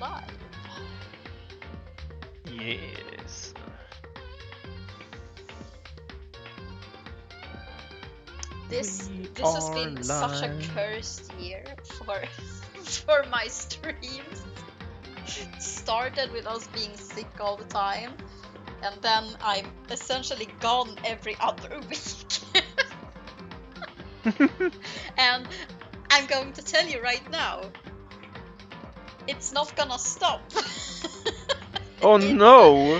live. Yes. This has been such a cursed year for my streams. Started with us being sick all the time, and then I'm essentially gone every other week. And I'm going to tell you right now, it's not gonna stop. Oh no!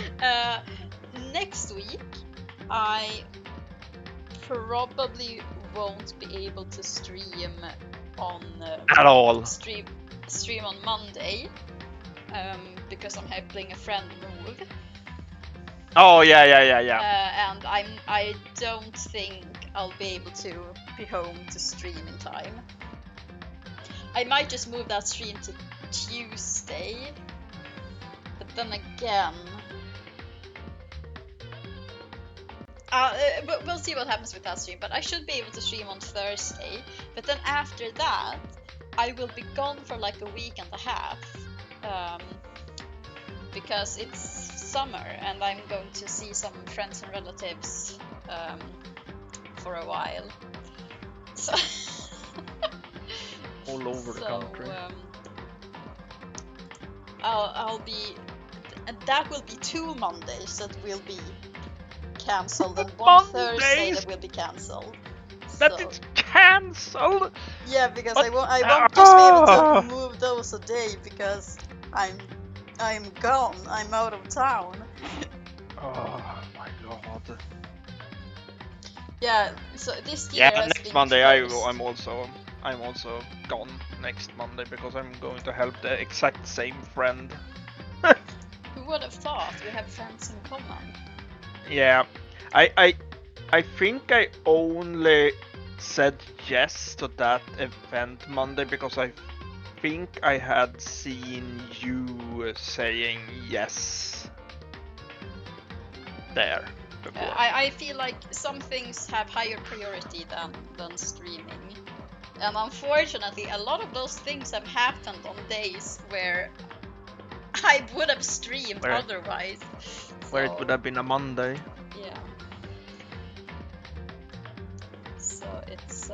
Next week, I probably won't be able to stream on At all. stream on Monday, because I'm helping a friend move. Oh yeah. And I don't think I'll be able to be home to stream in time. I might just move that stream to Tuesday, but then again, but we'll see what happens with that stream. But I should be able to stream on Thursday. But then after that, I will be gone for like a week and a half, because it's summer and I'm going to see some friends and relatives for a while. So All over the country. I'll be, and that will be 2 Mondays that will be cancelled, and one Thursday that will be cancelled. That is cancelled. Yeah, because I won't just be able to move those a day because I'm gone. I'm out of town. Oh my god. Yeah, so this year has next been Monday closed. I'm also gone next Monday because I'm going to help the exact same friend. Who would have thought we have friends in common? Yeah, I think I only said yes to that event Monday because I think I had seen you saying yes there before. I feel like some things have higher priority than streaming. And unfortunately, a lot of those things have happened on days where I would have streamed otherwise. Where it would have been a Monday. Yeah. So it's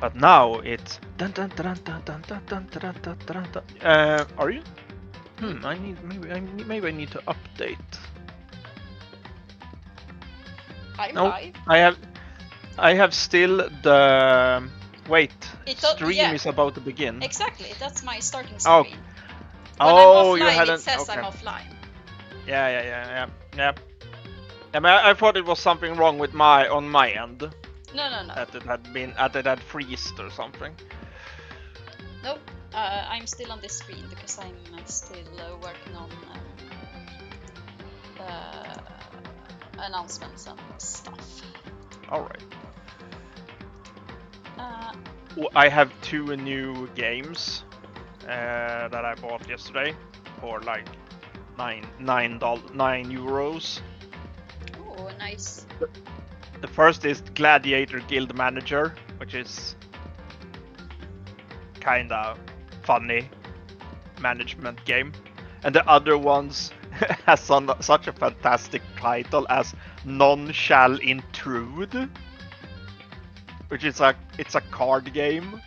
But now it's are you? Maybe I need to update. I'm no, live. I have still the stream yeah. is about to begin. Exactly, that's my starting screen. When I'm offline, you hadn't. It says I'm offline. Yeah. I thought it was something wrong with on my end. No. That it had freezed or something. Nope. I'm still on this screen because I'm still working on announcements and stuff. Alright. I have 2 new games that I bought yesterday for like €9. Oh, nice. The first is Gladiator Guild Manager, which is kinda funny management game, and the other ones has such a fantastic title as None Shall Intrude, which is it's a card game.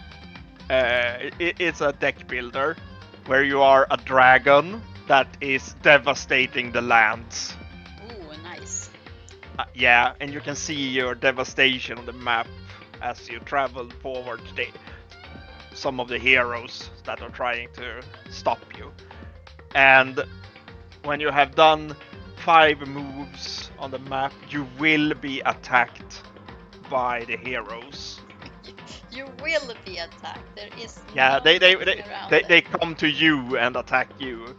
It's a deck builder where you are a dragon that is devastating the lands. Ooh, nice. Yeah, and you can see your devastation on the map as you travel forward to some of the heroes that are trying to stop you. And when you have done 5 moves on the map, you will be attacked by the heroes. You will be attacked. There is no they it. come to you and attack you.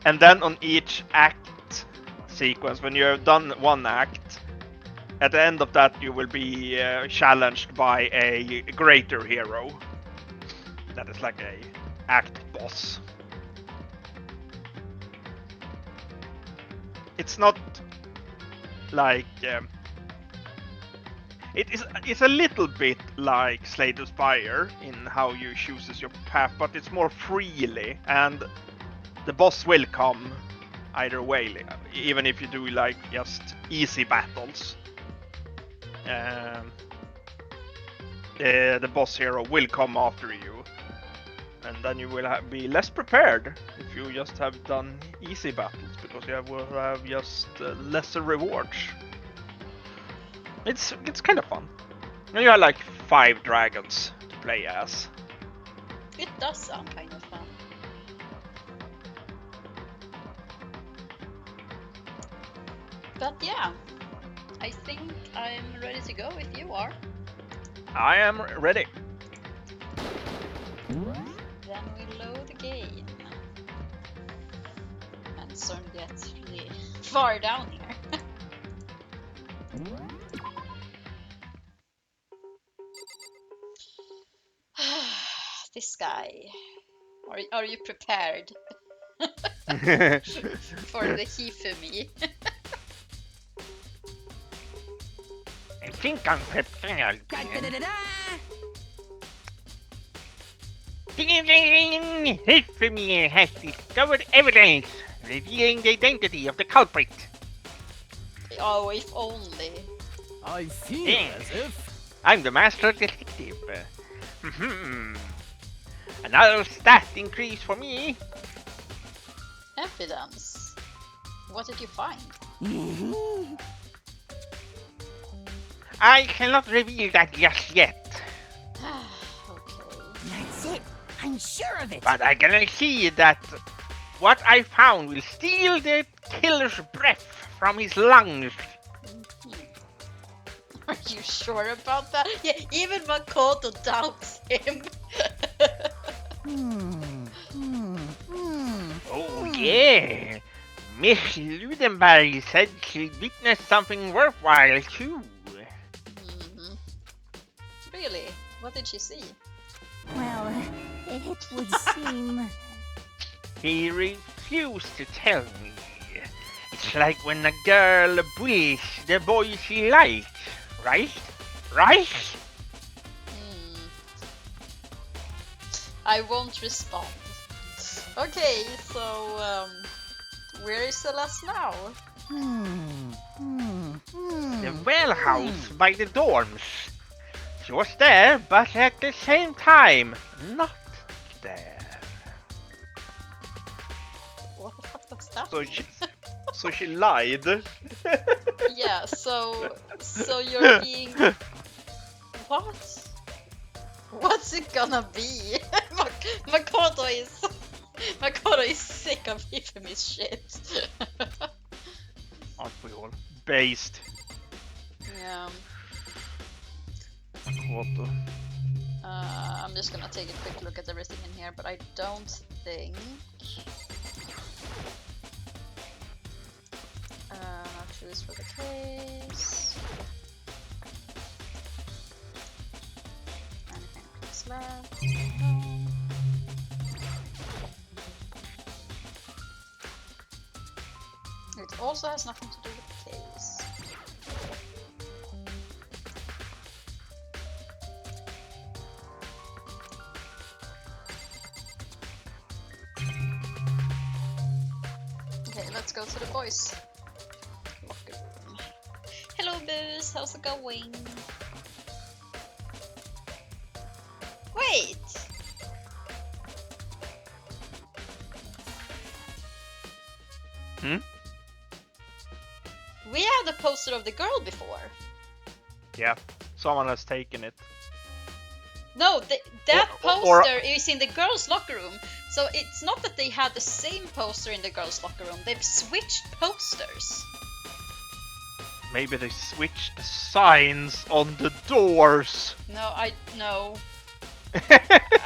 And then on each act sequence, when you have done one act, at the end of that you will be challenged by a greater hero. That is like a act boss. It's not like It's a little bit like Slay the Spire in how you chooses your path, but it's more freely, and the boss will come either way, even if you do like just easy battles. The boss hero will come after you, and then you will be less prepared if you just have done easy battles, because you will have just lesser rewards. It's kind of fun. And you have like 5 dragons to play as. It does sound kind of fun. But yeah, I think I'm ready to go if you are. I am ready. Then we load the game. And it's starting to get really far down here. This guy. Are you prepared for the Hifumi? I think I'm prepared. Hifumi has discovered evidence revealing the identity of the culprit. Oh, if only. I feel as if I'm the master detective. Another stat increase for me. Evidence. What did you find? I cannot reveal that just yet. Okay. that's it. I'm sure of it. But I can see that what I found will steal the killer's breath from his lungs. Are you sure about that? Yeah, even Makoto doubts him. Oh yeah. Miss Ludenberg said she witnessed something worthwhile too. Really? What did she see? Well, it would seem. He refused to tell me. It's like when a girl bullies the boy she likes, right? Right? I won't respond. Okay, so where is Celeste now? The well house by the dorms. She was there, but at the same time, not there. What the fuck does that So mean? so she lied. Yeah, so you're being... What? What's it gonna be? Makoto is sick of Hifumi's shit. Aren't we all? Based. Yeah. Makoto. I'm just gonna take a quick look at everything in here, but I don't think... choose for the case. Anything clicks left? No. It also has nothing to do with the case. Okay, let's go to the boys. Hello, Booze. How's it going? Wait. We had a poster of the girl before. Yeah, someone has taken it. No, that Or- poster is in the girls' locker room. So it's not that they had the same poster in the girls' locker room. They've switched posters. Maybe they switched the signs on the doors. No.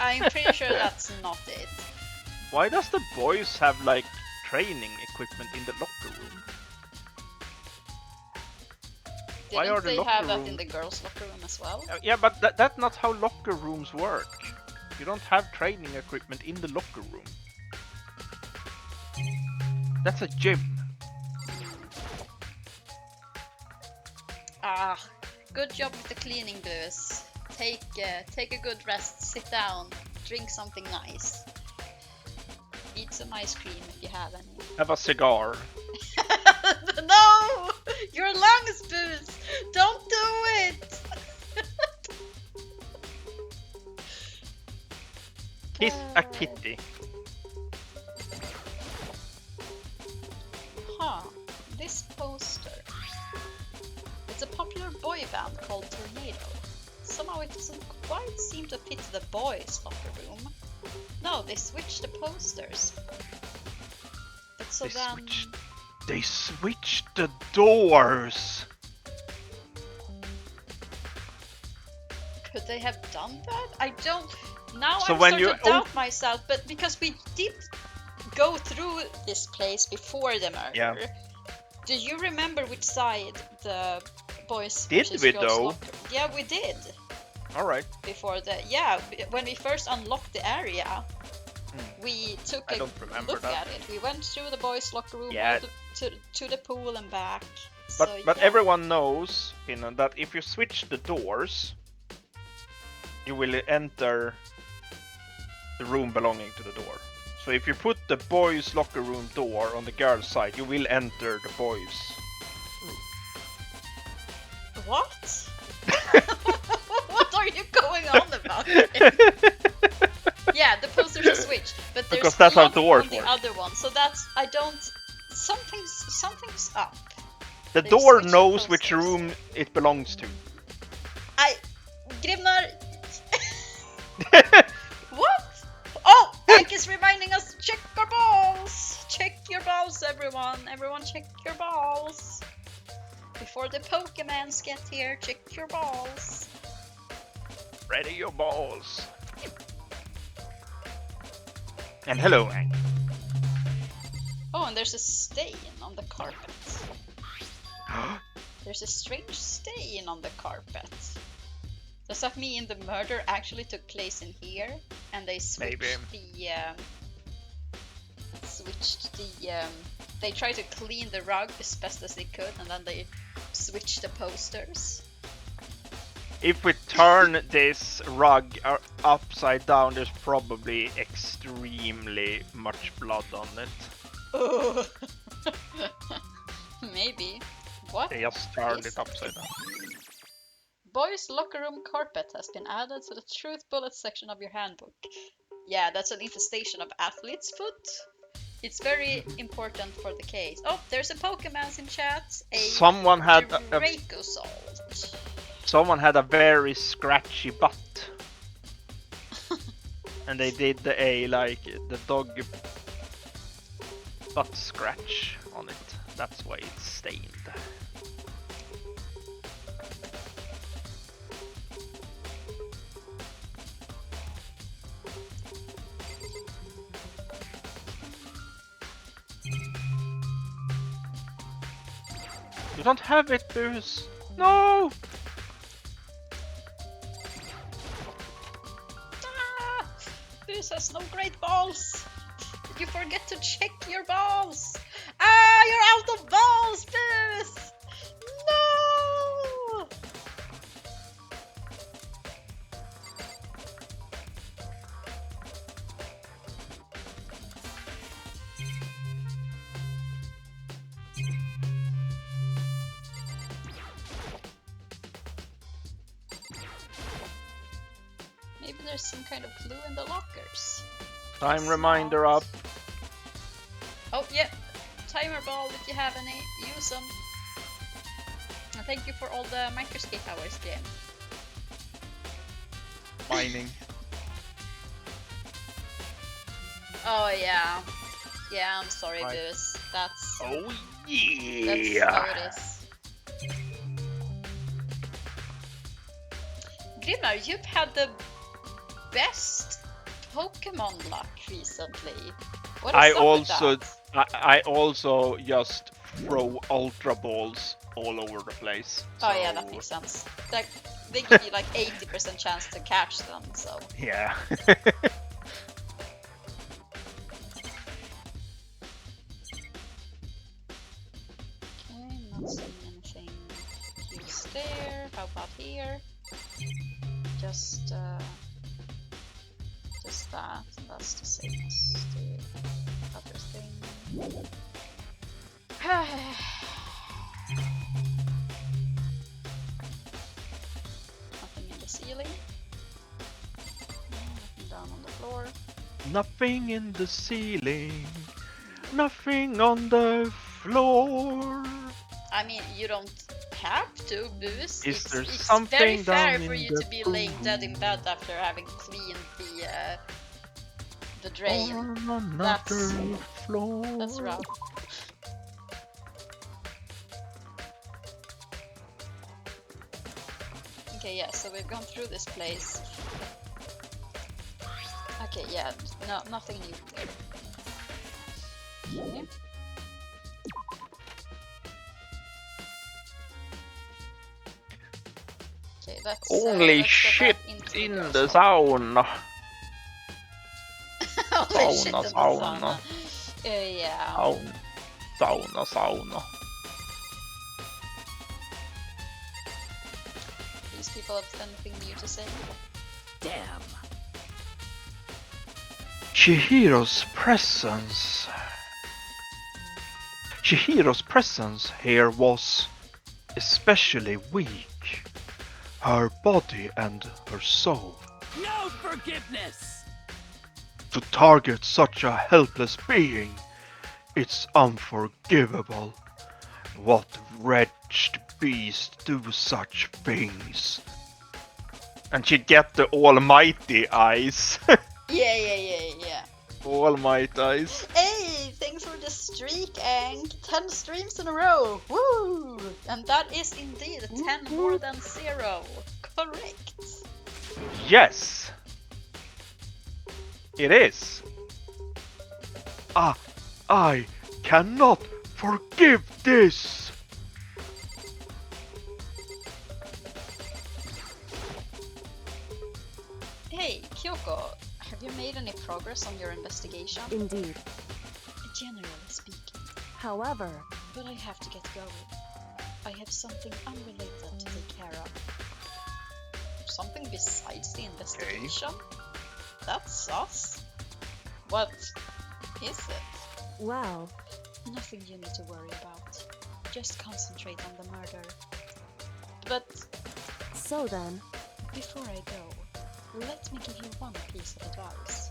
I'm pretty sure that's not it. Why does the boys have like training equipment in the locker room? Why are Didn't the they locker have that room- in the girls' locker room as well? Yeah, but that's not how locker rooms work. You don't have training equipment in the locker room. That's a gym. Good job with the cleaning, Booze. Take a good rest, sit down, drink something nice. Eat some ice cream if you have any. Have a cigar. No! Your lungs, Booze! Don't do it! Kiss a kitty. Huh. This poster. It's a popular boy band called Tornado. Somehow it doesn't quite seem to fit the boys' locker room. No, they switched the posters. But so They switched the doors! Could they have done that? I don't... Now So I'm when starting you to doubt myself, but because we did go through this place before the murder. Yeah. Do you remember which side the boys Did versus we girls though? locker? Yeah, we did. Alright. Before the when we first unlocked the area, we took I a don't remember look that. at it. We went through the boys' locker room Yeah. to the pool and back. But So, but yeah. everyone knows, that if you switch the doors, you will enter the room belonging to the door. So if you put the boys' locker room door on the girls' side, you will enter the boys' room. What? What are you going on about? Yeah, the posters are switched, but there's Because that's how lock doors on the work. other one. So that's something's up. The They door switched knows which posters. room it belongs to. Grimnar. What? Oh, Hank is reminding us, check our balls. Check your balls, everyone. Everyone, check your balls. Before the Pokemons get here, check your balls. Ready your balls. And hello, Hank. Oh, and there's a stain on the carpet. There's a strange stain on the carpet. Does that mean the murder actually took place in here, and they switched they tried to clean the rug as best as they could, and then they switched the posters? If we turn this rug upside down, there's probably extremely much blood on it. Oh. Maybe. What? They just turned is it upside down. Boys' locker room carpet has been added to the truth bullet section of your handbook. Yeah, that's an infestation of athlete's foot. It's very important for the case. Oh, there's a Pokemon in chat. Someone had Dracozolt. someone had a very scratchy butt, and they did the dog butt scratch on it. That's why it's stained. You don't have it, Bruce. No. This has no great balls. You forget to check your balls. Ah, you're out of balls, Booth. No. Maybe there's some kind of clue in the lockers. Time reminder up. Oh, yeah. Timer ball if you have any. Use them. And thank you for all the microscape hours, Jim. Mining. Oh, yeah. Yeah, I'm sorry, Right. Booze. That's Oh how yeah. it is. Grimnar, you've had the best Pokemon luck recently. What is up with that? I also just throw Ultra Balls all over the place. Oh yeah, that makes sense. Like, they give you like 80% chance to catch them, so. Yeah. Okay, not seeing anything That's there. How about here? Just that, and that's the same as the other thing. Nothing in the ceiling. Nothing down on the floor. Nothing in the ceiling. Nothing on the floor. I mean, you don't have to, Boost. Is there It's something very fair down for in you the to be laying dead in bed after having cleaned the drain. On That's another floor. That's rough. Okay, yeah, so we've gone through this place. Okay, yeah, no, nothing new here. Okay. Okay, let's Only let's shit go back into in girls' the home. sauna. Only shit in the sauna. yeah. Sauna. These people have anything new to say? Damn. Chihiro's presence. Chihiro's presence here was especially weak. Her body and her soul. No forgiveness. To target such a helpless being, it's unforgivable. What wretched beast do such things? And she'd get the almighty eyes. Yeah. Almighty eyes. Hey, thanks for the streak, and 10 streams in a row. Woo! And that is indeed 10 more than 0. Correct. Yes. It is. I cannot forgive this. Hey, Kyoko, have you made any progress on your investigation? Indeed. Generally speaking. However, But I have to get going. I have something unrelated to take care of. Something besides the investigation? That's sus. What is it? well, Nothing you need to worry about. Just concentrate on the murder. But so then, before I go, let me give you one piece of advice.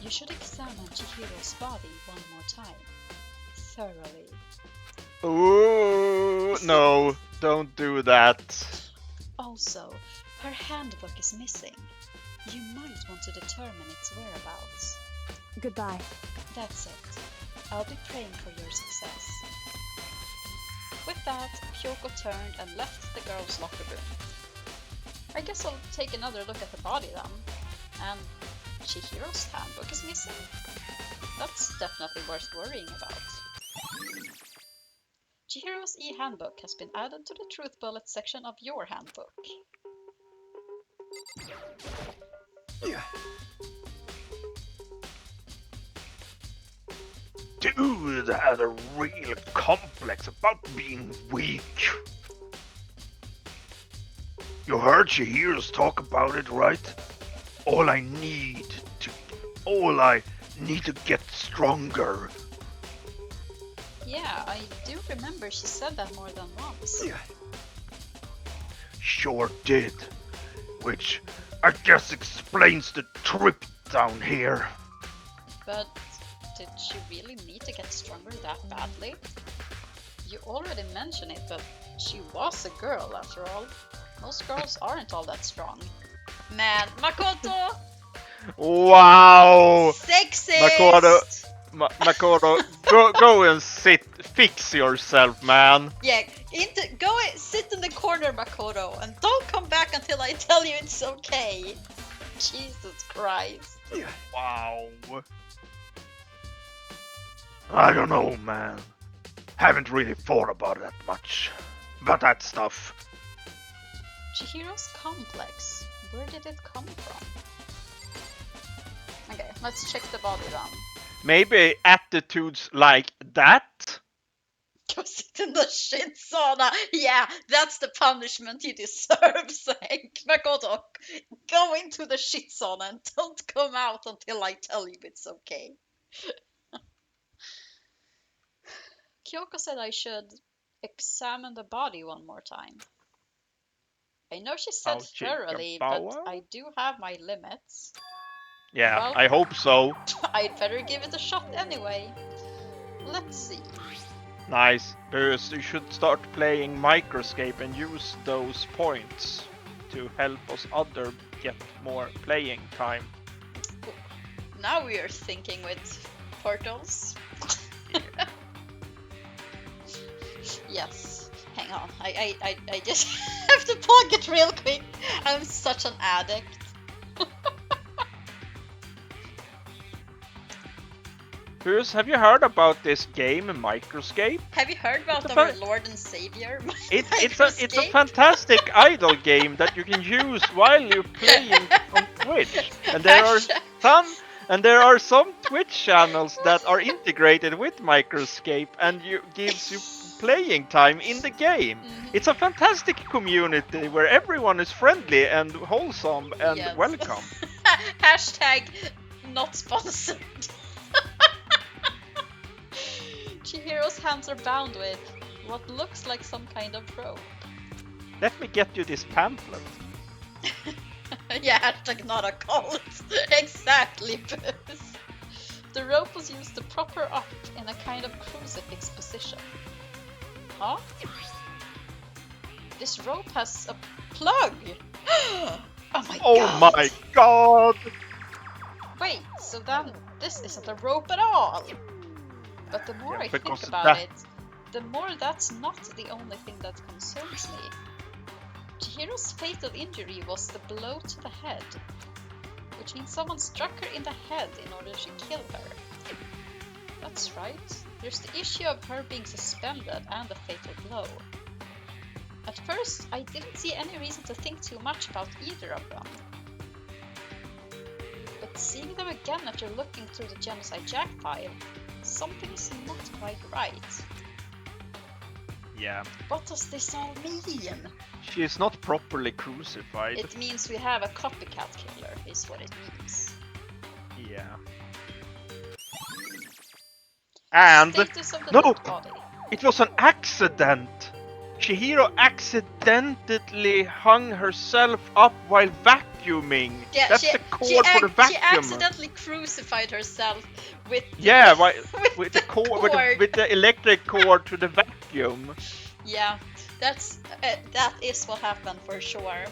You should examine Chihiro's body one more time. Thoroughly. Ooh, no, don't do that. Also, her handbook is missing. You might want to determine its whereabouts. goodbye. That's it. I'll be praying for your success. With that, Kyoko turned and left the girls' locker room. I guess I'll take another look at the body then. And Chihiro's handbook is missing. That's definitely worth worrying about. Chihiro's e-handbook has been added to the truth bullet section of your handbook. Dude had a real complex about being weak. You heard Chihiro's talk about it, right? All I need to get stronger. Yeah, I do remember she said that more than once. Sure did. Which I guess explains the trip down here. But did she really need to get stronger that badly? You already mentioned it, but she was a girl after all. Most girls aren't all that strong. Man, Makoto! Wow! Sexist! Makoto, go and fix yourself, man. Yeah, go sit in the corner, Makoto, and don't come back until I tell you it's okay. Jesus Christ. Wow. I don't know, man. Haven't really thought about that much. About that stuff. Chihiro's complex. Where did it come from? Okay, let's check the body then. Maybe attitudes like that? Go sit in the shit sauna. Yeah, that's the punishment you deserve, Sank. Makoto, go into the shit sauna and don't come out until I tell you it's okay. Kyoko said I should examine the body one more time. I know she said thoroughly, but I do have my limits. Yeah, Well, I hope so. I'd better give it a shot anyway. Let's see. Nice. Bruce, you should start playing Microscape and use those points to help us other get more playing time. Now we are thinking with portals. Yes. Hang on. I just have to plug it real quick. I'm such an addict. Bruce, have you heard about this game, Microscape? Have you heard about our Lord and Savior? It's a fantastic idle game that you can use while you're playing on Twitch. And there are some Twitch channels that are integrated with Microscape and gives you playing time in the game. It's a fantastic community where everyone is friendly and wholesome and welcome. Hashtag not sponsored. Chihiro's hands are bound with what looks like some kind of rope. Let me get you this pamphlet. Yeah, hashtag not a cult. Exactly, Booth. The rope was used to prop her up in a kind of crucifix position. Huh? This rope has a plug! Oh my god! Oh my god! Wait, so then this isn't a rope at all! But the more I think because about it, the more that's not the only thing that concerns me. Chihiro's fatal injury was the blow to the head, which means someone struck her in the head in order to kill her. That's right. There's the issue of her being suspended and the fatal blow. At first, I didn't see any reason to think too much about either of them. But seeing them again after looking through the Genocide Jack file, something's not quite right. Yeah. What does this all mean? She is not properly crucified. It means we have a copycat killer, is what it means. Yeah. And no, it was an accident. Chihiro accidentally hung herself up while vacuuming. Yeah, that's the cord for the vacuum. She accidentally crucified herself with with the cord, with the electric cord to the vacuum. Yeah, that is what happened for sure.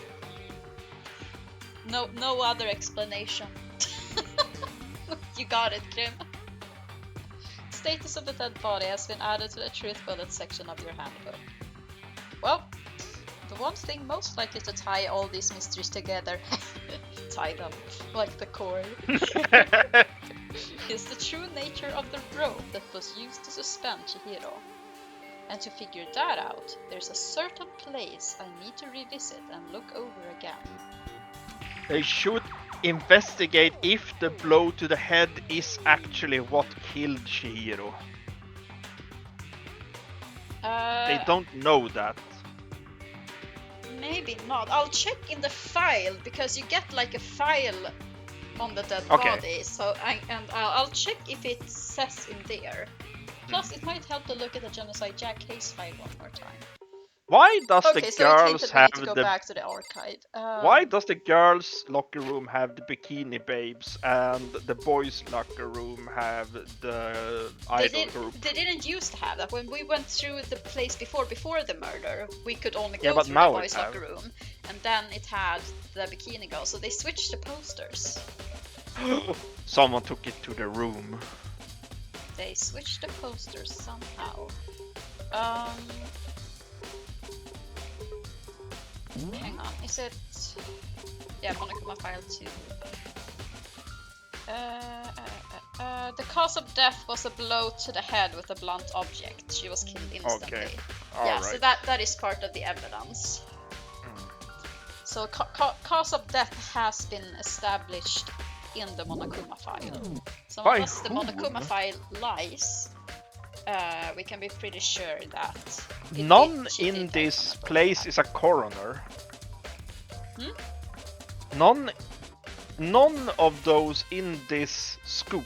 No other explanation. You got it, Grim. Status of the dead body has been added to the truth bullet section of your handbook. Well, the one thing most likely to tie all these mysteries together, tie them like the cord, is the true nature of the rope that was used to suspend Chihiro. And to figure that out, there's a certain place I need to revisit and look over again. They should investigate if the blow to the head is actually what killed Chihiro. They don't know that. Maybe not. I'll check in the file because you get like a file on the dead body. So I'll check if it says in there. Plus, it might help to look at the Genocide Jack case file one more time. Why does the girls have to go back to the archive? Why does the girls' locker room have the bikini babes and the boys' locker room have the idol group? They didn't used to have that. When we went through the place before the murder, we could only go through the boys' locker room, and then it had the bikini girls. So they switched the posters. Someone took it to the room. They switched the posters somehow. Hang on, is it... Yeah, Monokuma file 2. The cause of death was a blow to the head with a blunt object. She was killed instantly. Okay. Yeah, right. so that is part of the evidence. So cause of death has been established in the Monokuma file. So unless the Monokuma file lies, we can be pretty sure that None she in did this that. place is a coroner. Hmm? None of those in this school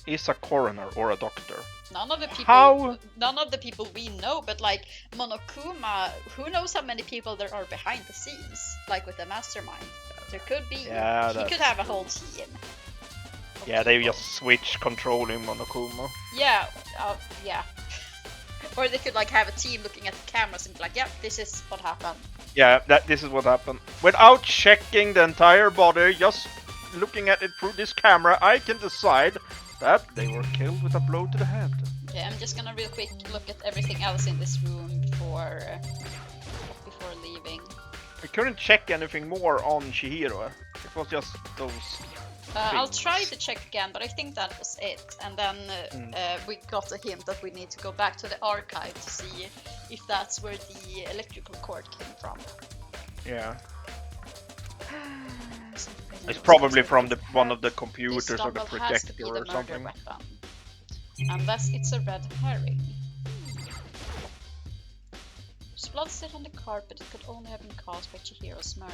is a coroner or a doctor. None of the people. How? None of the people we know, but like Monokuma, who knows how many people there are behind the scenes? Like with the mastermind, there could be. Yeah, he could have a whole team. Yeah, they just switch controlling Monokuma. Yeah, yeah. Or they could like have a team looking at the cameras and be like, yeah, this is what happened. Yeah, this is what happened. Without checking the entire body, just looking at it through this camera, I can decide that they were killed with a blow to the head. Okay, I'm just gonna real quick look at everything else in this room before leaving. I couldn't check anything more on Chihiro. It was just those. I'll try to check again, but I think that was it. And then we got a hint that we need to go back to the archive to see if that's where the electrical cord came from. Yeah. It's probably from one of the computers or the projector or something. Weapon. Unless it's a red herring. There's blood still on the carpet. It could only have been caused by Chihiro's murder.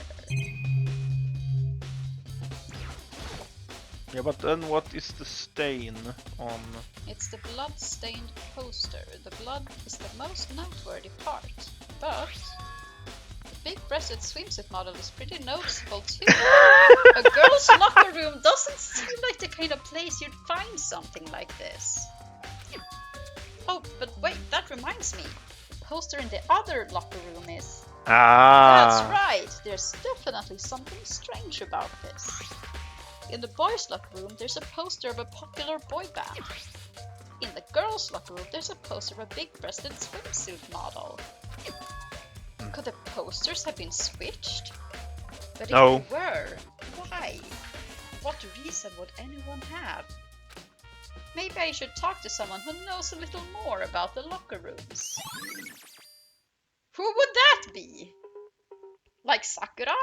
Yeah, but then what is the stain on? It's the blood-stained poster. The blood is the most noteworthy part, but the big-breasted swimsuit model is pretty noticeable too. A girl's locker room doesn't seem like the kind of place you'd find something like this. Oh, but wait, that reminds me. The poster in the other locker room is... That's right, there's definitely something strange about this. In the boys' locker room, there's a poster of a popular boy band. In the girls' locker room, there's a poster of a big-breasted swimsuit model. Could the posters have been switched? But No. if they were, why? What reason would anyone have? Maybe I should talk to someone who knows a little more about the locker rooms. Who would that be? Like Sakura?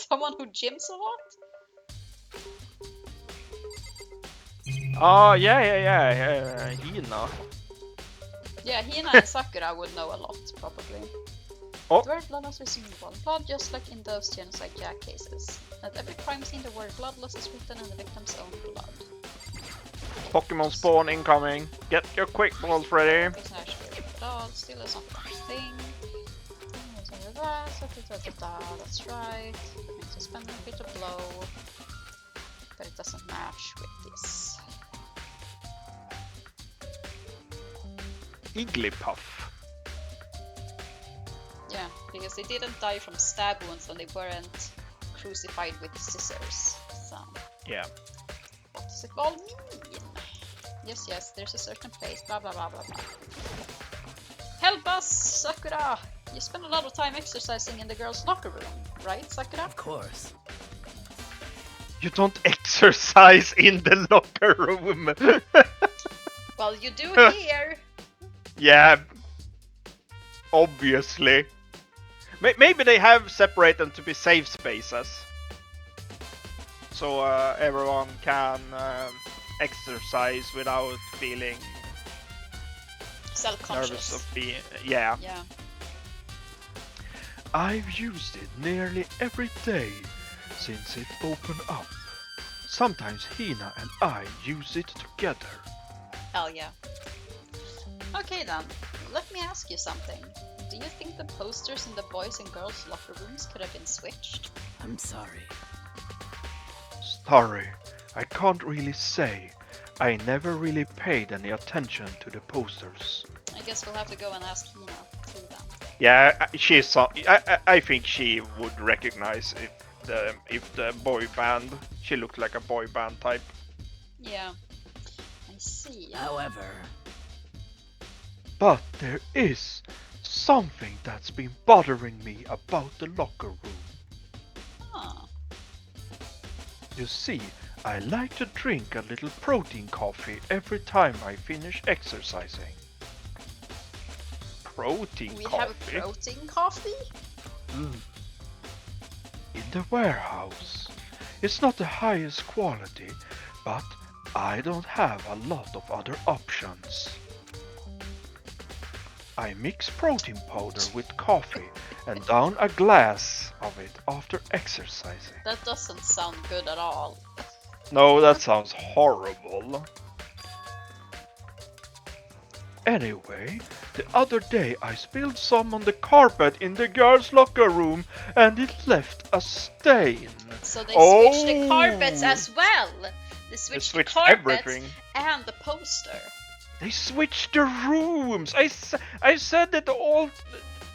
Someone who gyms a lot? Oh, yeah, Hina. Yeah, Hina and Sakura would know a lot, probably. Oh. The word bloodlust is symbol. Blood, just like in those genocide Jack cases. At every crime scene, the word bloodlust is written in the victim's own blood. Pokemon spawn incoming. Get your quick balls ready. It's not actually at all. Still is not a thing. That's right. Makes a spending bit of blow. But it doesn't match with this. Igglypuff. Yeah, because they didn't die from stab wounds and they weren't crucified with scissors. So, Yeah. what does it all mean? Yes, there's a certain place, blah blah blah blah blah. Help us, Sakura! You spend a lot of time exercising in the girls' locker room, right, Sakura? Of course. You don't exercise in the locker room. Well, you do here! Yeah. Obviously. Maybe they have separated them to be safe spaces. So everyone can exercise without feeling Self-conscious. nervous of being... Yeah. Yeah. I've used it nearly every day since it opened up. Sometimes Hina and I use it together. Hell yeah. Okay then, let me ask you something. Do you think the posters in the boys and girls locker rooms could have been switched? I'm sorry. Sorry, I can't really say. I never really paid any attention to the posters. I guess we'll have to go and ask Hina too then. Yeah, she's. I think she would recognize if the boy band. She looked like a boy band type. Yeah. I see. However, But there is something that's been bothering me about the locker room. Huh. You see, I like to drink a little protein coffee every time I finish exercising. Protein We coffee? have protein coffee? In the warehouse. It's not the highest quality, but I don't have a lot of other options. I mix protein powder with coffee and down a glass of it after exercising. That doesn't sound good at all. No, that sounds horrible. Anyway, the other day I spilled some on the carpet in the girls' locker room and it left a stain. So they switched the carpets as well. They switched the carpets everything. and the poster. They switched the rooms. I said that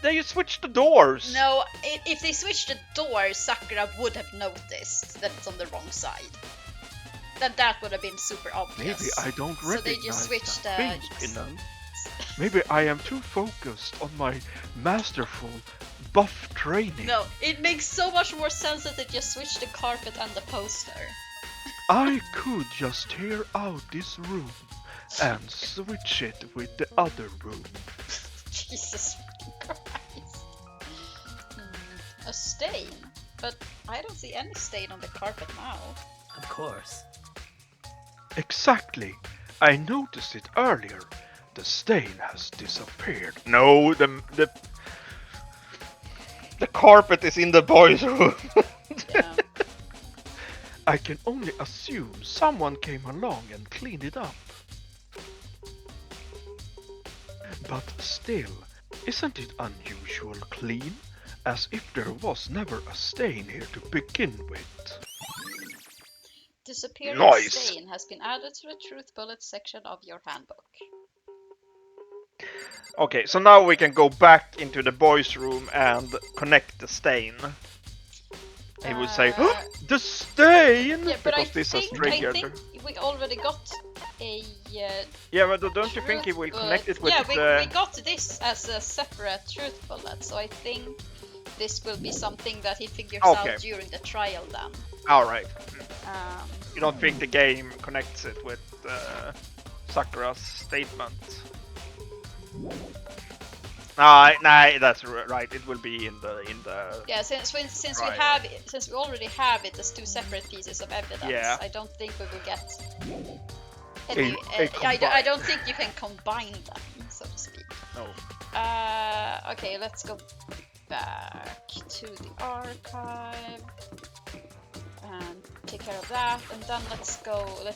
they switched the doors. No, if they switched the door, Sakura would have noticed that it's on the wrong side. Then that would have been super obvious. Maybe I don't recognize So they just switched that thing, Pinnan. Maybe I am too focused on my masterful buff training. No, it makes so much more sense that they just switched the carpet and the poster. I could just tear out this room and switch it with the other room. Jesus Christ. A stain? But I don't see any stain on the carpet now. Of course. Exactly. I noticed it earlier. The stain has disappeared. No, the carpet is in the boys' room. Yeah. I can only assume someone came along and cleaned it up. But still, isn't it unusual clean? As if there was never a stain here to begin with. Disappearing Nice. stain has been added to the truth bullet section of your handbook. Okay, so now we can go back into the boys' room and connect the stain. He would say, oh, the stain! Yeah, but because this has I triggered. think we already got a Yeah, but don't you think he will connect it with we got this as a separate truth bullet, so I think this will be something that he figures out during the trial then. Alright. Um, You don't think the game connects it with Sakura's statement? Nah, that's right. It will be in the. yeah, since Right. we already have it as two separate pieces of evidence, Yeah. I don't think we will get. A I don't think you can combine them, so to speak. No. Okay, let's go back to the archive and take care of that, and then let's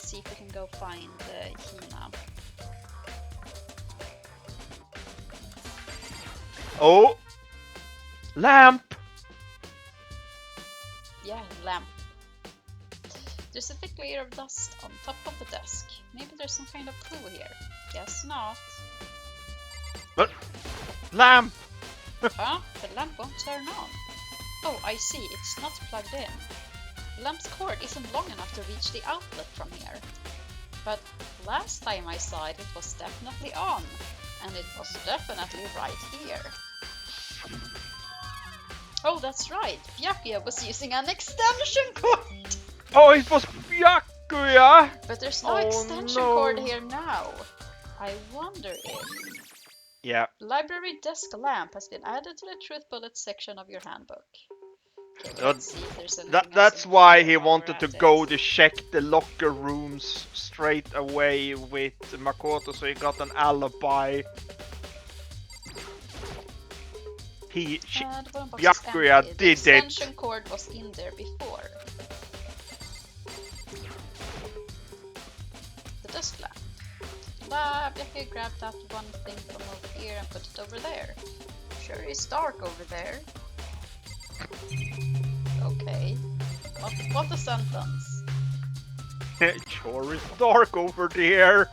see if we can go find Hina. Oh! Lamp! Yeah, lamp. There's a thick layer of dust on top of the desk. Maybe there's some kind of clue here. Guess not. But lamp! Huh? The lamp won't turn on. Oh, I see. It's not plugged in. The lamp's cord isn't long enough to reach the outlet from here. But last time I saw it, it was definitely on. And it was definitely right here. Oh, that's right. Byakuya was using an extension cord. Oh, it was Byakuya! But there's no Oh, extension no. cord here now. I wonder if... Yeah. Library desk lamp has been added to the truth bullet section of your handbook. Okay, Uh, let's see if there's anything else That's in why here he while we're wanted to at go it. to check the locker rooms straight away with Makoto, so he got an alibi. The bottom box is Byakuya empty. The did it. extension cord was in there before. The desk lamp. Byakuya grabbed that one thing from over here and put it over there. Sure is dark over there. Okay. What a sentence. It sure is dark over there.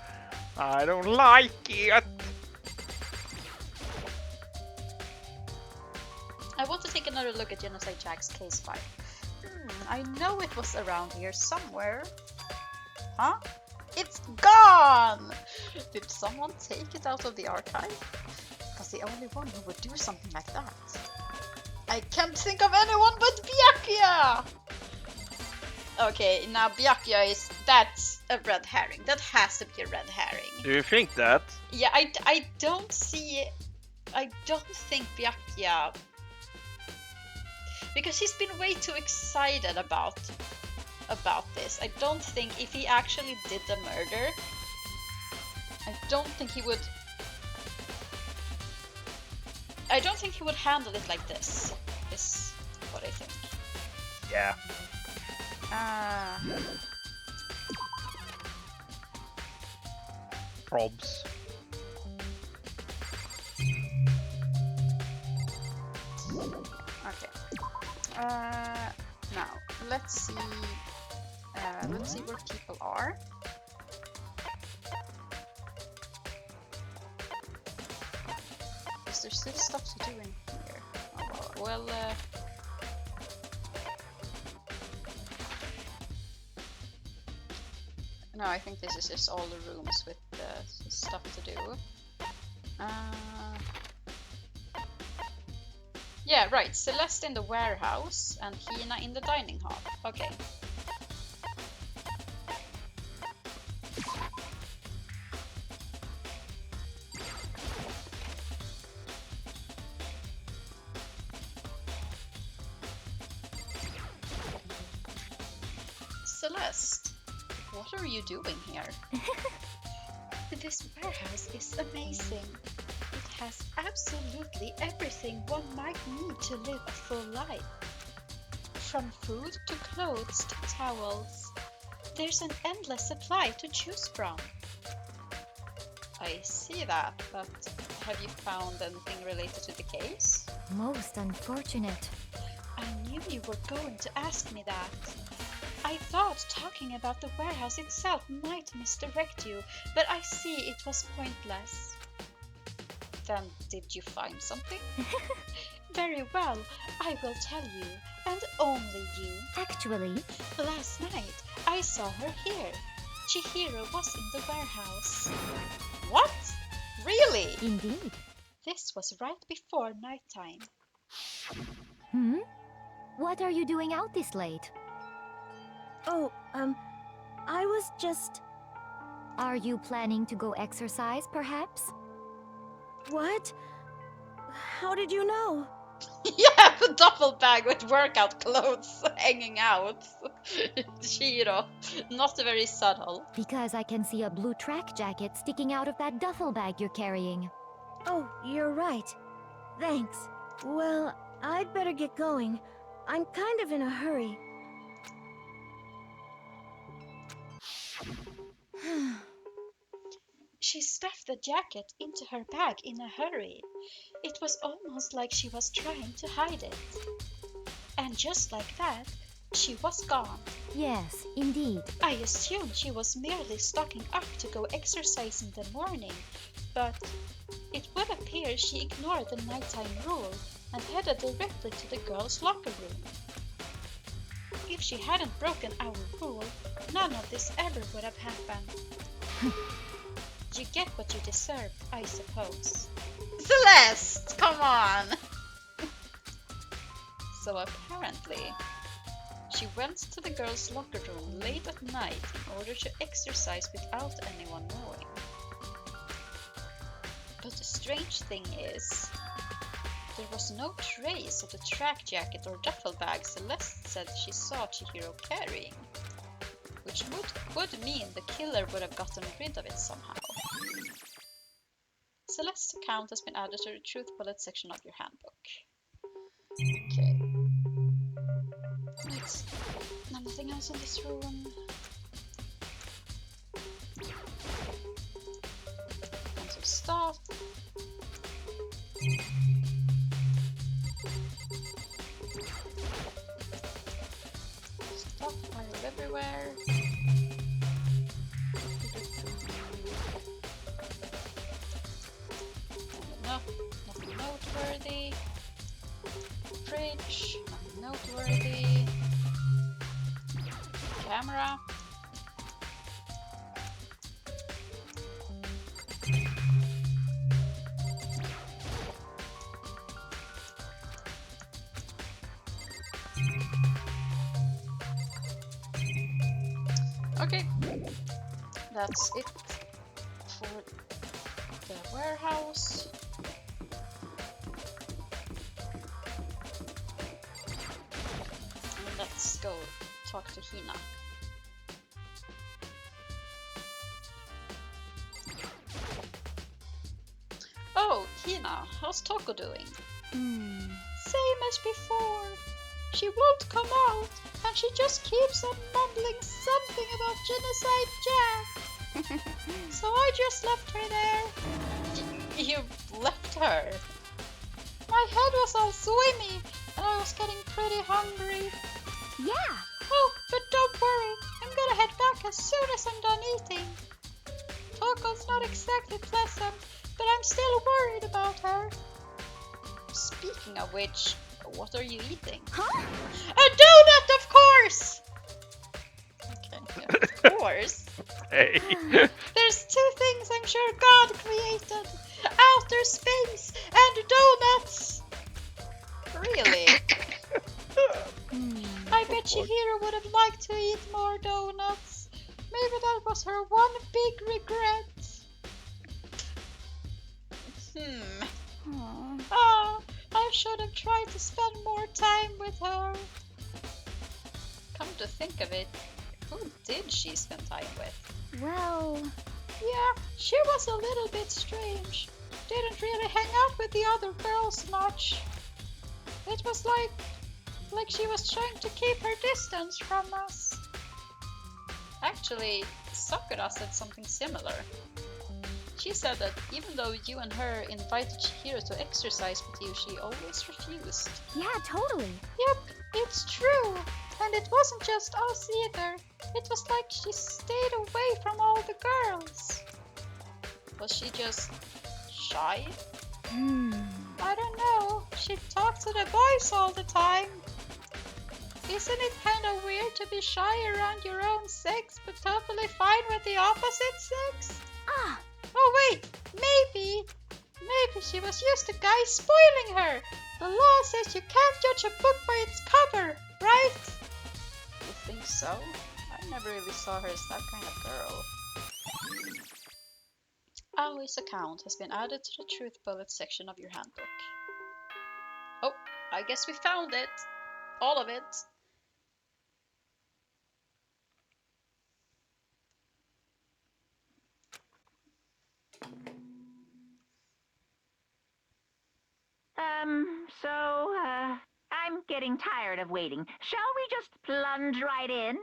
I don't like it. I want to take another look at Genocide Jack's case file. I know it was around here somewhere. Huh? It's gone! Did someone take it out of the archive? Was the only one who would do something like that. I can't think of anyone but Byakuya! Okay, now Byakuya that's a red herring. That has to be a red herring. Do you think that? Yeah, I don't think Byakuya... Because he's been way too excited about about this. I don't think if he actually did the murder, I don't think he would handle it like this. Is what I think. Yeah. Probs. Okay. Now let's see. Let's see where people are. Is there still stuff to do in here? Oh, well, no, I think this is just all the rooms with stuff to do. Yeah, right. Celeste in the warehouse and Hina in the dining hall. Okay. Celeste, what are you doing here? This warehouse is amazing. It has absolutely everything one might need to live a full life. From food to clothes to towels. There's an endless supply to choose from. I see that, but have you found anything related to the case? Most unfortunate. I knew you were going to ask me that. I thought talking about the warehouse itself might misdirect you, but I see it was pointless. Then did you find something? Very well, I will tell you, and only you. Actually, Last night, I saw her here. Chihiro was in the warehouse. What? Really? indeed. This was right before nighttime. What are you doing out this late? Oh, I was just... Are you planning to go exercise, perhaps? What? How did you know? You have a duffel bag with workout clothes hanging out. Chihiro, not very subtle. Because I can see a blue track jacket sticking out of that duffel bag you're carrying. Oh, you're right. Thanks. Well, I'd better get going. I'm kind of in a hurry. She stuffed the jacket into her bag in a hurry. It was almost like she was trying to hide it. And just like that, she was gone. Yes, indeed. I assumed she was merely stocking up to go exercise in the morning, but it would appear she ignored the nighttime rule and headed directly to the girls' locker room. If she hadn't broken our rule, none of this ever would have happened. You get what you deserve, I suppose. Celeste, come on! So apparently, she went to the girls' locker room late at night in order to exercise without anyone knowing. But the strange thing is, there was no trace of the track jacket or duffel bag Celeste said she saw Chihiro carrying, which would mean the killer would have gotten rid of it somehow. Celeste's account has been added to the Truth Bullet section of your handbook. Okay. Right. Nothing else in this room. Tons of stuff. Stuff piled everywhere. Nothing noteworthy. Fridge, nothing noteworthy. Camera. Okay, that's it for the warehouse. Let's go talk to Hina. Hina, how's Toko doing? Hmm. Same as before. She won't come out, and she just keeps on mumbling something about Genocide Jack. So I just left her there. You left her? My head was all swimmy, and I was getting pretty hungry. Yeah. Oh, but don't worry, I'm gonna head back as soon as I'm done eating. Toko's not exactly pleasant, but I'm still worried about her. Speaking of which, what are you eating? Huh? A donut, of course! Okay, yeah, of course. Hey. There's two things I'm sure God created. Outer space and donuts. Really? I bet Chihiro would have liked to eat more donuts. Maybe that was her one big regret. I should have tried to spend more time with her. Come to think of it, who did she spend time with? Well, Yeah, she was a little bit strange. Didn't really hang out with the other girls much. It was like she was trying to keep her distance from us. Actually, Sakura said something similar. She said that even though you and her invited Chihiro to exercise with you, she always refused. yeah, totally. Yep, it's true. And it wasn't just us either. It was like she stayed away from all the girls. Was she just shy? I don't know. She talked to the boys all the time. Isn't it kind of weird to be shy around your own sex, but totally fine with the opposite sex? Ah, Oh wait, maybe she was used to guys spoiling her. The law says you can't judge a book by its cover, right? You think so? I never really saw her as that kind of girl. Aoi's account has been added to the truth bullet section of your handbook. Oh, I guess we found it. All of it. I'm getting tired of waiting. Shall we just plunge right in?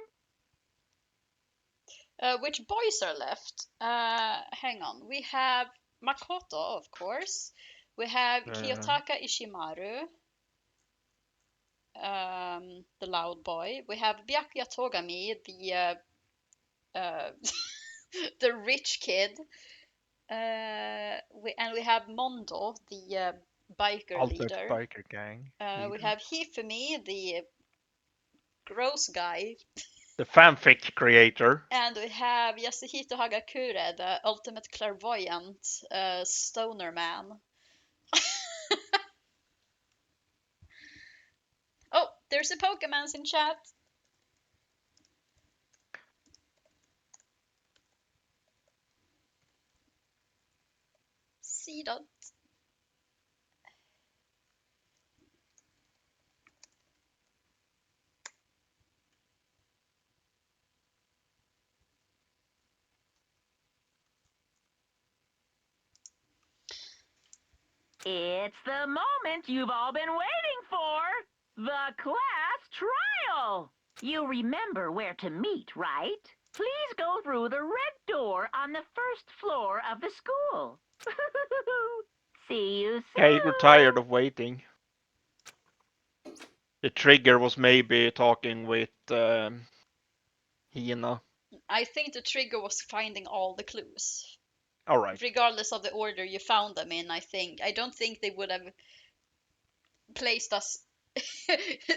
Which boys are left? Hang on. We have Makoto, of course. We have Kiyotaka Ishimaru, the loud boy. We have Byakuya Togami, the rich kid. And we have Mondo, the biker Alter leader. biker gang. We have Hifumi, the gross guy. The fanfic creator. And we have Yasuhito Hagakure, the ultimate clairvoyant stoner man. Oh, there's a Pokemans in chat. C dot. It's the moment you've all been waiting for. The class trial. You remember where to meet, right? Please go through the red door on the first floor of the school. See you soon. Yeah, he got tired of waiting. The trigger was maybe talking with Hina. I think the trigger was finding all the clues. Alright. Regardless of the order you found them in, I don't think they would have placed us.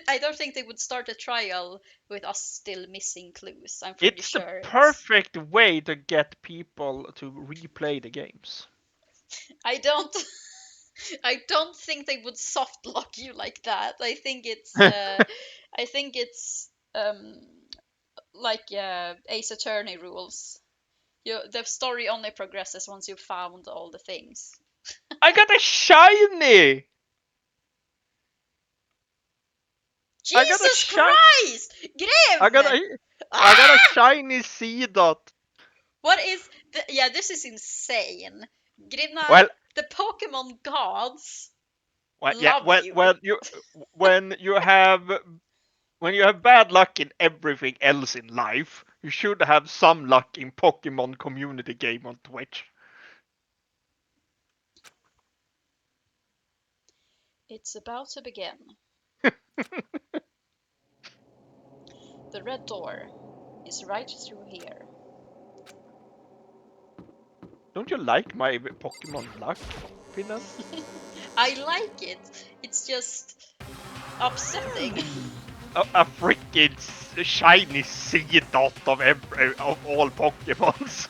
I don't think they would start a trial with us still missing clues. I'm pretty It's sure. the perfect way to get people to replay the games. I don't think they would soft lock you like that. I think it's like Ace Attorney rules. The story only progresses once you've found all the things. I got a shiny! Jesus Christ! Grim! I got a shiny C dot. What is yeah, this is insane. Grimna, Well, The Pokemon gods Well, yeah, love you. when you have bad luck in everything else in life, you should have some luck in Pokemon community game on Twitch. It's about to begin. The red door is right through here. Don't you like my Pokemon luck, Pinnen? I like it. It's just upsetting. A freaking shiny sea dot of all Pokemons.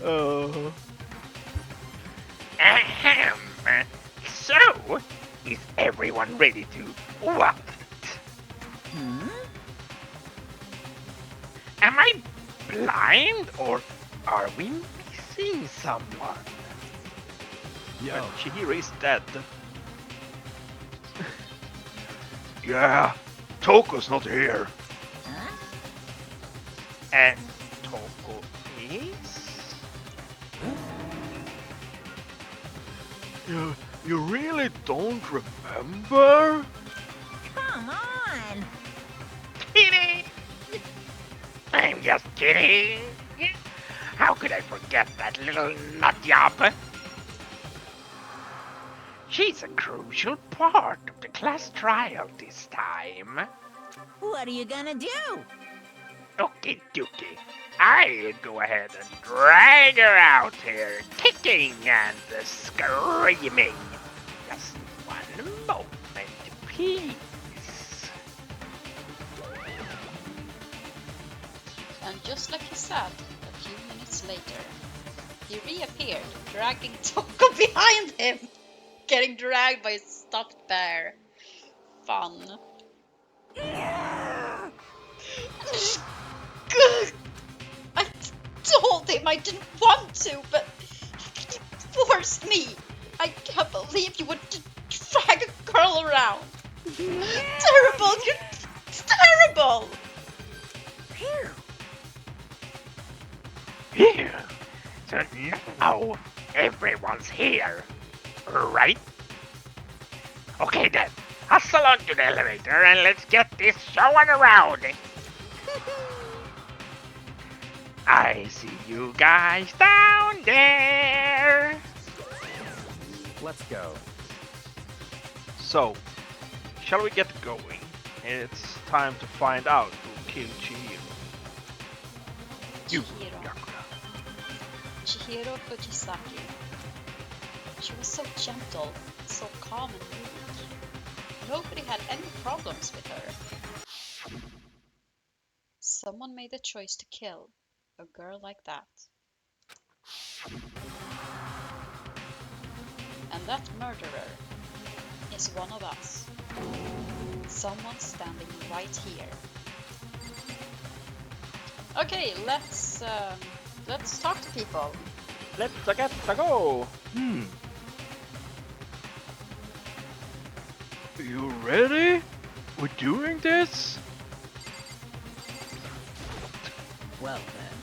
Oh. Ahem. So, is everyone ready to what? Am I blind or are we missing someone? Yo, Chihiro is dead. Yeah, Toko's not here. And Toko is? You really don't remember? Come on. Kidding! I'm just kidding. How could I forget that little nut job? She's a crucial part of the class trial this time. What are you gonna do? Okie dokie. I'll go ahead and drag her out here, kicking and screaming. Just one moment, please. And just like he said, a few minutes later, he reappeared, dragging Toko behind him. Getting dragged by a stuffed bear. Fun. I told him I didn't want to, but he forced me. I can't believe you would drag a girl around. Terrible! You're terrible! Phew. So now everyone's here, right? Okay then, hustle onto the elevator and let's get this show on the road. I see you guys down there. Let's go. So, shall we get going? It's time to find out who killed Chihiro. You, Chihiro. Byakuya. Chihiro Fujisaki. She was so gentle, so calm and weak. Nobody had any problems with her. Someone made the choice to kill a girl like that. And that murderer is one of us. Someone standing right here. Okay, let's talk to people. Let's get to go. You ready? We're doing this? Well then.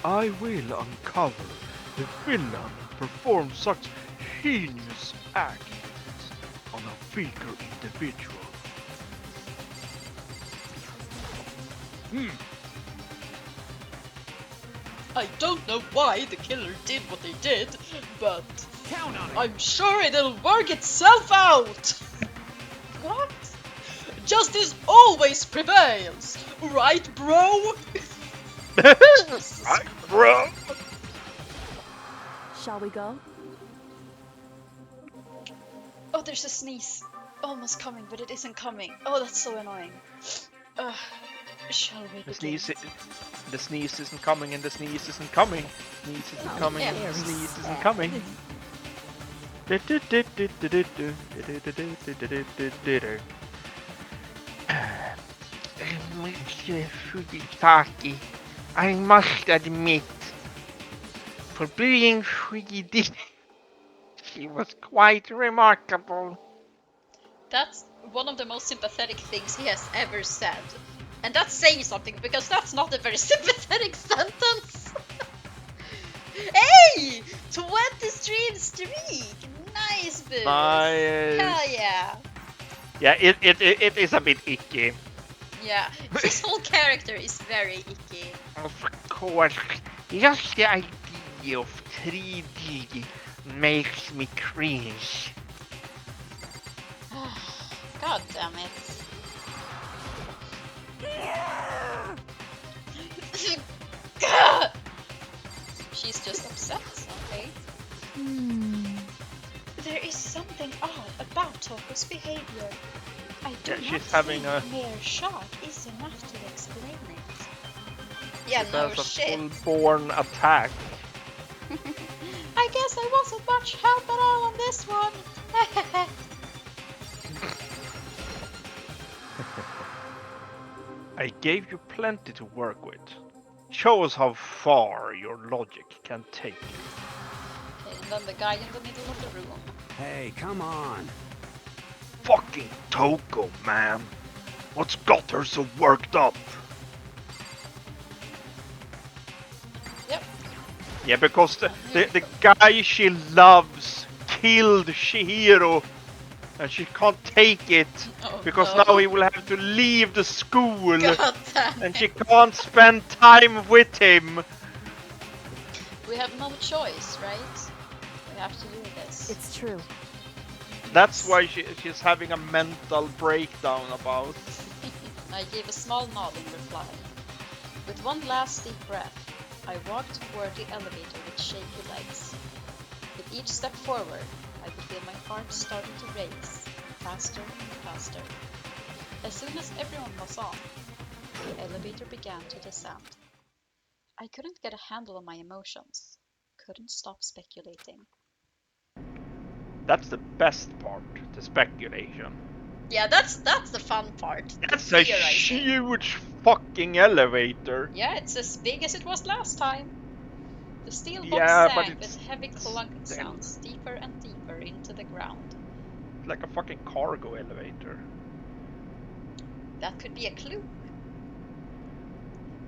I will uncover the villain who performed such heinous actions on a weaker individual. I don't know why the killer did what they did, but Count on it. I'm sure it'll work itself out! What? Justice always prevails! Right, bro? Right, bro. Shall we go? Oh, there's a sneeze. Almost coming, but it isn't coming. Oh, that's so annoying. Shall we begin? The sneeze isn't coming, and the sneeze isn't coming. Sneeze isn't coming, and the sneeze isn't coming. Monsieur Fujisaki, I must admit, for being who he did, she was quite remarkable. That's one of the most sympathetic things he has ever said. And that's saying something, because that's not a very sympathetic sentence. stream streak! Nice, Boost! Nice. Hell yeah! Yeah, it is a bit icky. Yeah, his whole character is very icky. Of course, just the idea of 3D makes me cringe. God damn it. She's just upset, okay? There is something odd about Toko's behavior. I do Yeah, not she's having think a- mere shock is enough to explain it. Yeah, It no has a shit. full-born attack. I guess I wasn't much help at all on this one. I gave you plenty to work with. Show us how far your logic can take you. Okay, and then the guy in the middle of the room. Hey, come on. Fucking Toko, man. What's got her so worked up? Yep. Yeah, because the guy she loves killed Shihiro and she can't take it Oh, because no. now he will have to leave the school God damn and it. she can't spend time with him. We have no choice, right? We have to do this. It's true. That's why she's having a mental breakdown about. I gave a small nod in reply. With one last deep breath, I walked toward the elevator with shaky legs. With each step forward, I could feel my heart starting to race, faster and faster. As soon as everyone was on, the elevator began to descend. I couldn't get a handle on my emotions, couldn't stop speculating. That's the best part, the speculation. Yeah, that's the fun part. the That's a theorizing. huge fucking elevator. Yeah, it's as big as it was last time. The steel box Yeah, but sank with it's heavy clunking still- sounds deeper and deeper into the ground. Like a fucking cargo elevator. That could be a clue.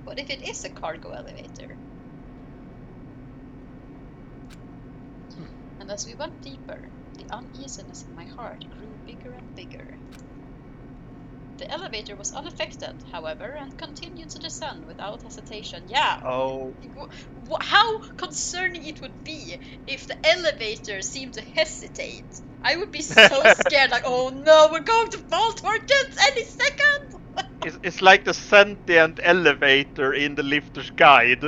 What if it is a cargo elevator? And as we went deeper, the uneasiness in my heart grew bigger and bigger. The elevator was unaffected, however, and continued to descend without hesitation. Yeah, Oh, how concerning it would be if the elevator seemed to hesitate. I would be so scared, like, oh no, we're going to fall towards any second! it's like the sentient elevator in the lifter's guide.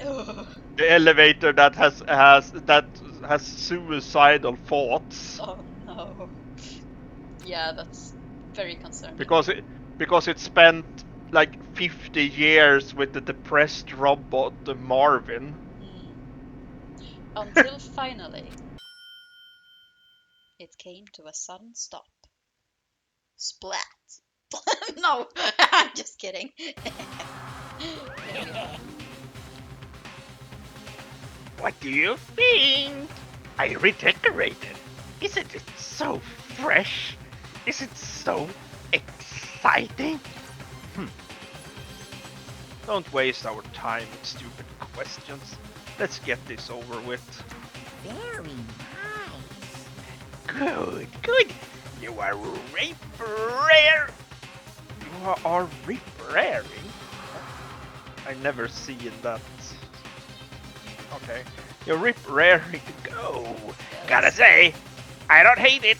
Ugh. The elevator that has suicidal thoughts Oh no. Yeah, that's very concerning. because it spent like 50 years with the depressed robot Marvin. Until finally, it came to a sudden stop. Splat! No, I'm just kidding. What do you think? I redecorated. Isn't it so fresh? Is it so exciting? Don't waste our time with stupid questions. Let's get this over with. Very nice. Good, good. You are rare. You are repairing? I never seen that. Okay. You're raring to go. Gotta say, I don't hate it.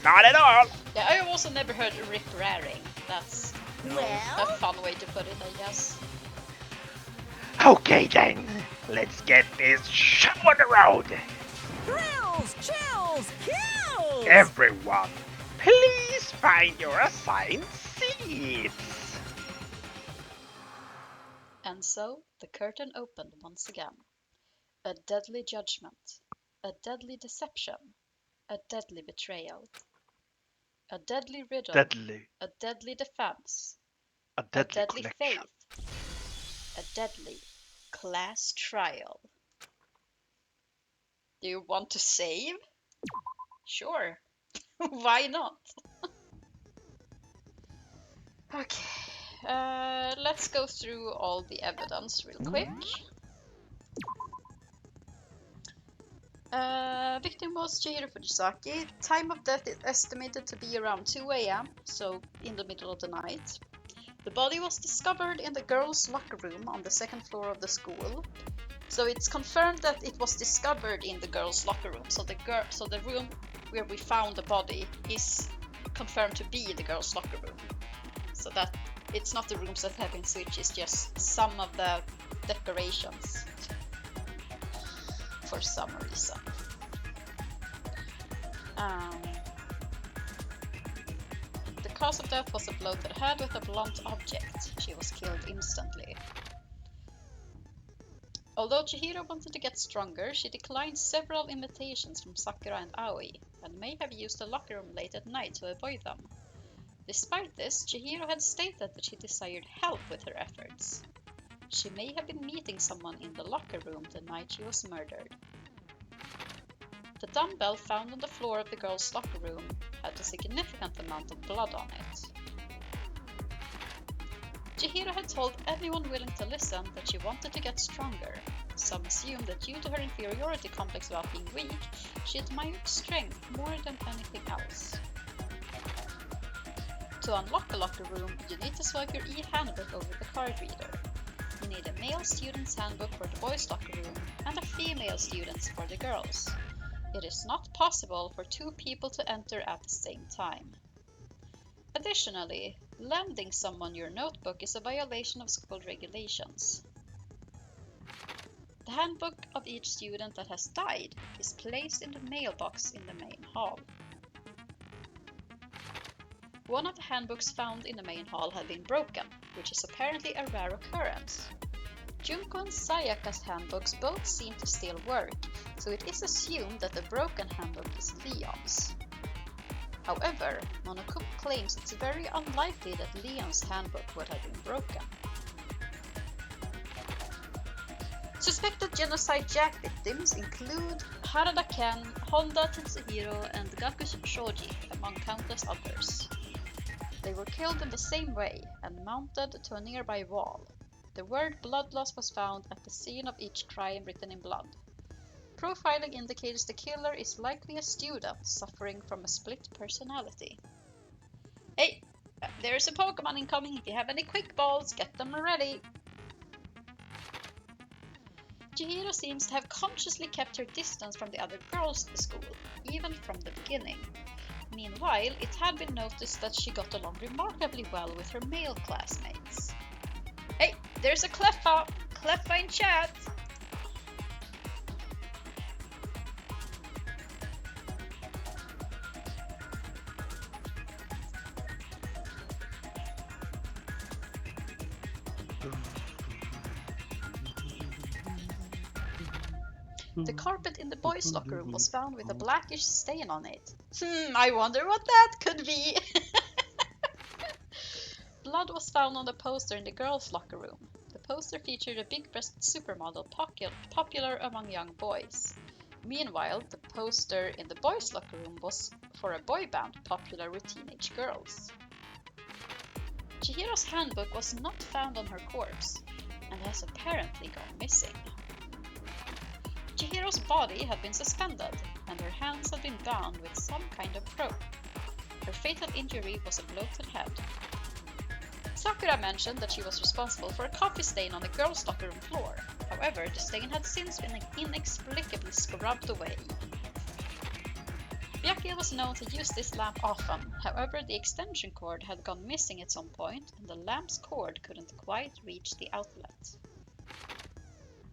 Not at all. Yeah, I also never heard rip raring. That's Well? a fun way to put it, I guess. Okay then, let's get this show on the road. Thrills, chills, kills! Everyone, please find your assigned seats. And so the curtain opened once again. A deadly judgment, a deadly deception, a deadly betrayal, a deadly riddle, Deadly. a deadly defense, A a deadly deadly collection. faith, a deadly class trial. Do you want to save? Sure. Why not? Okay. Let's go through all the evidence real quick. Victim was Chihiro Fujisaki. Time of death is estimated to be around 2 a.m., so in the middle of the night. The body was discovered in the girls' locker room on the second floor of the school. So it's confirmed that it was discovered in the girls' locker room. So the room where we found the body is confirmed to be the girls' locker room. So that it's not the rooms that have been switched, it's just some of the decorations for some reason. The cause of death was a blow to the head with a blunt object. She was killed instantly. Although Chihiro wanted to get stronger, she declined several invitations from Sakura and Aoi, and may have used the locker room late at night to avoid them. Despite this, Chihiro had stated that she desired help with her efforts. She may have been meeting someone in the locker room the night she was murdered. The dumbbell found on the floor of the girls' locker room had a significant amount of blood on it. Chihiro had told anyone willing to listen that she wanted to get stronger. Some assumed that due to her inferiority complex about being weak, she admired strength more than anything else. To unlock a locker room, you need to swipe your e-handbook over the card reader. You need a male student's handbook for the boys' locker room and a female student's for the girls. It is not possible for two people to enter at the same time. Additionally, lending someone your notebook is a violation of school regulations. The handbook of each student that has died is placed in the mailbox in the main hall. One of the handbooks found in the main hall had been broken, which is apparently a rare occurrence. Junko and Sayaka's handbooks both seem to still work, so it is assumed that the broken handbook is Leon's. However, Monokuma claims it's very unlikely that Leon's handbook would have been broken. Suspected genocide jack victims include Harada Ken, Honda Tetsuhiro, and Gaku Shoji, among countless others. They were killed in the same way and mounted to a nearby wall. The word blood loss was found at the scene of each crime written in blood. Profiling indicates the killer is likely a student suffering from a split personality. Hey, there's a Pokemon incoming. If you have any quick balls, get them ready. Chihiro seems to have consciously kept her distance from the other girls at the school, even from the beginning. Meanwhile, it had been noticed that she got along remarkably well with her male classmates. Hey, there's a Cleffa! Cleffa in chat! The carpet in the boys' locker room was found with a blackish stain on it. I wonder what that could be! Blood was found on the poster in the girls' locker room. The poster featured a big-breasted supermodel popular among young boys. Meanwhile, the poster in the boys' locker room was for a boy band popular with teenage girls. Chihiro's handbook was not found on her corpse and has apparently gone missing. Chihiro's body had been suspended, and her hands had been bound with some kind of rope. Her fatal injury was a blow to the head. Sakura mentioned that she was responsible for a coffee stain on the girls' locker room floor. However, the stain had since been inexplicably scrubbed away. Byakuya was known to use this lamp often. However, the extension cord had gone missing at some point, and the lamp's cord couldn't quite reach the outlet.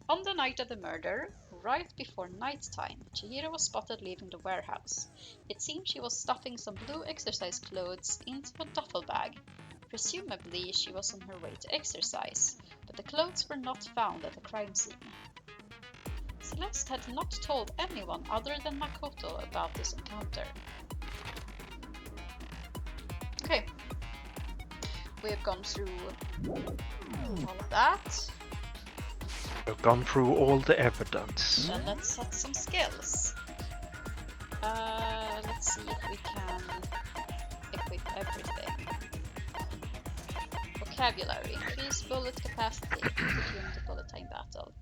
On the night of the murder, right before nighttime, Chihiro was spotted leaving the warehouse. It seemed she was stuffing some blue exercise clothes into a duffel bag. Presumably, she was on her way to exercise, but the clothes were not found at the crime scene. Celeste had not told anyone other than Makoto about this encounter. Okay, we have gone through all of that. We've gone through all the evidence. Then let's set some skills. Let's see if we can equip everything. Vocabulary. Increase bullet capacity during the bullet time battle.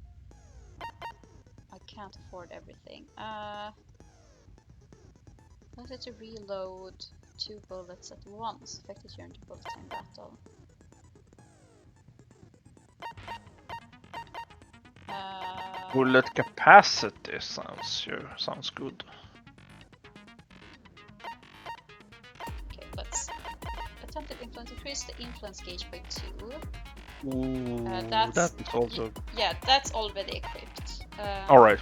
I can't afford everything. Let it to reload 2 bullets at once, affected during the bullet time battle. Bullet capacity sounds good. Okay, let's attempt to influence. Increase the influence gauge by 2. Ooh, That's that is also... Yeah, that's already equipped. Alright.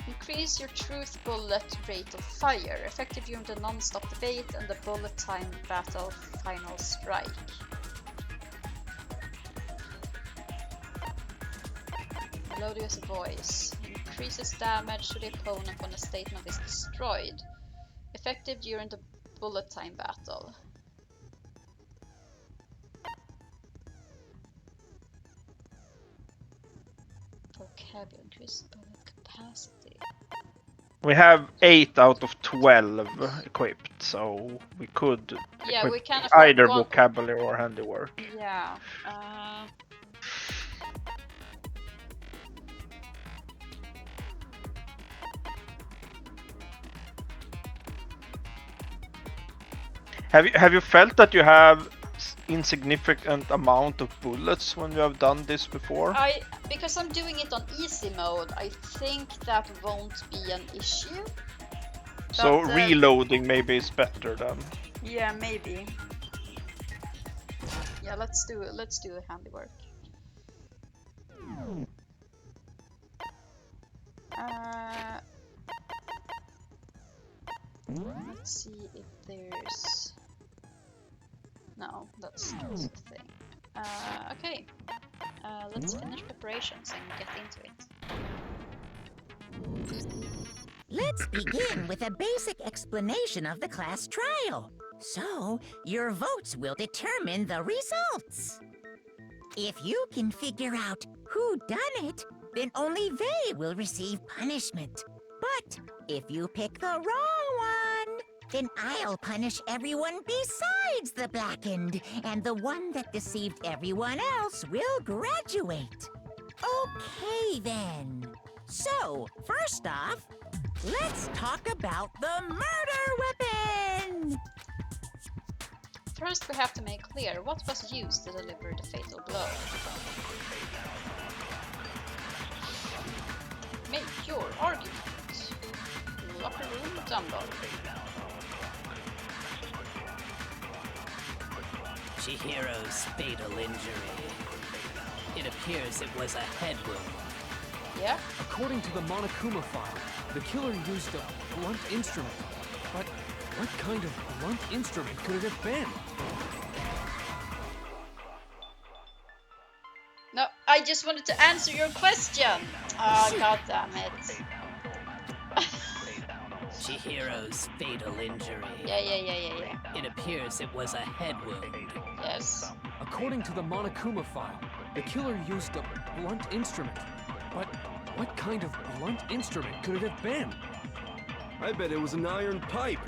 Increase your truth bullet rate of fire, effective during the non-stop debate and the bullet time battle final strike. Melodious voice. Increases damage to the opponent when a statement is destroyed. Effective during the bullet time battle. Vocabulary. Increase bullet capacity. We have 8 out of 12 equipped, so we could Yeah, equip we can afford either one. vocabulary or handiwork. Yeah. Have you felt that you have insignificant amount of bullets when you have done this before? Because I'm doing it on easy mode, I think that won't be an issue. So But, reloading maybe is better then. Yeah, maybe. Yeah, let's do a handiwork. Let's see if there's... No, that's not the thing. Okay. Let's finish preparations and get into it. Let's begin with a basic explanation of the class trial. So, your votes will determine the results. If you can figure out who done it, then only they will receive punishment. But if you pick the wrong one, then I'll punish everyone besides the blackened, and the one that deceived everyone else will graduate. Okay then. So, first off, let's talk about the murder weapon! First we have to make clear what was used to deliver the fatal blow. Make your argument. Locker room dumbbell. Chihiro's fatal injury. It appears it was a head wound. Yeah? According to the Monokuma file, the killer used a blunt instrument. But what kind of blunt instrument could it have been? No, I just wanted to answer your question! Oh, god damn it. Chihiro's fatal injury. Yeah. It appears it was a head wound. Yes. According to the Monokuma file, the killer used a blunt instrument. But what kind of blunt instrument could it have been? I bet it was an iron pipe.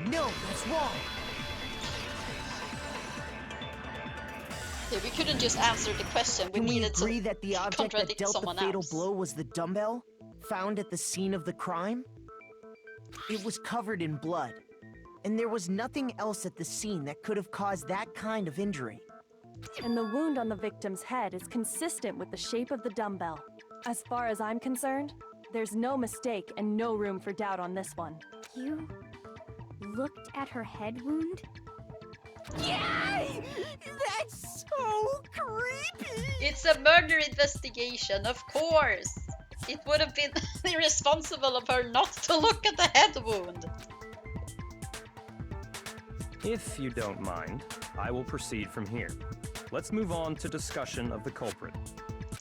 No, that's wrong. Yeah, we couldn't just answer the question. We Can we needed to agree that the object that contradict dealt the someone fatal else. blow was the dumbbell found at the scene of the crime? It was covered in blood, and there was nothing else at the scene that could have caused that kind of injury. And the wound on the victim's head is consistent with the shape of the dumbbell. As far as I'm concerned, there's no mistake and no room for doubt on this one. You looked at her head wound? Yay! That's so creepy! It's a murder investigation, of course! It would have been irresponsible of her not to look at the head wound. If you don't mind, I will proceed from here. Let's move on to discussion of the culprit.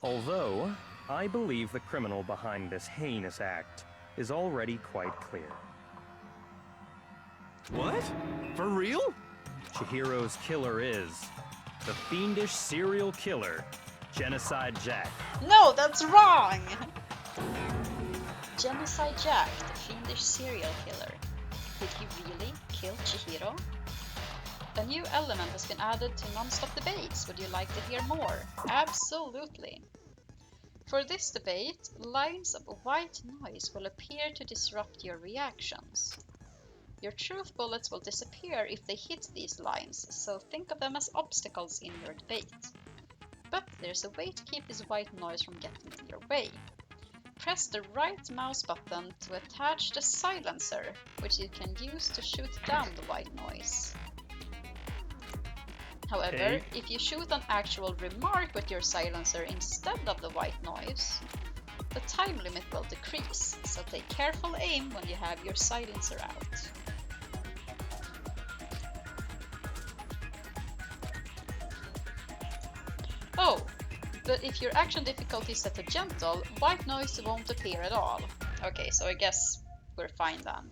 Although, I believe the criminal behind this heinous act is already quite clear. What? For real? Chihiro's killer is the fiendish serial killer, Genocide Jack. No, that's wrong! Genocide Jack, the fiendish serial killer. Did he really kill Chihiro? A new element has been added to non-stop debates. Would you like to hear more? Absolutely. For this debate, lines of white noise will appear to disrupt your reactions. Your truth bullets will disappear if they hit these lines, so think of them as obstacles in your debate. But there's a way to keep this white noise from getting in your way. Press the right mouse button to attach the silencer, which you can use to shoot down the white noise. However, if you shoot an actual remark with your silencer instead of the white noise, the time limit will decrease, so take careful aim when you have your silencer out. Oh, but if your action difficulty is set to gentle, white noise won't appear at all. Okay, so I guess we're fine then.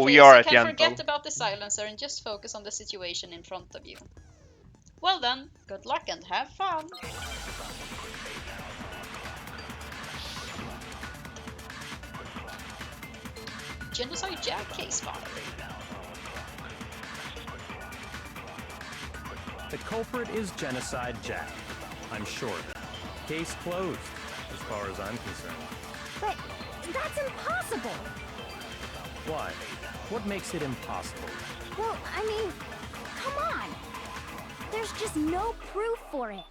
We are at gentle. You can forget about the silencer and just focus on the situation in front of you. Well then, good luck and have fun! Genocide Jack case file. The culprit is Genocide Jack. I'm sure of it. Case closed, as far as I'm concerned. But that's impossible! Why? What makes it impossible? Well, I mean, come on! There's just no proof for it.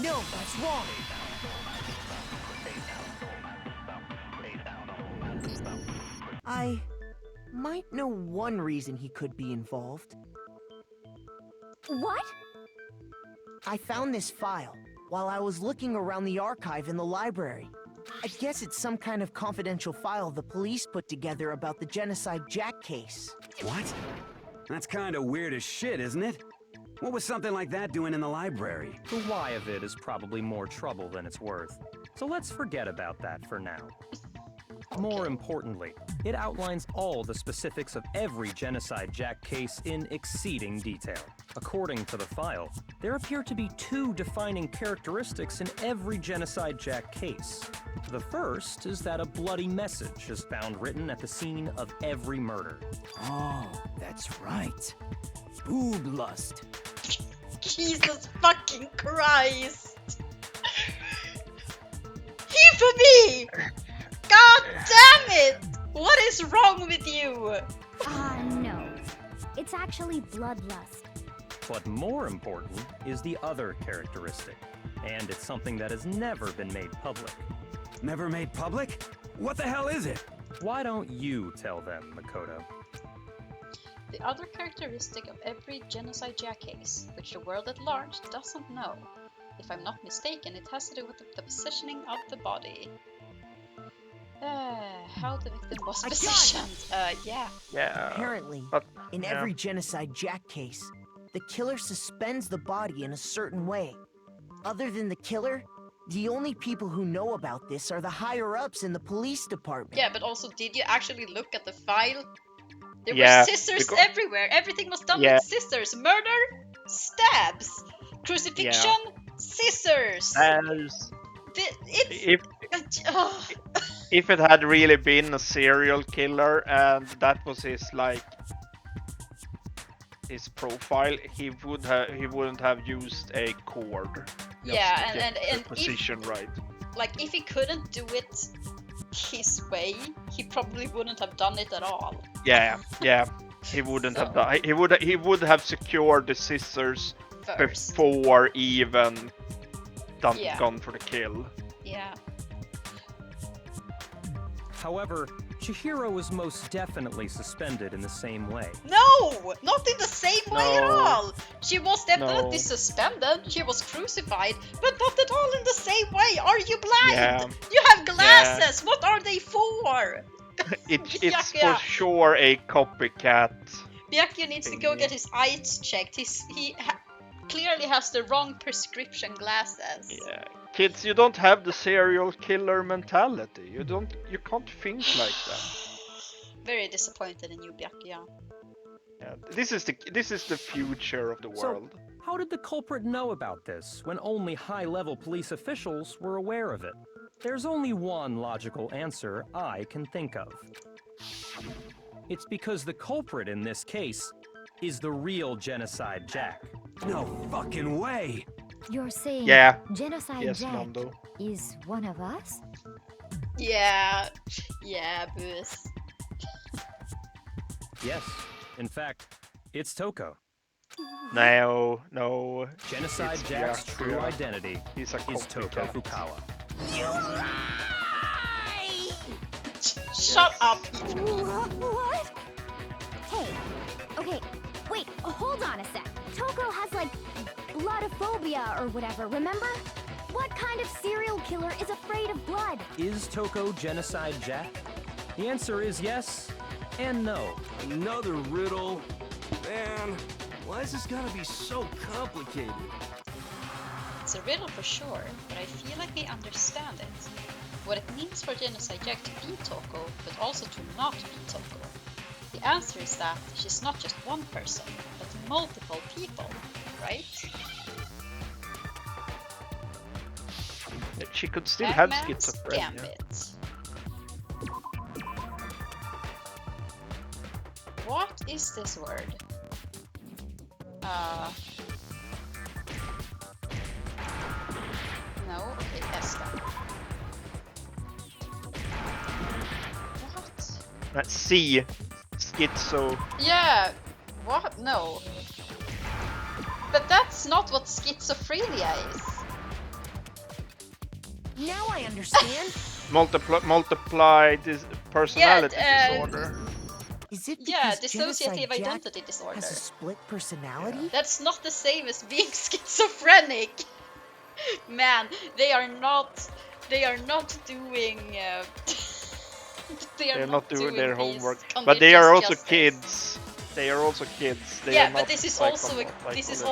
No, that's wrong. I might know one reason he could be involved. What? I found this file while I was looking around the archive in the library. I guess it's some kind of confidential file the police put together about the Genocide Jack case. What? That's kinda weird as shit, isn't it? What was something like that doing in the library? The why of it is probably more trouble than it's worth. So let's forget about that for now. More importantly, it outlines all the specifics of every Genocide Jack case in exceeding detail. According to the file, there appear to be two defining characteristics in every Genocide Jack case. The first is that a bloody message is found written at the scene of every murder. Oh, that's right. Boob lust. Jesus fucking Christ! He for me! God damn it! What is wrong with you? No. It's actually bloodlust. But more important is the other characteristic, and it's something that has never been made public. Never made public? What the hell is it? Why don't you tell them, Makoto? The other characteristic of every Genocide Jack case, which the world at large doesn't know. If I'm not mistaken, it has to do with the positioning of the body. How the victim was positioned. Yeah. Apparently, in every Genocide Jack case, the killer suspends the body in a certain way. Other than the killer, the only people who know about this are the higher-ups in the police department. Yeah, but also, did you actually look at the file? There were scissors everywhere. Everything was done with scissors. Murder, stabs. Crucifixion, scissors. If it had really been a serial killer and that was his his profile, he wouldn't have used a cord. Yeah, and position right. Like if he couldn't do it his way, he probably wouldn't have done it at all. Yeah. He wouldn't have done. He would have secured the scissors first. Before even gone for the kill. Yeah. However, Chihiro was most definitely suspended in the same way. No! Not in the same way at all! She was definitely suspended, she was crucified, but not at all in the same way! Are you blind? Yeah. You have glasses! Yeah. What are they for? It's for sure a copycat. Byakuya needs to go get his eyes checked. He clearly has the wrong prescription glasses. Yeah. Kids, you don't have the serial killer mentality. You can't think like that. Very disappointed in you, Byakuya. Yeah, this is the future of the world. So, how did the culprit know about this when only high-level police officials were aware of it? There's only one logical answer I can think of. It's because the culprit in this case is the real Genocide Jack. No fucking way! You're saying Genocide Yes, Jack Mondo. is one of us? Yeah, Booth. Yes, in fact, it's Toko. No. Genocide It's Jack's Byakuya. true identity He's a is Toko copycat. Fukawa. Shut up, What? Hey, okay, wait, hold on a sec. Toko has like bloodophobia or whatever, remember? What kind of serial killer is afraid of blood? Is Toko Genocide Jack? The answer is yes and no. Another riddle? Man, why is this gotta be so complicated? It's a riddle for sure, but I feel like I understand it. What it means for Genocide Jack to be Toko, but also to not be Toko. The answer is that she's not just one person, but multiple people, right? She could still have Batman's schizophrenia. Gambit. What is this word? No, okay, Esta. What? Let's see. Schizo. Yeah, what? No. But that's not what schizophrenia is. Now I understand. Multiplied personality disorder. Is it Yeah, because Genocide dissociative Jack identity disorder. has a split personality? That's not the same as being schizophrenic. Man, they are not doing. They're not doing their these homework, but they are also justice. kids. They are also kids. They Yeah, are but not this is also a psychologists.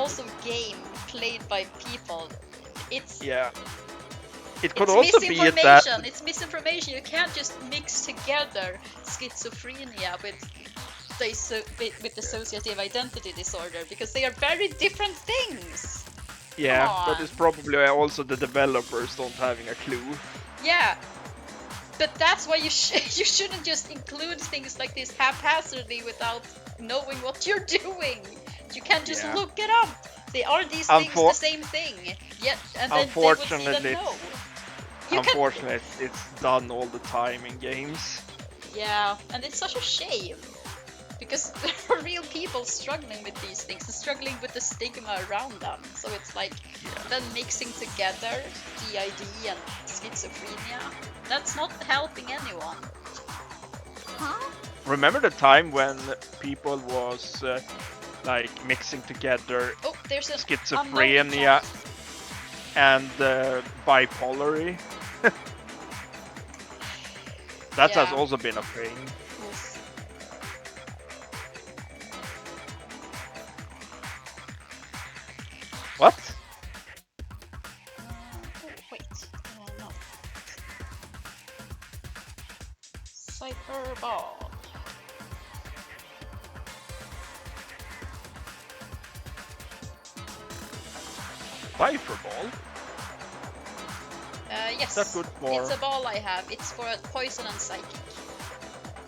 game played by people. It's Yeah. It could it's also be misinformation. that. It's misinformation. You can't just mix together schizophrenia with dissociative identity disorder because they are very different things. Yeah, Come but on. it's probably also the developers don't having a clue. Yeah, but that's why you you shouldn't just include things like this haphazardly without knowing what you're doing. You can't just Yeah. look it up. They are these things the same thing? Yeah, and then they would see that Unfortunately, no. You can. unfortunately, it's done all the time in games. Yeah, and it's such a shame. Because there are real people struggling with these things and struggling with the stigma around them. So it's like, then mixing together DID and schizophrenia, that's not helping anyone. Huh? Remember the time when people was like mixing together Oh, there's a schizophrenia and bipolary? That has Yeah. also been a thing. What? Wait, no. Cyberball. Cyberball? Yes. That's good for. It's a ball I have. It's for poison and psychic.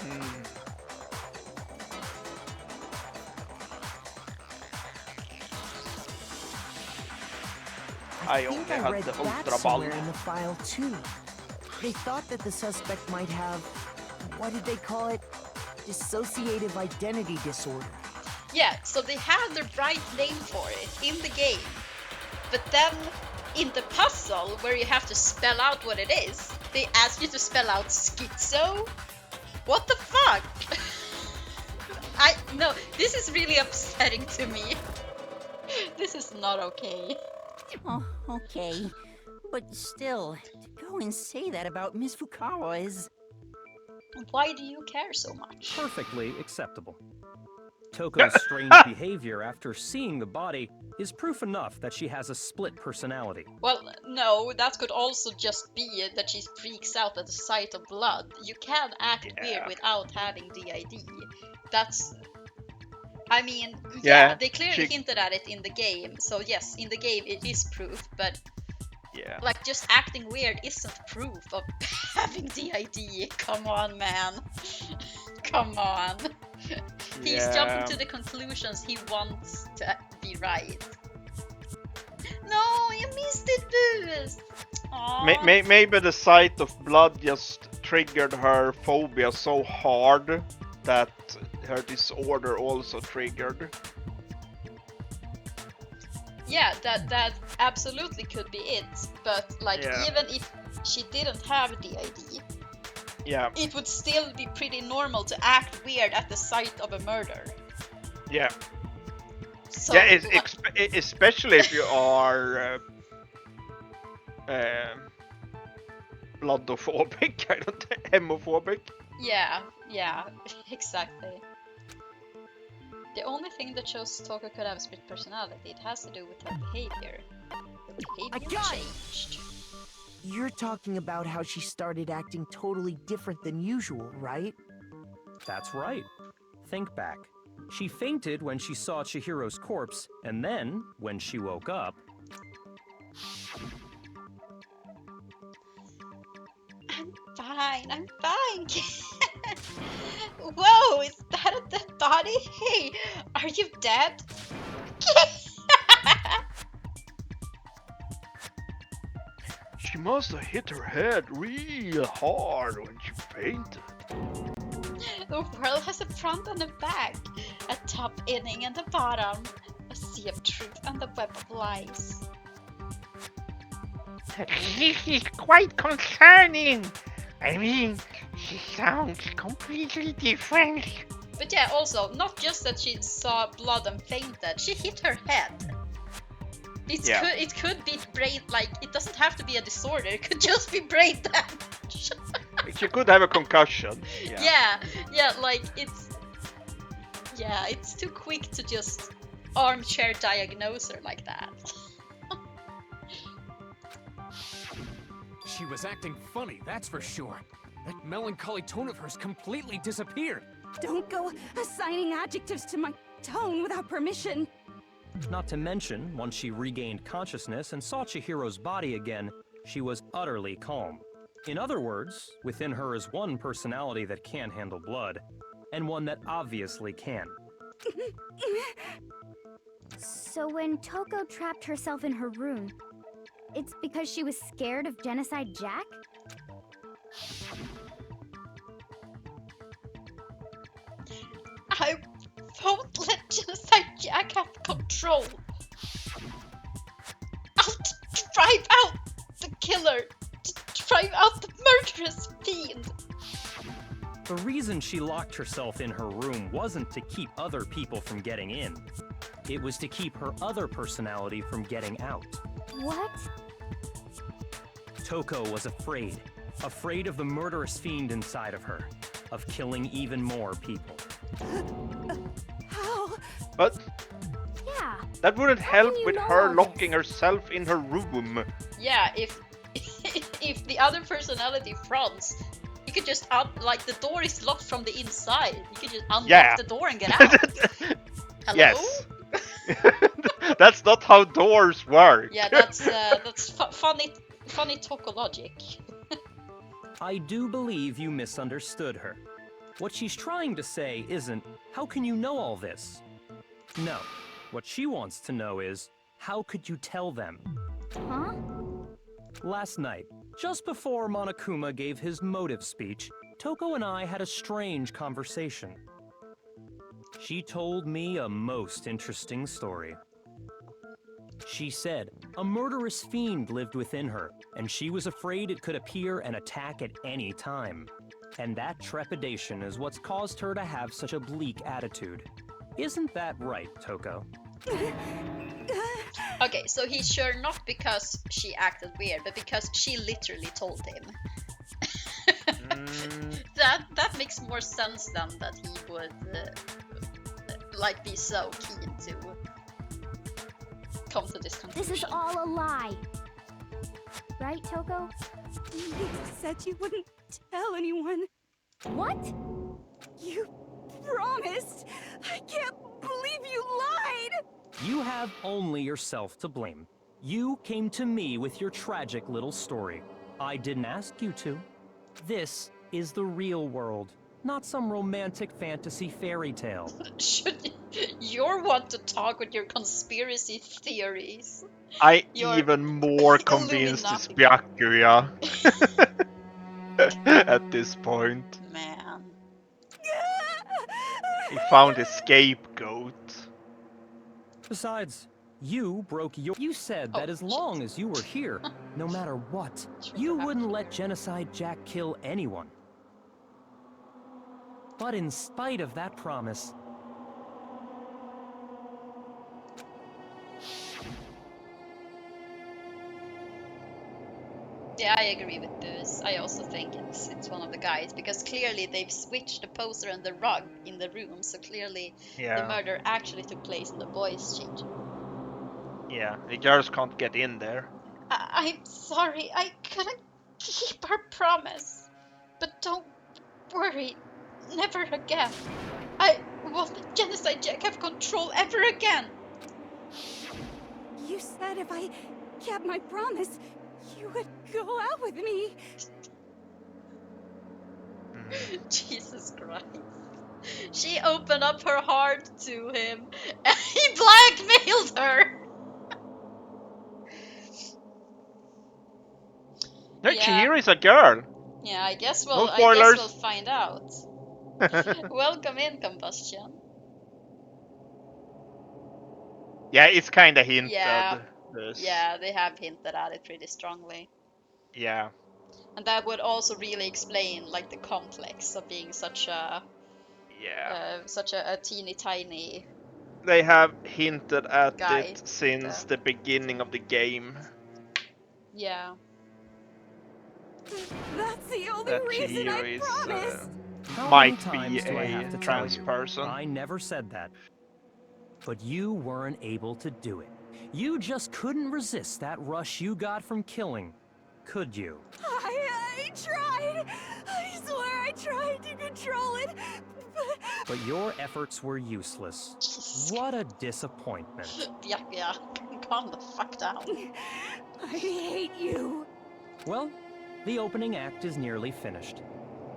Hmm. I think only I had read the that Ultra somewhere Ball. in the file too. They thought that the suspect might have, what did they call it? Dissociative identity disorder. Yeah, so they have the right name for it in the game. But then in the puzzle where you have to spell out what it is, they ask you to spell out schizo? What the fuck? No, this is really upsetting to me. This is not okay. Oh, okay. But still, to go and say that about Miss Fukawa is... Why do you care so much? Perfectly acceptable. Toko's strange behavior after seeing the body is proof enough that she has a split personality. Well, no, that could also just be that she freaks out at the sight of blood. You can act weird without having DID. That's... I mean, yeah, they clearly hinted at it in the game, so yes, in the game it is proof, but yeah, like just acting weird isn't proof of having DID. Come on, man. Come on. He's jumping to the conclusions he wants to be right. No, Maybe the sight of blood just triggered her phobia so hard that her disorder also triggered. Yeah, that absolutely could be it. But like, even if she didn't have DID, it would still be pretty normal to act weird at the sight of a murder. Yeah. So, yeah, especially if you are bloodophobic, I don't hemophobic. Yeah, exactly. The only thing that shows Toko could have a split personality, it has to do with her behavior. Her behavior changed. You're talking about how she started acting totally different than usual, right? That's right. Think back. She fainted when she saw Chihiro's corpse, and then, when she woke up... I'm fine. Whoa, is that a dead body? Hey, are you dead? She must have hit her head real hard when she fainted. The world has a front and a back, a top inning and a bottom, a sea of truth and a web of lies. This is quite concerning. I mean, she sounds completely different. But yeah, also, not just that she saw blood and fainted, she hit her head. It could be brain, like, it doesn't have to be a disorder, it could just be brain damage. She could have a concussion. Yeah, like, it's too quick to just armchair diagnose her like that. She was acting funny, that's for sure. That melancholy tone of hers completely disappeared. Don't go assigning adjectives to my tone without permission. Not to mention, once she regained consciousness and saw Chihiro's body again, she was utterly calm. In other words, within her is one personality that can't handle blood, and one that obviously can. So when Toko trapped herself in her room, it's because she was scared of Genocide Jack? I won't let Genocide Jack have control. I'll drive out the killer, drive out the murderous fiend. The reason she locked herself in her room wasn't to keep other people from getting in. It was to keep her other personality from getting out. What? Toko was afraid. Afraid of the murderous fiend inside of her. Of killing even more people. How? But... Yeah. That wouldn't help with her locking herself in her room. Yeah, if the other personality fronts, you could just like the door is locked from the inside. You could just unlock the door and get out. Hello? Yes. That's not how doors work. Yeah, that's funny Toko logic. I do believe you misunderstood her. What she's trying to say isn't, how can you know all this? No. What she wants to know is, how could you tell them? Huh? Last night, just before Monokuma gave his motive speech, Toko and I had a strange conversation. She told me a most interesting story. She said a murderous fiend lived within her, and she was afraid it could appear and attack at any time. And that trepidation is what's caused her to have such a bleak attitude. Isn't that right, Toko? Okay, so he's sure not because she acted weird, but because she literally told him. That makes more sense than that he would like be so keen to come to this conclusion. This is all a lie. Right, Toko? You said you wouldn't tell anyone. What? You promised. I can't believe you lied. You have only yourself to blame. You came to me with your tragic little story. I didn't ask you to. This is the real world, not some romantic fantasy fairy tale. You're one to talk with your conspiracy theories. You're even more convinced it's Byakuya at this point. Man. He found his scapegoat. Besides, you broke your... You said that as long as you were here, no matter what, you wouldn't let Genocide Jack kill anyone. But in spite of that promise... Yeah, I agree with this. I also think it's one of the guys, because clearly they've switched the poster and the rug in the room, so clearly the murder actually took place in the boys' sheet. Yeah, the girls can't get in there. I'm sorry, I couldn't keep our promise. But don't worry, never again. I won't let Genocide Jack have control ever again. You said if I kept my promise, you would go out with me. Jesus Christ. She opened up her heart to him and he blackmailed her. No, Chihiro is a girl. Yeah, I guess No I spoilers. guess we'll find out. Welcome in, Combustion. Yeah, it's kinda hinted. Yeah. This. Yeah, they have hinted at it pretty strongly. Yeah. And that would also really explain like the complex of being such a teeny tiny. They have hinted at guy. it since the beginning of the game. Yeah. That's the only That reason I Chihiro promised. might How many be times do I have a to trans tell you? person. I never said that. But you weren't able to do it. You just couldn't resist that rush you got from killing, could you? I tried. I swear I tried to control it. But your efforts were useless. What a disappointment. Yeah, calm the fuck down. I hate you. Well, the opening act is nearly finished.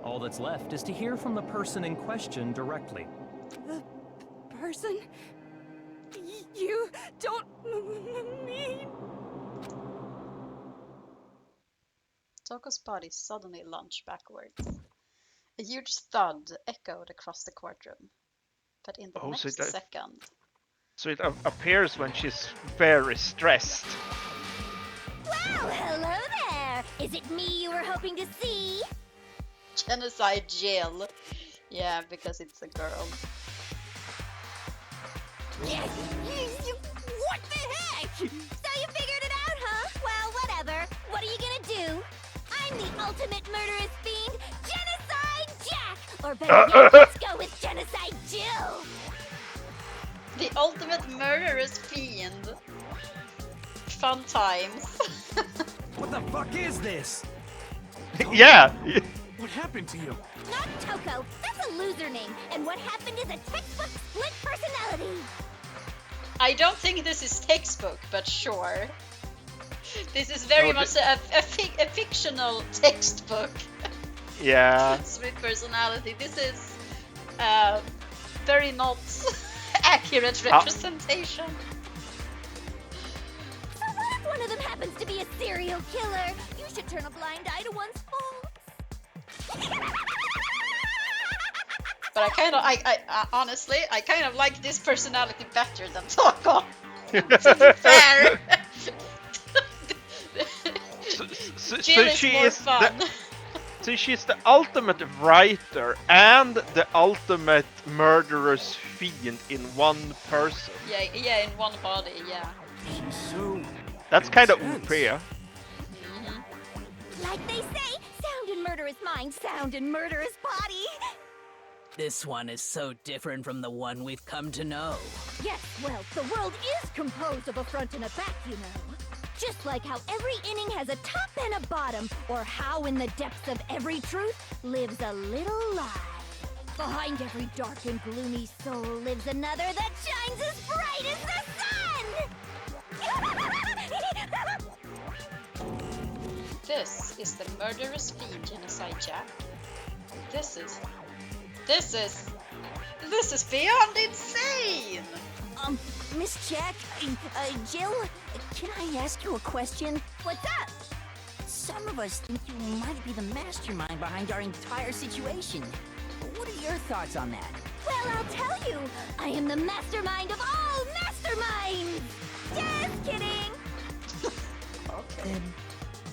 All that's left is to hear from the person in question directly. The person? You don't mean... Toko's body suddenly lunged backwards. A huge thud echoed across the courtroom. But in the next second... So it appears when she's very stressed. Well, hello there! Is it me you were hoping to see? Genocide Jill. Yeah, because it's a girl. What the heck? So you figured it out, huh? Well, whatever. What are you gonna do? I'm the ultimate murderous fiend, Genocide Jack! Or better yet, let's go with Genocide Jill! The ultimate murderous fiend. Fun times. What the fuck is this? Yeah! What happened to you? Not Toko. That's a loser name. And what happened is a textbook split personality. I don't think this is textbook, but sure. This is very much a fictional textbook. Yeah. Split personality. This is very not accurate representation. So what if one of them happens to be a serial killer? You should turn a blind eye to one's faults. But I honestly, I kind of like this personality better than Toko. To be fair. Jill is more fun. So she's the ultimate writer and the ultimate murderous fiend in one person. Yeah, in one body, yeah. She's so... That's kind of OP, yeah? Like they say, sound in murderous mind, sound in murderous body. This one is so different from the one we've come to know. Yes, well, the world is composed of a front and a back, you know. Just like how every inning has a top and a bottom, or how in the depths of every truth lives a little lie. Behind every dark and gloomy soul lives another that shines as bright as the sun! This is the murderous fiend Genocide Jack. This is this is beyond insane! Miss Jack, Jill, can I ask you a question? What's up? Some of us think you might be the mastermind behind our entire situation. What are your thoughts on that? Well, I'll tell you. I am the mastermind of all masterminds! Just kidding! Then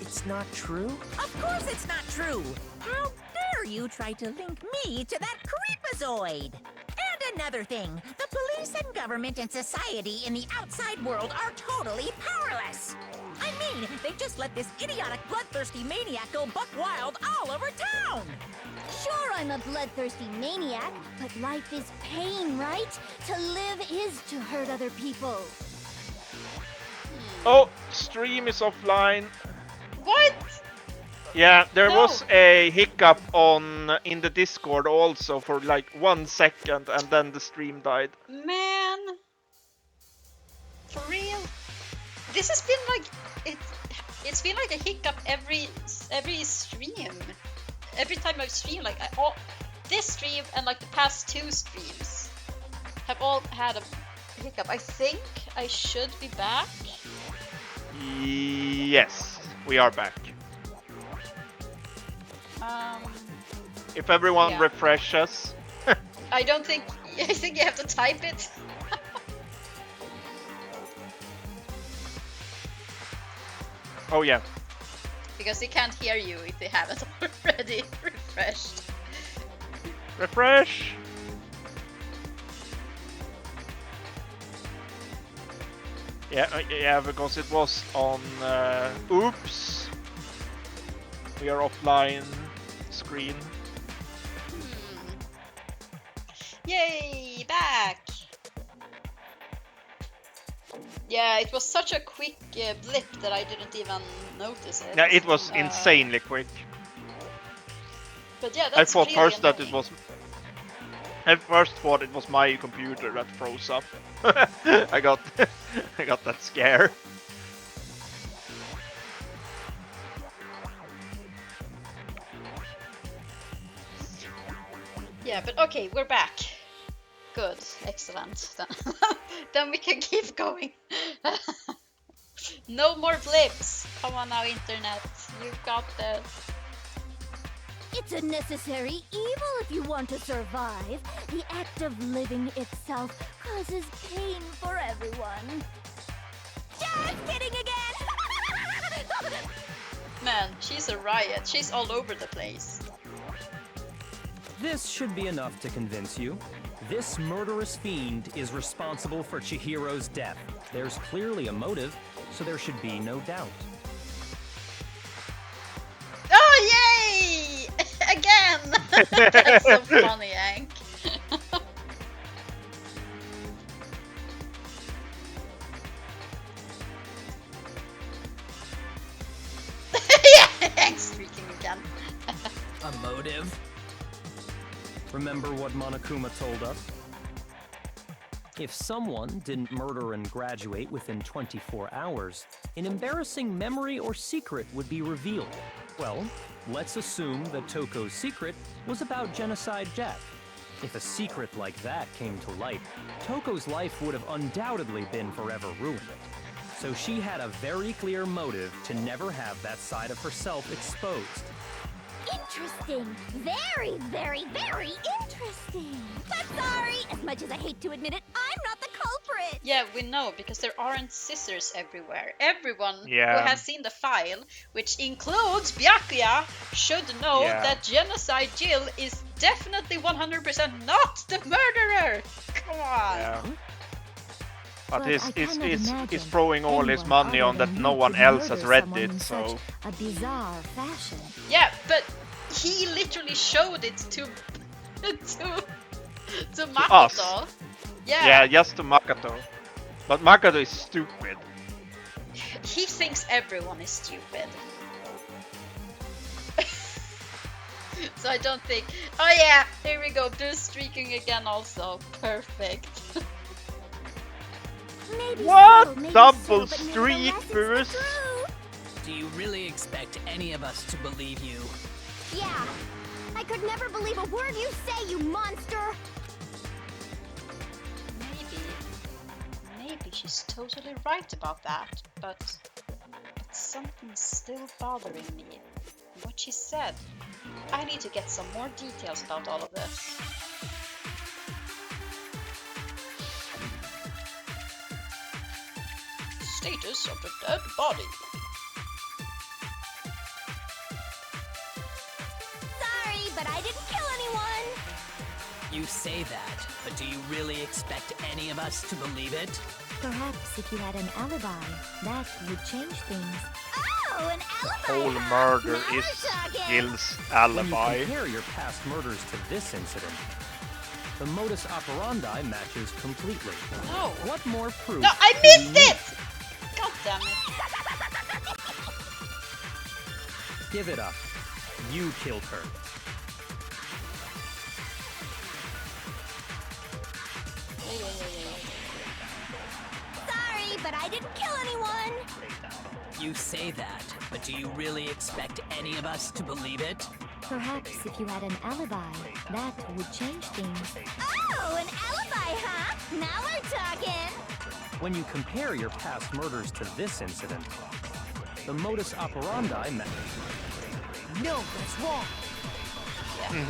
it's not true? Of course it's not true! How dare you try to link me to that creepazoid? And another thing, the police and government and society in the outside world are totally powerless! I mean, they just let this idiotic, bloodthirsty maniac go buck wild all over town! Sure, I'm a bloodthirsty maniac, but life is pain, right? To live is to hurt other people. Oh, stream is offline. What? Yeah, there was a hiccup in the Discord also for like 1 second, and then the stream died. Man, for real? This has been like it's been like a hiccup every stream. Every time I've streamed, like this stream and like the past 2 streams have all had a hiccup. I think I should be back. Yes, we are back. If everyone refreshes. I think you have to type it. Oh yeah. Because they can't hear you if they haven't already refreshed. Refresh! Yeah, because it was on oops. We are offline screen. Yay, back! Yeah, it was such a quick blip that I didn't even notice it. Yeah, it was insanely quick. But yeah, I that's thought really first annoying. that it was. I first thought it was my computer that froze up. I got that scare. Yeah, but okay, we're back. Good, excellent. Then we can keep going. No more blips. Come on now, internet. You've got this. It's a necessary evil if you want to survive. The act of living itself causes pain for everyone. Just kidding again! Man, she's a riot. She's all over the place. This should be enough to convince you. This murderous fiend is responsible for Chihiro's death. There's clearly a motive, so there should be no doubt. Oh, yay! Again! That's so funny, Hank. Yeah, Hank's streaking again. A motive? Remember what Monokuma told us? If someone didn't murder and graduate within 24 hours, an embarrassing memory or secret would be revealed. Well, let's assume that Toko's secret was about Genocide Jack. If a secret like that came to light, Toko's life would have undoubtedly been forever ruined. So she had a very clear motive to never have that side of herself exposed. Interesting. Very, very, very interesting. But sorry, as much as I hate to admit it, I'm not the culprit. Yeah, we know, because there aren't scissors everywhere. Everyone who Yeah. has seen the file, which includes Byakuya, should know Yeah. that Genocide Jill is definitely 100% not the murderer. Come on. Yeah. But But I cannot he's imagine throwing all his anyone money other on that than no you one could else has murder read someone in it, such so... a bizarre fashion. Yeah, but he literally showed it to Makoto. Yeah, just to Makoto. But Makoto is stupid. He thinks everyone is stupid. So I don't think... Oh yeah, here we go. Blue streaking again also. Perfect. Maybe What? so, maybe Double so, but streak, nevertheless, it's Bruce? true. Do you really expect any of us to believe you? Yeah. I could never believe a word you say, you monster. Maybe she's totally right about that, but something's still bothering me. What she said. I need to get some more details about all of this. Status of the dead body. Sorry, but I didn't kill anyone! You say that, but do you really expect any of us to believe it? Perhaps if you had an alibi, that would change things. Oh, an alibi! Whole huh? murder Now is we're talking. Gil's When you alibi. compare your past murders to this incident, the modus operandi matches completely. No. What more proof? No, I missed it! God damn it. Give it up. You killed her. Sorry, but I didn't kill anyone! You say that, but do you really expect any of us to believe it? Perhaps if you had an alibi, that would change things. Oh, an alibi, huh? Now we're talking! When you compare your past murders to this incident, the modus operandi matches. No, that's wrong. Yeah.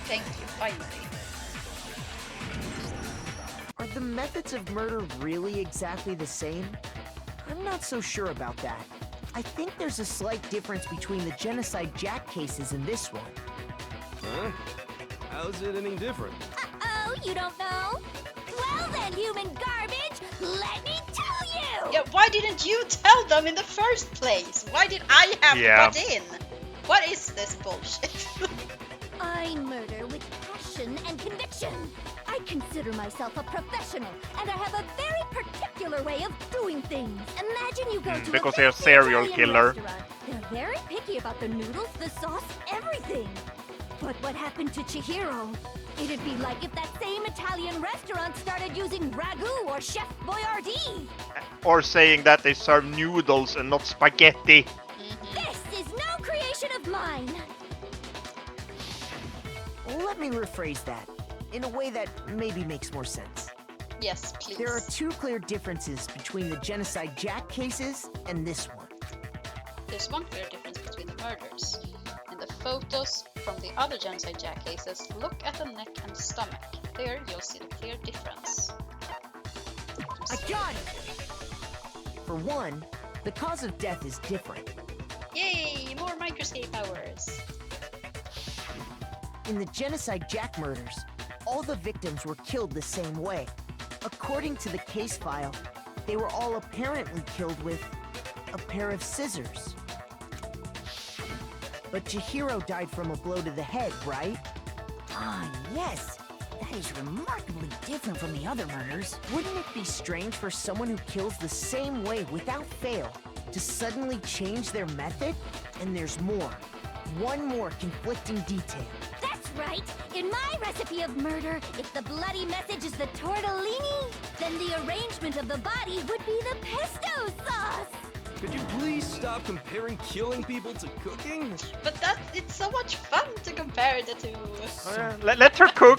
Thank you, finally. Are the methods of murder really exactly the same? I'm not so sure about that. I think there's a slight difference between the Genocide Jack cases and this one. Huh? How's it any different? Uh-oh, you don't know? Well then, human garbage, let me tell you! Yeah, why didn't you tell them in the first place? Why did I have to butt in? What is this bullshit? I murder with passion and conviction. I consider myself a professional, and I have a very particular way of doing things. Imagine you go to because a they're a fancy serial Italian killer. restaurant. They're very picky about the noodles, the sauce, everything. But what happened to Chihiro? It'd be like if that same Italian restaurant started using ragu or Chef Boyardee. Or saying that they serve noodles and not spaghetti. This is no creation of mine. Let me rephrase that in a way that maybe makes more sense. Yes, please. There are two clear differences between the Genocide Jack cases and this one. There's one clear difference between the murders. In the photos from the other Genocide Jack cases, look at the neck and stomach. There you'll see the clear difference. I got it! For one, the cause of death is different. Yay! More microscape powers! In the Genocide Jack murders, all the victims were killed the same way. According to the case file, they were all apparently killed with a pair of scissors. But Chihiro died from a blow to the head, right? Ah, yes. That is remarkably different from the other murders. Wouldn't it be strange for someone who kills the same way without fail to suddenly change their method? And there's more. One more conflicting detail. That's right! In my recipe of murder, if the bloody message is the tortellini, then the arrangement of the body would be the pesto sauce! Could you please stop comparing killing people to cooking? But it's so much fun to compare the two. Let her cook.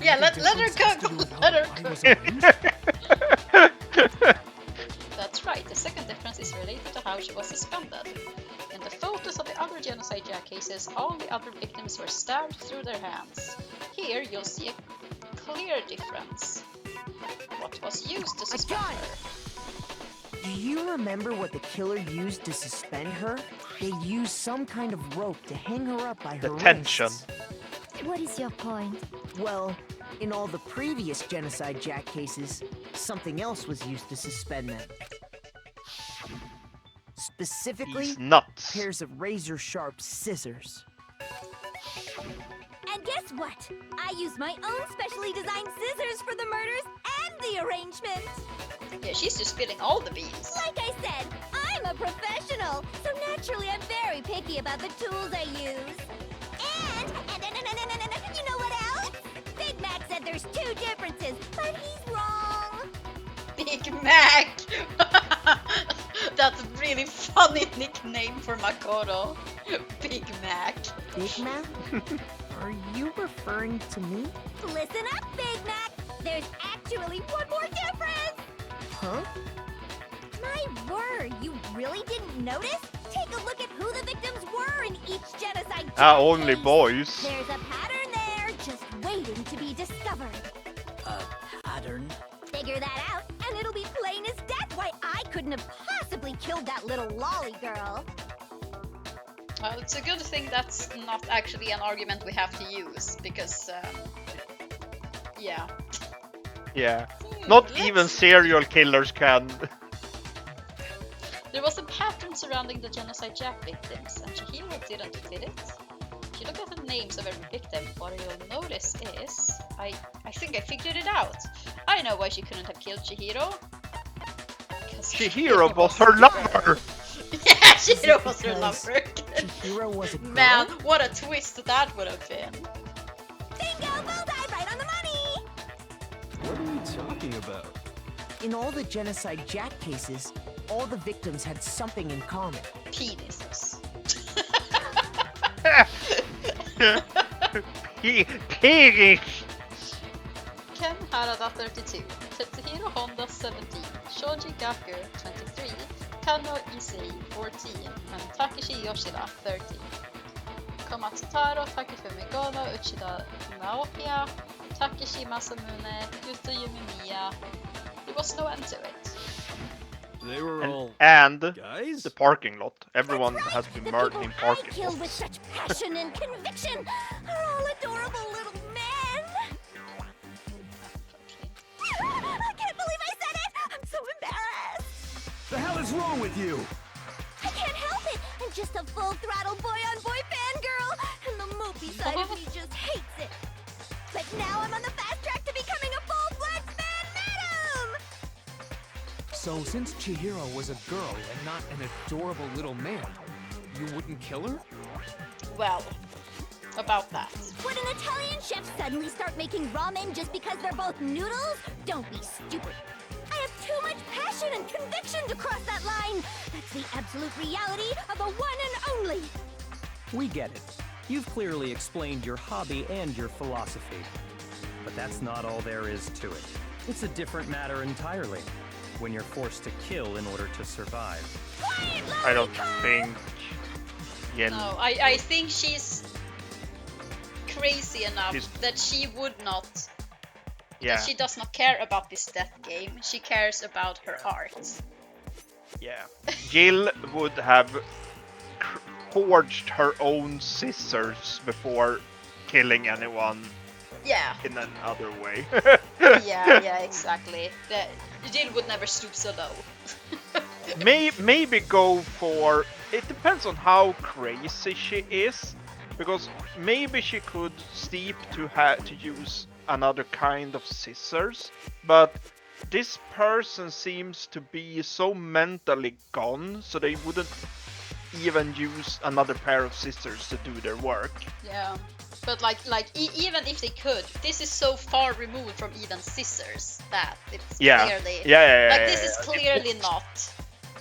Yeah, let her cook. Let her cook. That's right. The second difference is related to how she was suspended. In the photos of the other Genocide Jack cases, all the other victims were stabbed through their hands. Here you'll see a clear difference. What was used to suspend her? Do you remember what the killer used to suspend her? They used some kind of rope to hang her up by her tension. wrists. What is your point? Well, in all the previous Genocide Jack cases, something else was used to suspend them. Specifically, nuts. pairs of razor-sharp scissors. And guess what? I used my own specially designed scissors for the murders and the arrangement! Yeah, she's just spilling all the beans. Like I said, I'm a professional, so naturally I'm very picky about the tools I use. And you know what else? Big Mac said there's two differences, but he's wrong. Big Mac! That's a really funny nickname for Makoto. Big Mac. Big Mac? Are you referring to me? Listen up, Big Mac. There's actually one more difference. Huh? Huh? My word, you really didn't notice? Take a look at who the victims were in each genocide Only case. boys. There's a pattern there, just waiting to be discovered. A pattern? Figure that out, and it'll be plain as death why I couldn't have possibly killed that little lolly girl. Well, it's a good thing that's not actually an argument we have to use, because, yeah. Yeah. Not even serial killers can. There was a pattern surrounding the Genocide Jack victims, and Chihiro didn't fit it. If you look at the names of every victim, what you'll notice is... I think I figured it out. I know why she couldn't have killed Chihiro. Chihiro was her lover! Yeah, Chihiro was her lover. Chihiro was a girl? Man, what a twist that would have been. Bingo, bullseye, right on the money! What are you talking about? In all the Genocide Jack cases, all the victims had something in common. Penises. Penis! Ken Harada 32, Tetsuhiro Honda 17, Shoji Gaku 23, Kano Issei 14, and Takeshi Yoshida 13. Komatsu Taro, Takefumi Gono, Uchida Naokia, Takeshi Masamune, Yuto Yumiya. There was no end to it. They were all And guys? the parking lot. Everyone has been The murdered people in I parking killed with lots. such passion and conviction are all adorable little men. I can't believe I said it! I'm so embarrassed! The hell is wrong with you? I can't help it! I'm just a full-throttle boy-on-boy fangirl, and the mopey side of me just hates it. But now I'm on the fast track to becoming a full-fledged fan madam! So since Chihiro was a girl and not an adorable little man, you wouldn't kill her? Well, about that. Would an Italian chef suddenly start making ramen just because they're both noodles? Don't be stupid. I have too much passion and conviction to cross that line. That's the absolute reality of the one and only. We get it. You've clearly explained your hobby and your philosophy. But that's not all there is to it. It's a different matter entirely. When you're forced to kill in order to survive. I don't think... Yeah, No, I think she's crazy enough that she would not... yeah. That she does not care about this death game. She cares about her art. Yeah. Jill would have forged her own scissors before killing anyone Yeah. in another way. yeah, exactly. Jill would never stoop so low. Maybe go for... It depends on how crazy she is, because maybe she could steep to use another kind of scissors, but this person seems to be so mentally gone, so they wouldn't even use another pair of scissors to do their work. Yeah. But even if they could, this is so far removed from even scissors that it's clearly... Yeah. Like, this is clearly not...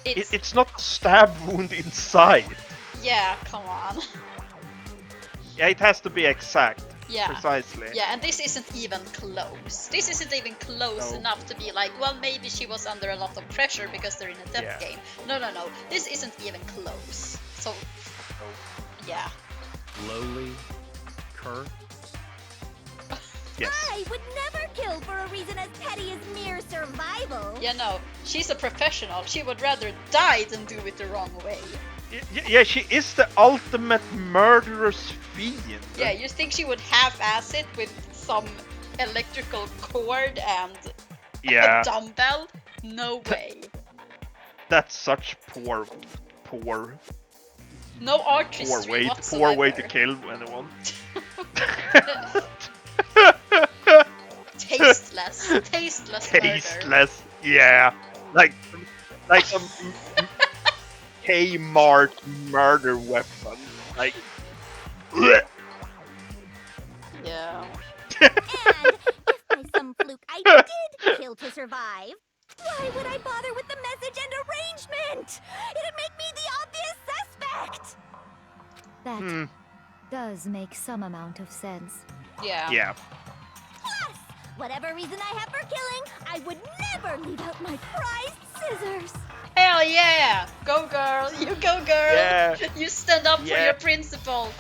It's not a stab wound inside. Yeah, come on. Yeah, it has to be exact. Yeah. Precisely. Yeah, and this isn't even close. This isn't even close enough to be like, well, maybe she was under a lot of pressure because they're in a death game. No. This isn't even close. So, yeah. Lowly, Kurt. Yes. I would never kill for a reason as petty as mere survival. Yeah, no. She's a professional. She would rather die than do it the wrong way. Yeah, she is the ultimate murderous fiend. Yeah, you think she would half-ass it with some electrical cord and a dumbbell? No way. That's such poor. No artistry whatsoever. Poor way to kill anyone. Tasteless murder. Yeah. Like a Kmart murder weapon. Like. Yeah. And if by some fluke I did kill to survive, why would I bother with the message and arrangement? It'd make me the obvious suspect. That does make some amount of sense. Yeah. Yeah. Plus, Whatever reason I have for killing, I would never leave out my prized scissors. Hell yeah! Go girl! You go girl! Yeah. You stand up for Yeah. your principles.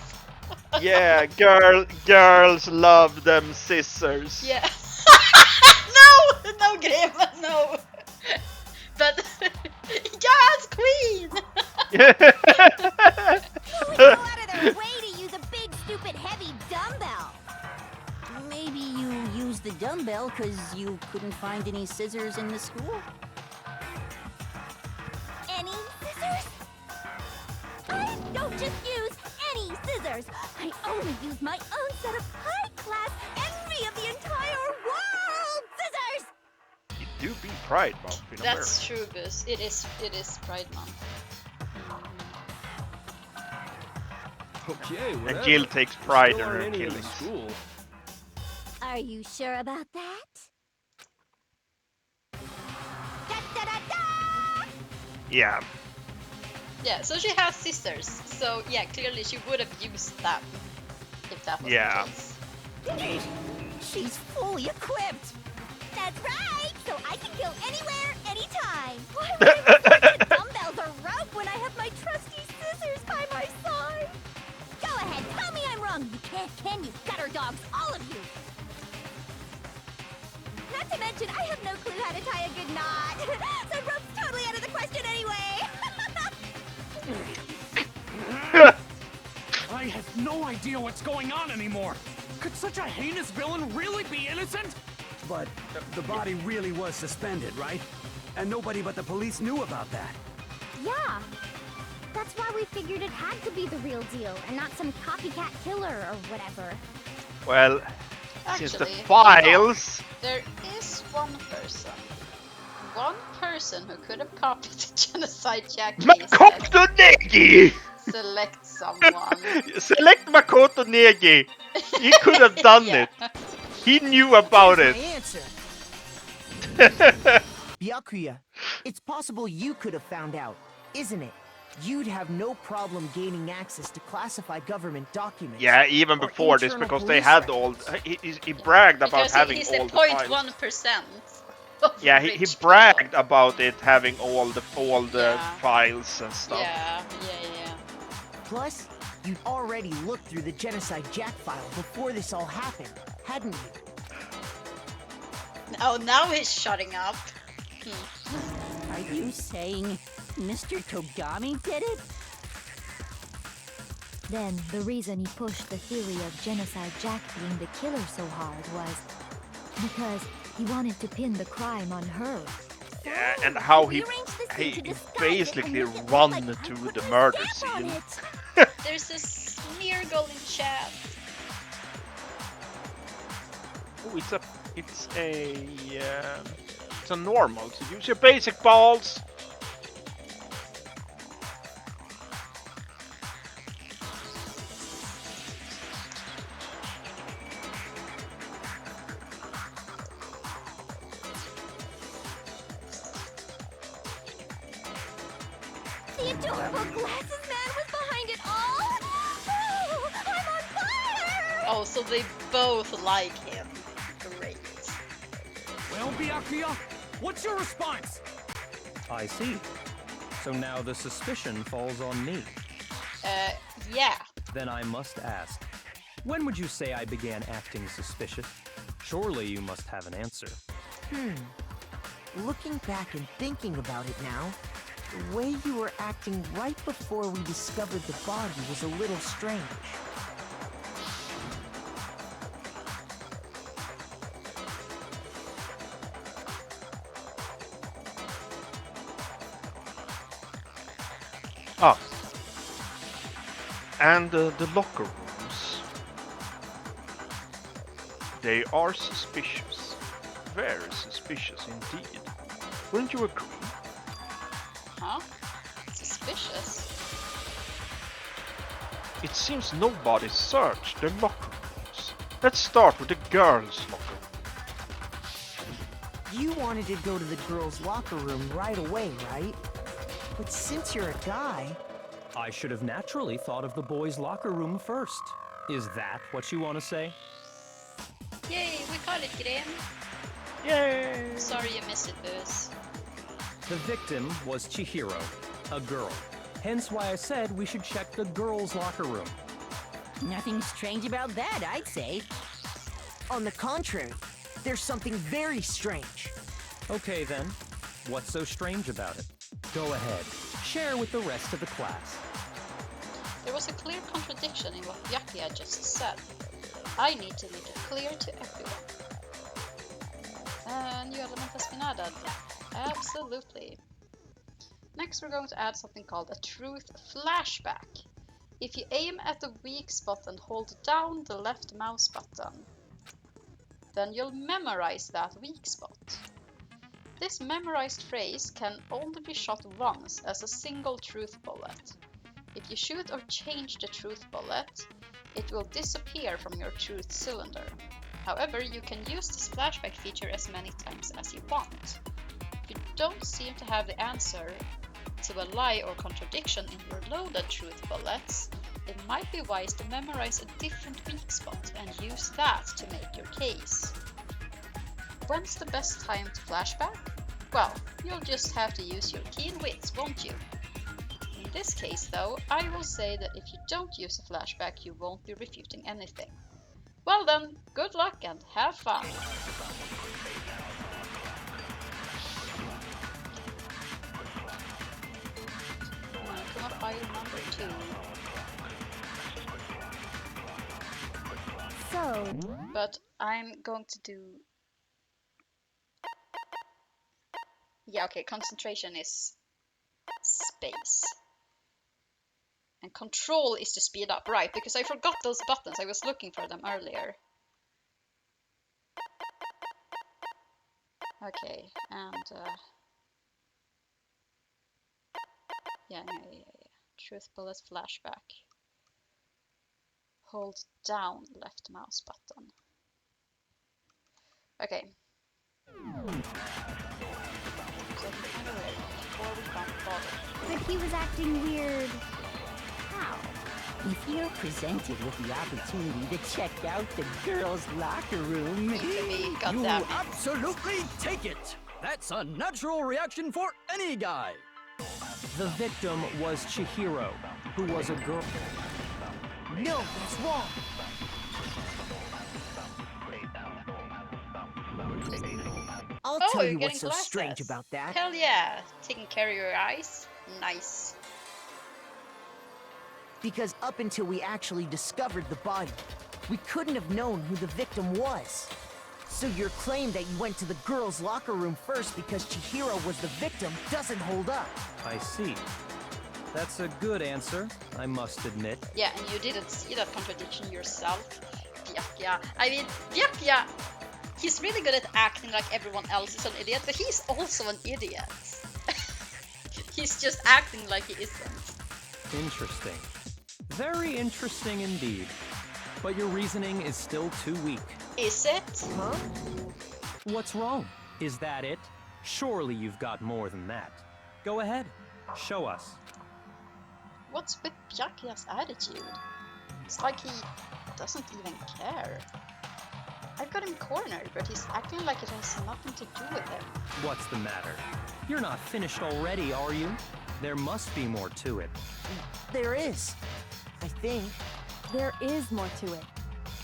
Yeah, girls love them scissors. Yeah. No, Grim, no. But yes, queen. Who would go out of their way to use a big, stupid, heavy dumbbell? Maybe you used the dumbbell because you couldn't find any scissors in the school? Any scissors? I don't just use any scissors. I only use my own set of high-class, envy of the entire world scissors. It do be Pride Month in America. That's true, Buzz. It is Pride Month. Okay, whatever. And Jill takes pride in Still her aren't any in killings. school. Are you sure about that? Yeah. Yeah, so she has sisters. So yeah, clearly she would have used them if that was the case. She's fully equipped. That's right. So I can kill anywhere, anytime. Why would I resort to dumbbells or rope when I have my trusty scissors by my side? Go ahead, tell me I'm wrong. You can't, can you, gutter dogs, all of you? Not to mention, I have no clue how to tie a good knot. So rope's totally out of the question anyway. I have no idea what's going on anymore. Could such a heinous villain really be innocent? But the body really was suspended, right? And nobody but the police knew about that. Yeah. That's why we figured it had to be the real deal and not some copycat killer or whatever. Well, Actually, since the files... There is one person who could have copied the genocide Jack case. Makoto Negi! Select someone. Select Makoto Negi! He could have done it. He knew about it. My answer. Byakuya, it's possible you could have found out, isn't it? You'd have no problem gaining access to classified government documents. Yeah, even before this, because they had all... He bragged about Because having he's all the the files. 0.1%. Yeah, he bragged about it having all the files and stuff. Yeah. Plus, you'd already looked through the Genocide Jack file before this all happened, hadn't you? Oh, now he's shutting up. Are you saying Mr. Togami did it? Then the reason he pushed the theory of Genocide Jack being the killer so hard was because he wanted to pin the crime on her. Yeah, and how he basically run to the murder scene. There's a smear goal in chat. Oh, it's a normal. So use your basic balls. The adorable glasses man was behind it all. Oh, I'm on fire! Oh, so they both like him. Great. Well, Byakuya, what's your response? I see. So now the suspicion falls on me. Yeah. Then I must ask, when would you say I began acting suspicious? Surely you must have an answer. Looking back and thinking about it now, the way you were acting right before we discovered the body was a little strange. Ah. And the locker rooms. They are suspicious. Very suspicious indeed. Wouldn't you agree? Huh? Suspicious. It seems nobody searched the locker rooms. Let's start with the girls' locker room. You wanted to go to the girls' locker room right away, right? But since you're a guy... I should have naturally thought of the boys' locker room first. Is that what you want to say? Yay, we caught it, Grim. Yay! Sorry you missed it, Booze. The victim was Chihiro, a girl. Hence why I said we should check the girls' locker room. Nothing strange about that, I'd say. On the contrary, there's something very strange. Okay then, what's so strange about it? Go ahead, share with the rest of the class. There was a clear contradiction in what Byakuya just said. I need to make it clear to everyone. A new element has been added. Absolutely. Next we're going to add something called a truth flashback. If you aim at the weak spot and hold down the left mouse button, then you'll memorize that weak spot. This memorized phrase can only be shot once as a single truth bullet. If you shoot or change the truth bullet, it will disappear from your truth cylinder. However, you can use this flashback feature as many times as you want. If you don't seem to have the answer to a lie or contradiction in your loaded truth bullets, it might be wise to memorize a different weak spot and use that to make your case. When's the best time to flashback? Well, you'll just have to use your keen wits, won't you? In this case though, I will say that if you don't use a flashback, you won't be refuting anything. Well then, good luck and have fun! Kuma file number 2. So... But I'm going to do... Yeah, okay, concentration is space. And control is to speed up, right, because I forgot those buttons, I was looking for them earlier. Okay, and yeah. Truth bullet flashback. Hold down left mouse button. Okay. So kind of weird. Before we can't bother. But he was acting weird. How? If you're presented with the opportunity to check out the girls' locker room, you absolutely take it! That's a natural reaction for any guy! The victim was Chihiro, who was a girl. No, that's wrong! I'll tell you what's so strange about that. Hell yeah! Taking care of your eyes? Nice. Because up until we actually discovered the body, we couldn't have known who the victim was. So your claim that you went to the girls' locker room first because Chihiro was the victim doesn't hold up. I see. That's a good answer, I must admit. Yeah, and you didn't see that contradiction yourself. Byakuya. I mean, Byakuya, he's really good at acting like everyone else is an idiot, but he's also an idiot. He's just acting like he isn't. Interesting. Very interesting indeed. But your reasoning is still too weak. Is it? Huh? What's wrong? Is that it? Surely you've got more than that. Go ahead, show us. What's with Byakuya's attitude? It's like he doesn't even care. I've got him cornered, but he's acting like it has nothing to do with him. What's the matter? You're not finished already, are you? There must be more to it. There is. I think. There is more to it.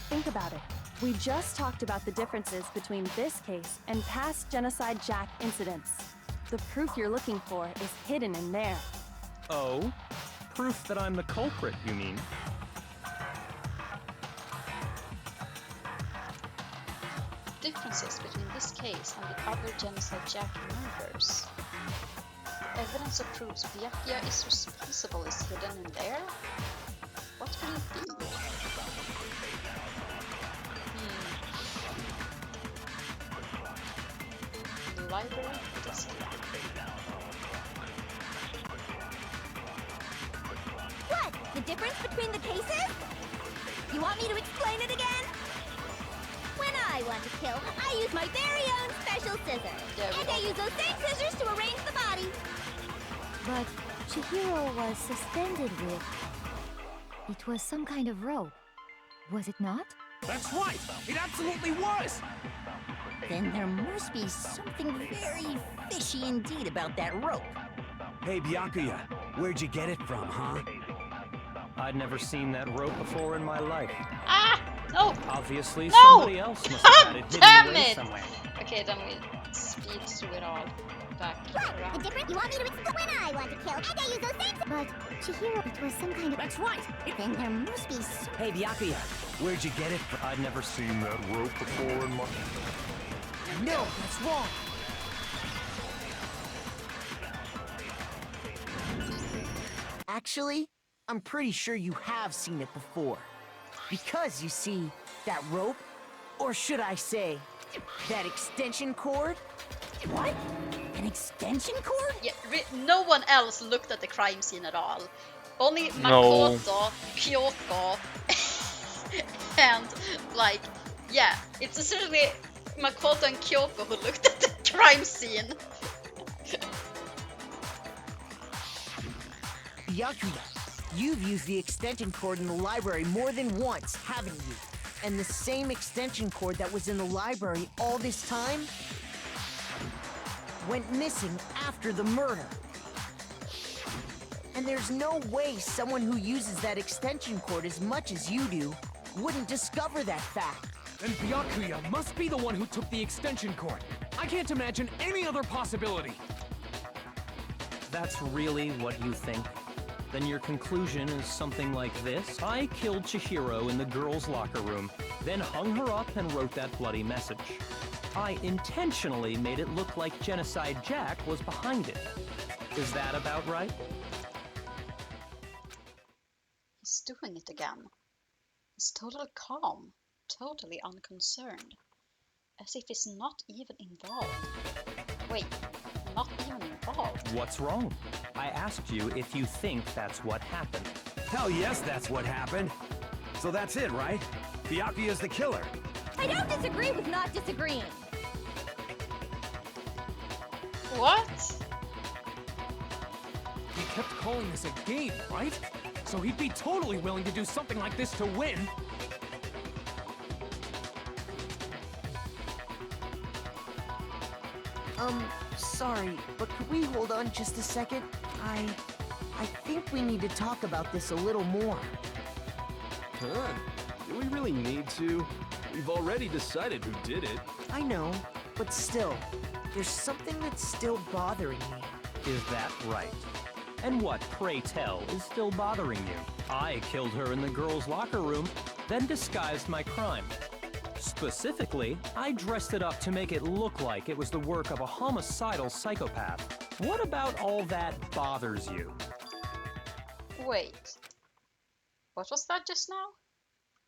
Think about it. We just talked about the differences between this case and past Genocide Jack incidents. The proof you're looking for is hidden in there. Oh? Proof that I'm the culprit, you mean? Differences between this case and the other Genocide Jack murders. Evidence that proves Byakuya is responsible is hidden in there? What could it be? Library desk. What? The difference between the cases? You want me to explain it again? When I want to kill, I use my very own special scissors. And I use those same scissors to arrange the body. But Chihiro was suspended with... It was some kind of rope, was it not? That's right! It absolutely was! Then there must be something very fishy indeed about that rope. Hey, Byakuya, where'd you get it from, huh? I'd never seen that rope before in my life. Ah! No! Obviously, No! somebody else must have had it hidden Damn away it! somewhere. Okay, then we speed through it all. Back What? around. The difference? You want me to explain when I want to kill? And I use those same. But Chihiro, it was some kind of. That's right. Then there must be. Hey, Byakuya, where'd you get it from? I'd never seen that rope before in my... No, that's wrong. Actually, I'm pretty sure you have seen it before. Because, you see, that rope, or should I say, that extension cord? What? An extension cord? Yeah, no one else looked at the crime scene at all. Only No. Makoto, Kyoko, and like, yeah, it's essentially Makoto and Kyoko who looked at the crime scene. Byakuya, you've used the extension cord in the library more than once, haven't you? And the same extension cord that was in the library all this time went missing after the murder. And there's no way someone who uses that extension cord as much as you do wouldn't discover that fact. Then Byakuya must be the one who took the extension cord. I can't imagine any other possibility. That's really what you think? Then your conclusion is something like this. I killed Chihiro in the girls' locker room, then hung her up and wrote that bloody message. I intentionally made it look like Genocide Jack was behind it. Is that about right? He's doing it again. He's totally calm, totally unconcerned. As if he's not even involved. Wait, not even involved? What's wrong? I asked you if you think that's what happened. Hell yes, that's what happened. So that's it, right? Byakuya's the killer. I don't disagree with not disagreeing. What? He kept calling this a game, right? So he'd be totally willing to do something like this to win. Sorry, but could we hold on just a second? I think we need to talk about this a little more. Huh? Do we really need to? We've already decided who did it. I know, but still, there's something that's still bothering me. Is that right? And what, pray tell, is still bothering you? I killed her in the girls' locker room, then disguised my crime. Specifically, I dressed it up to make it look like it was the work of a homicidal psychopath. What about all that bothers you? Wait. What was that just now?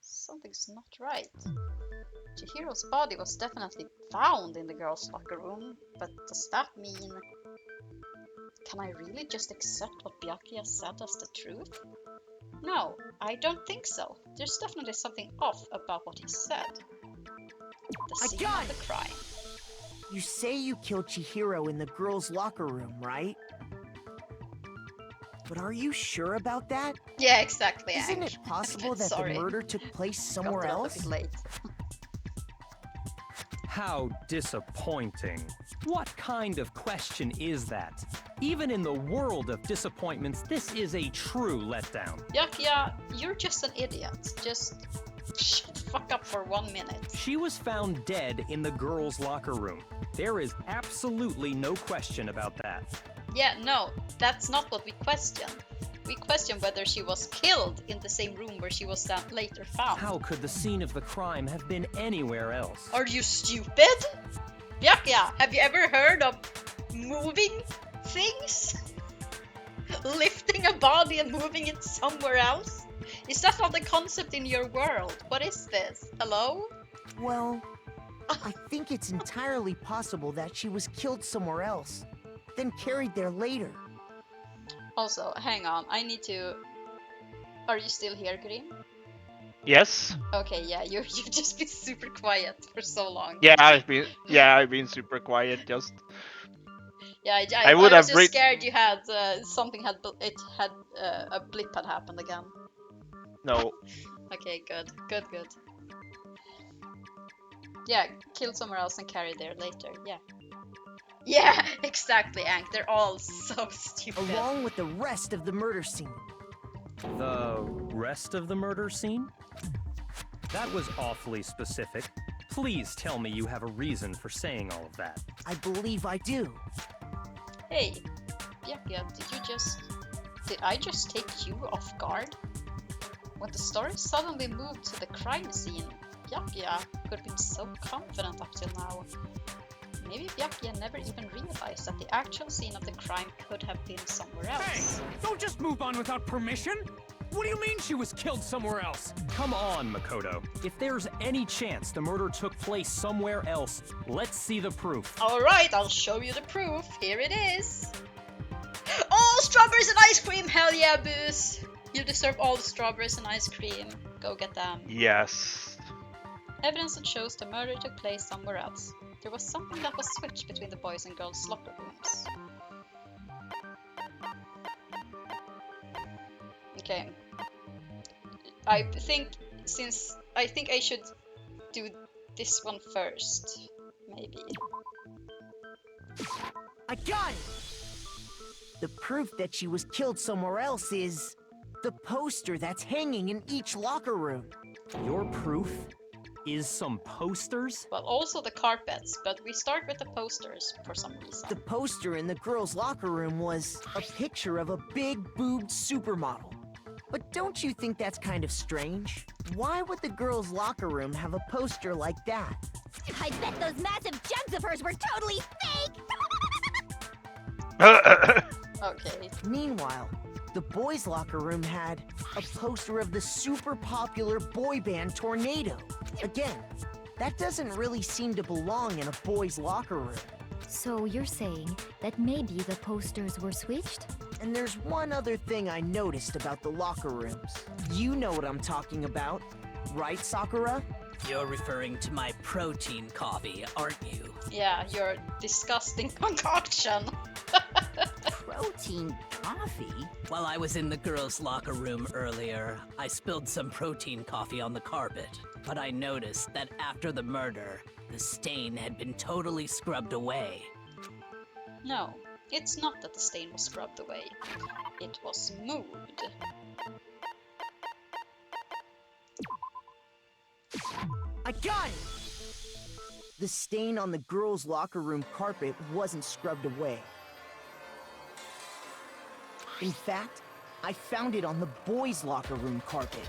Something's not right. Chihiro's body was definitely found in the girls' locker room, but does that mean... Can I really just accept what Byakuya said as the truth? No, I don't think so. There's definitely something off about what he said. The scene of the crime. You say you killed Chihiro in the girls' locker room, right? But are you sure about that? Yeah, exactly. Isn't it possible that the murder took place somewhere else? Late. How disappointing. What kind of question is that? Even in the world of disappointments, this is a true letdown. Byakuya, you're just an idiot. Just shut the fuck up for 1 minute. She was found dead in the girls' locker room. There is absolutely no question about that. Yeah, no, that's not what we question. We question whether she was killed in the same room where she was later found. How could the scene of the crime have been anywhere else? Are you stupid? Byakuya, have you ever heard of moving things? Lifting a body and moving it somewhere else? Is that not the concept in your world? What is this? Hello? Well, I think it's entirely possible that she was killed somewhere else, then carried there later. Also, hang on, I need to... Are you still here, Grim? Yes. Okay, yeah, you've just been super quiet for so long. Yeah, I've been super quiet. Just. Yeah, I would was have just scared you had a blip had happened again. No. Okay, good. Yeah, kill somewhere else and carry there later. Yeah. Yeah, exactly, Ank. They're all so stupid. Along with the rest of the murder scene. The rest of the murder scene? That was awfully specific. Please tell me you have a reason for saying all of that. I believe I do. Hey, Byakuya, did I just take you off guard? When the story suddenly moved to the crime scene, Byakuya could have been so confident up till now. Maybe Byakuya never even realized that the actual scene of the crime could have been somewhere else. Hey, don't just move on without permission! What do you mean she was killed somewhere else? Come on, Makoto. If there's any chance the murder took place somewhere else, let's see the proof. Alright, I'll show you the proof. Here it is. Oh, strawberries and ice cream! Hell yeah, Boos! You deserve all the strawberries and ice cream. Go get them. Yes. Evidence that shows the murder took place somewhere else. There was something that was switched between the boys' and girls' locker rooms. Okay. I think I should do this one first, maybe. I got it! The proof that she was killed somewhere else is the poster that's hanging in each locker room. Your proof is some posters? Well, also the carpets, but we start with the posters for some reason. The poster in the girls' locker room was a picture of a big-boobed supermodel. But don't you think that's kind of strange? Why would the girls' locker room have a poster like that? I bet those massive jugs of hers were totally fake! Okay. Meanwhile, the boys' locker room had a poster of the super popular boy band Tornado. Again, that doesn't really seem to belong in a boys' locker room. So you're saying that maybe the posters were switched? And there's one other thing I noticed about the locker rooms. You know what I'm talking about, right, Sakura? You're referring to my protein coffee, aren't you? Yeah, your disgusting concoction. Protein coffee? While I was in the girls' locker room earlier, I spilled some protein coffee on the carpet. But I noticed that after the murder, the stain had been totally scrubbed away. No, it's not that the stain was scrubbed away. It was moved. I got it! The stain on the girls' locker room carpet wasn't scrubbed away. In fact, I found it on the boys' locker room carpet.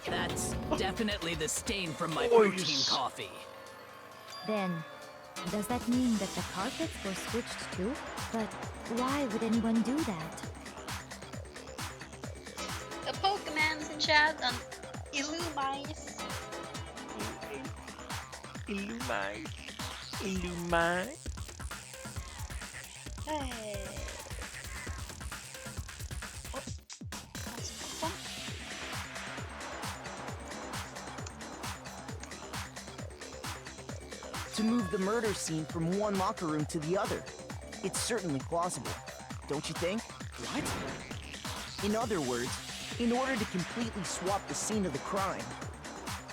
That's definitely the stain from my protein coffee. Then, does that mean that the carpets were switched too? But why would anyone do that? The Pokemons in chat and Illumice. Illumite. Hey. To move the murder scene from one locker room to the other. It's certainly plausible, don't you think? What? In other words, in order to completely swap the scene of the crime,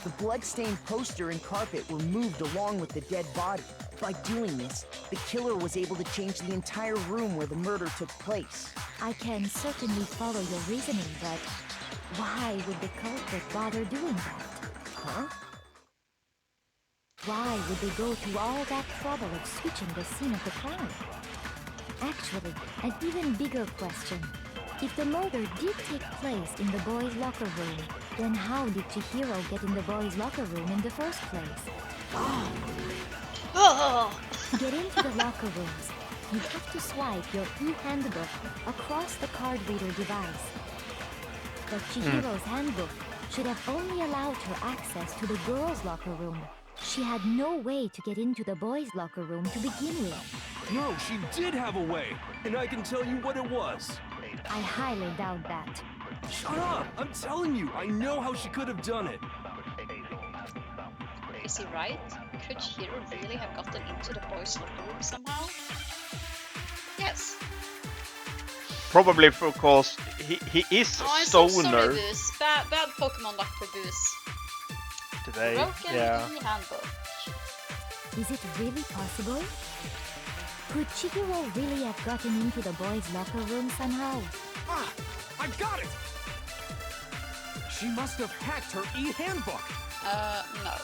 the blood-stained poster and carpet were moved along with the dead body. By doing this, the killer was able to change the entire room where the murder took place. I can certainly follow your reasoning, but why would the culprit bother doing that? Huh? Why would they go to all that trouble of switching the scene of the crime? Actually, an even bigger question. If the murder did take place in the boys' locker room, then how did Chihiro get in the boys' locker room in the first place? To get into the locker rooms, you have to swipe your e-handbook across the card reader device. But Chihiro's handbook should have only allowed her access to the girls' locker room. She had no way to get into the boys' locker room to begin with. No, she did have a way, and I can tell you what it was. I highly doubt that. Shut up! I'm telling you, I know how she could have done it. Is he right? Could Chihiro really have gotten into the boys' locker room somehow? Yes. Probably because he is I'm stoner. so sorry, Boos. Bad Pokemon luck for Boos. Today, Broken yeah. e-handbook. Is it really possible? Could Chihiro really have gotten into the boys' locker room somehow? Ah! I got it! She must have hacked her e-handbook! No.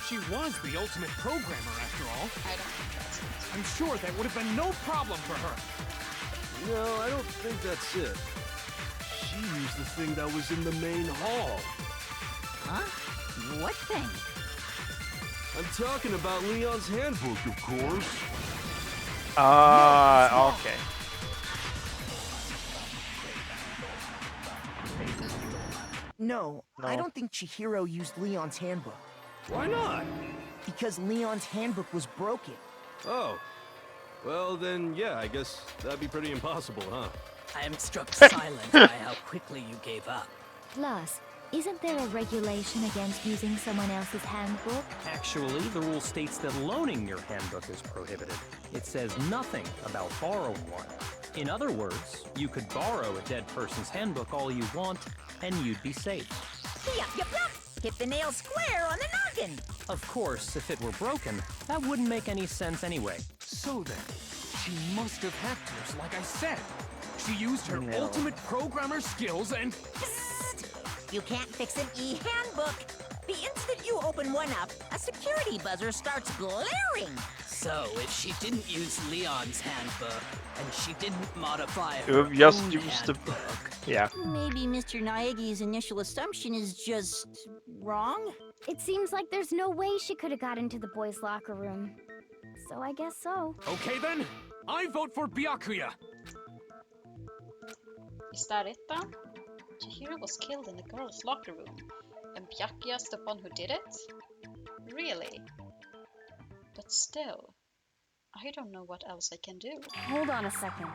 She was the ultimate programmer, after all. I don't think that's it. I'm sure that would have been no problem for her. No, I don't think that's it. She used the thing that was in the main hall. Huh? What thing? I'm talking about Leon's handbook, of course. Okay. No, I don't think Chihiro used Leon's handbook. Why not? Because Leon's handbook was broken. Oh. Well, then, yeah, I guess that'd be pretty impossible, huh? I am struck silent by how quickly you gave up. Plus, isn't there a regulation against using someone else's handbook? Actually, the rule states that loaning your handbook is prohibited. It says nothing about borrowing one. In other words, you could borrow a dead person's handbook all you want, and you'd be safe. Yup. Hit the nail square on the noggin. Of course, if it were broken, that wouldn't make any sense anyway. So then, she must have hacked hers, like I said. She used her ultimate programmer skills and... You can't fix an e-handbook. The instant you open one up, a security buzzer starts blaring. So, if she didn't use Leon's handbook, and she didn't modify her You've just own used the... handbook... Yeah. Maybe Mr. Naegi's initial assumption is just... wrong? It seems like there's no way she could have got into the boys' locker room. So I guess so. Okay then, I vote for Byakuya. Is that it then? Chihiro was killed in the girls' locker room, and Byakuya's the one who did it? Really? But still, I don't know what else I can do. Hold on a second.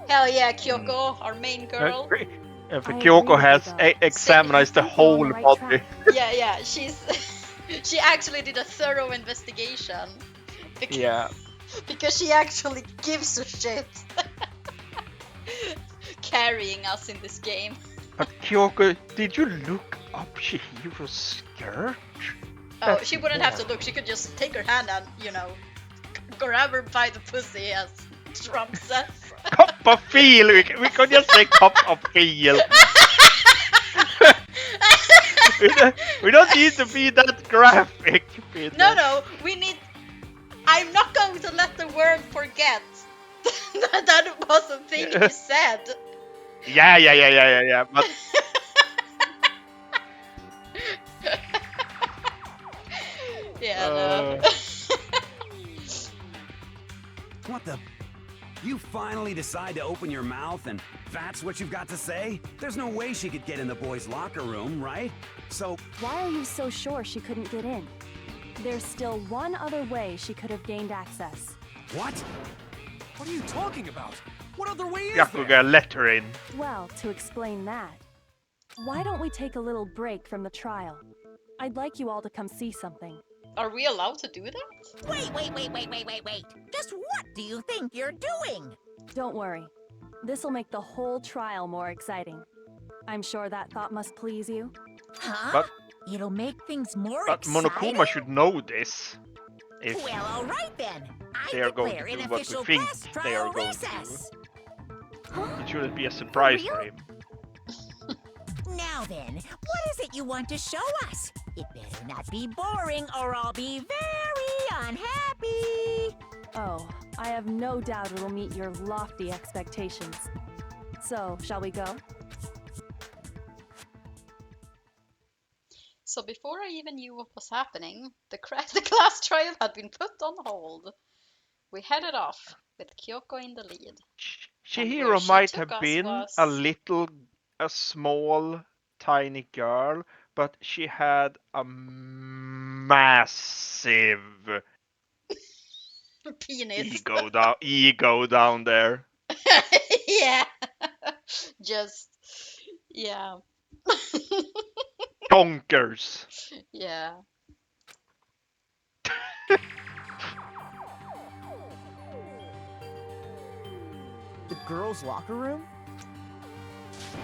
Hell yeah, Kyoko, our main girl. Kyoko has examined the whole body. Yeah, she actually did a thorough investigation. Because she actually gives a shit. Carrying us in this game. But Kyoko, did you look up Chihiro's skirt? Oh, she wouldn't have to look. She could just take her hand and, grab her by the pussy, as Trump says. Cup of feel! We could just say cup of feel. We don't need to be that graphic. No, we need... I'm not going to let the world forget that was a thing he said. Yeah, but... No. What the? You finally decide to open your mouth and that's what you've got to say? There's no way she could get in the boys' locker room, right? So... Why are you so sure she couldn't get in? There's still one other way she could have gained access. What? What are you talking about? What other way is Byakuya let her in. Well, to explain that, why don't we take a little break from the trial? I'd like you all to come see something. Are we allowed to do that? Wait. Just what do you think you're doing? Don't worry. This'll make the whole trial more exciting. I'm sure that thought must please you. Huh? But, it'll make things more exciting? exciting? Monokuma should know this. If well, all right then. they are going to do what we think they are going to do. It shouldn't be a surprise for him. Now then, what is it you want to show us? It better not be boring or I'll be very unhappy. Oh, I have no doubt it'll meet your lofty expectations. So, shall we go? So before I even knew what was happening, the class trial had been put on hold. We headed off, with Kyoko in the lead. Chihiro might have been a small, tiny girl, but she had a massive penis. Ego down there. Yeah. Yeah. Donkers. Yeah. The girls' locker room?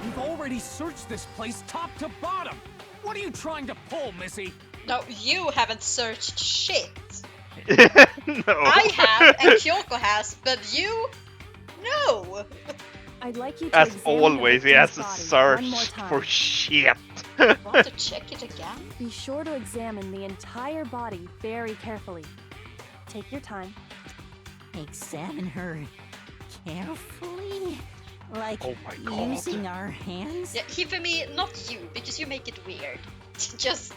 We've already searched this place top to bottom. What are you trying to pull, Missy? No, you haven't searched shit. No. I have, and Kyoko has, but you? No! I'd like you to As examine the always, he has victim's to body one more search time. for shit. Want to check it again? Be sure to examine the entire body very carefully. Take your time. Examine her carefully? Like Oh my God. using our hands? Yeah, Hifumi, not you, because you make it weird. Just,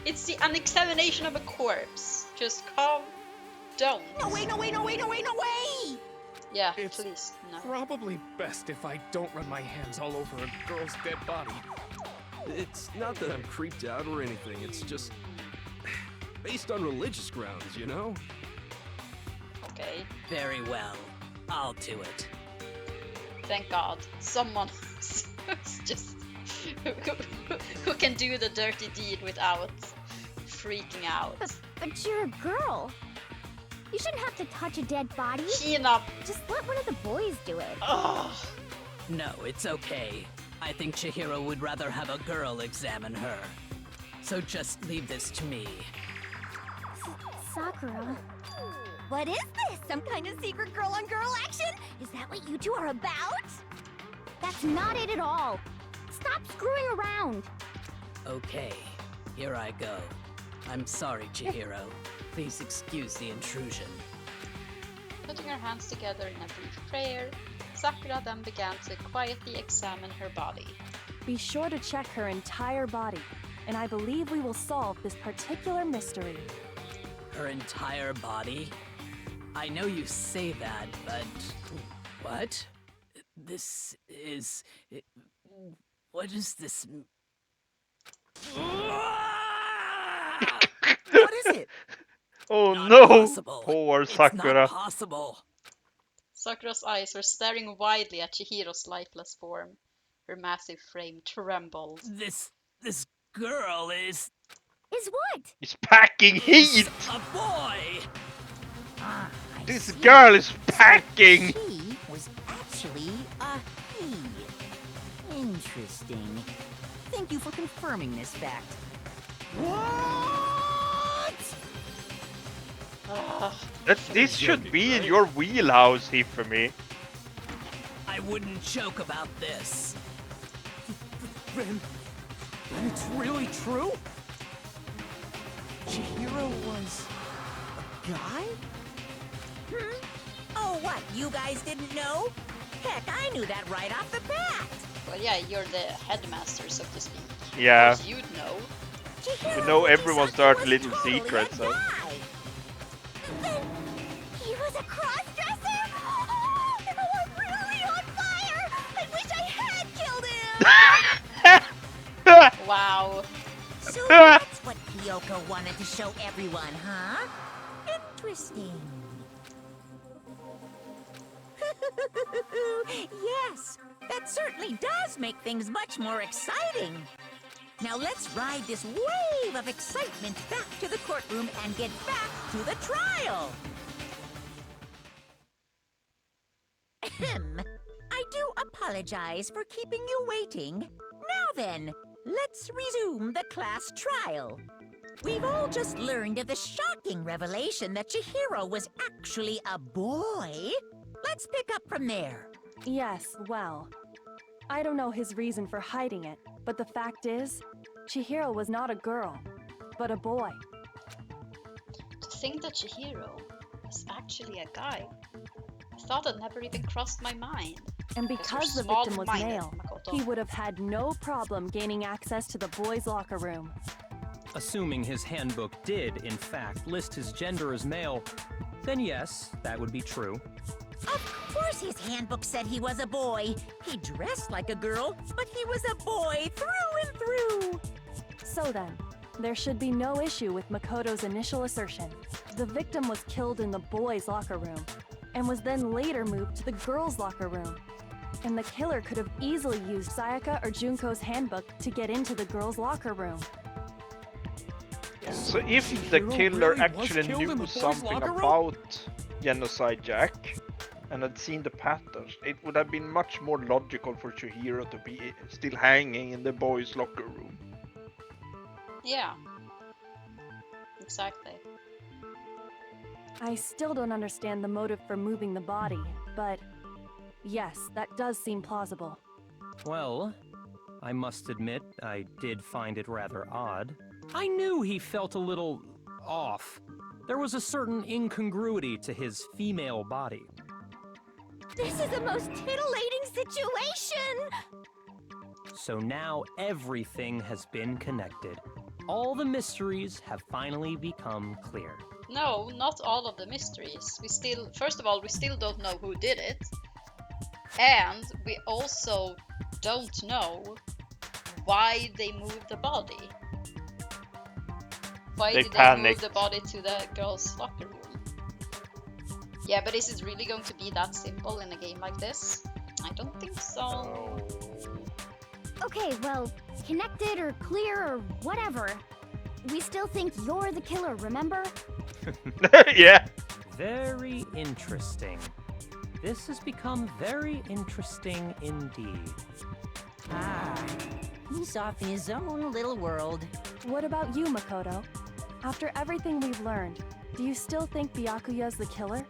it's an examination of a corpse. Just calm down. No way, no way, no way, no way, no way! Yeah, It's please, no. probably best if I don't run my hands all over a girl's dead body. It's not that I'm creeped out or anything, it's just based on religious grounds, you know? Okay, Very well. I'll do it. thank God. Someone who's just who can do the dirty deed without freaking out. But you're a girl. You shouldn't have to touch a dead body. Hina. Just let one of the boys do it. Ugh. No, it's okay. I think Chihiro would rather have a girl examine her. So just leave this to me. Sakura. What is this? Some kind of secret girl-on-girl action? Is that what you two are about? That's not it at all. Stop screwing around. Okay, here I go. I'm sorry, Chihiro. Please excuse the intrusion. Putting her hands together in a brief prayer, Sakura then began to quietly examine her body. Be sure to check her entire body, and I believe we will solve this particular mystery. Her entire body? I know you say that, but... What? This is... What is this... What is it? Oh Not no! possible. Poor It's Sakura. not possible. Sakura's eyes were staring widely at Chihiro's lifeless form. Her massive frame trembled. This girl is Is what? He's packing heat! a boy! I This see. girl is packing! She was actually a he. Interesting. Thank you for confirming this fact. What? This should be in your wheelhouse, Hifumi. I wouldn't joke about this. Then it's really true? Chihiro was a guy? Oh, what? You guys didn't know? Heck, I knew that right off the bat. Well, yeah, you're the headmaster, so to speak. Yeah. Of course you'd know. You know everyone's dirty little secrets, so... Then he was a cross-dresser? Oh, I'm really on fire! I wish I had killed him! Wow. So that's what Kyoko wanted to show everyone, huh? Interesting. Yes, that certainly does make things much more exciting. Now let's ride this wave of excitement back to the courtroom and get back to the trial. Ahem. I do apologize for keeping you waiting. Now then, let's resume the class trial. We've all just learned of the shocking revelation that Chihiro was actually a boy. Let's pick up from there. Yes, well, I don't know his reason for hiding it, but the fact is, Chihiro was not a girl, but a boy. To think that Chihiro was actually a guy. I thought it never even crossed my mind. And Because because we're the victim was small-minded, male, Makoto. he would have had no problem gaining access to the boys' locker room. Assuming his handbook did, in fact, list his gender as male, then yes, that would be true. Of course his handbook said he was a boy. He dressed like a girl, but he was a boy through and through. So then, there should be no issue with Makoto's initial assertion. The victim was killed in the boys' locker room, and was then later moved to the girls' locker room. And the killer could have easily used Sayaka or Junko's handbook to get into the girls' locker room. So if the Chihiro killer really was actually killed in the knew boys' something locker room? about Genocide Jack and had seen the patterns, it would have been much more logical for Chihiro to be still hanging in the boys' locker room. Yeah. Exactly. I still don't understand the motive for moving the body, but yes, that does seem plausible. Well, I must admit, I did find it rather odd. I knew he felt a little off. There was a certain incongruity to his female body. This is the most titillating situation! So now everything has been connected. All the mysteries have finally become clear. No, not all of the mysteries. First of all, we still don't know who did it. And we also don't know why they moved the body. Why did they move the body to the girls' locker room? Yeah, but is it really going to be that simple in a game like this? I don't think so. Okay, well, connected or clear or whatever. We still think you're the killer, remember? Yeah. Very interesting. This has become very interesting indeed. Ah, he's off in his own little world. What about you, Makoto? After everything we've learned, do you still think Byakuya's the killer?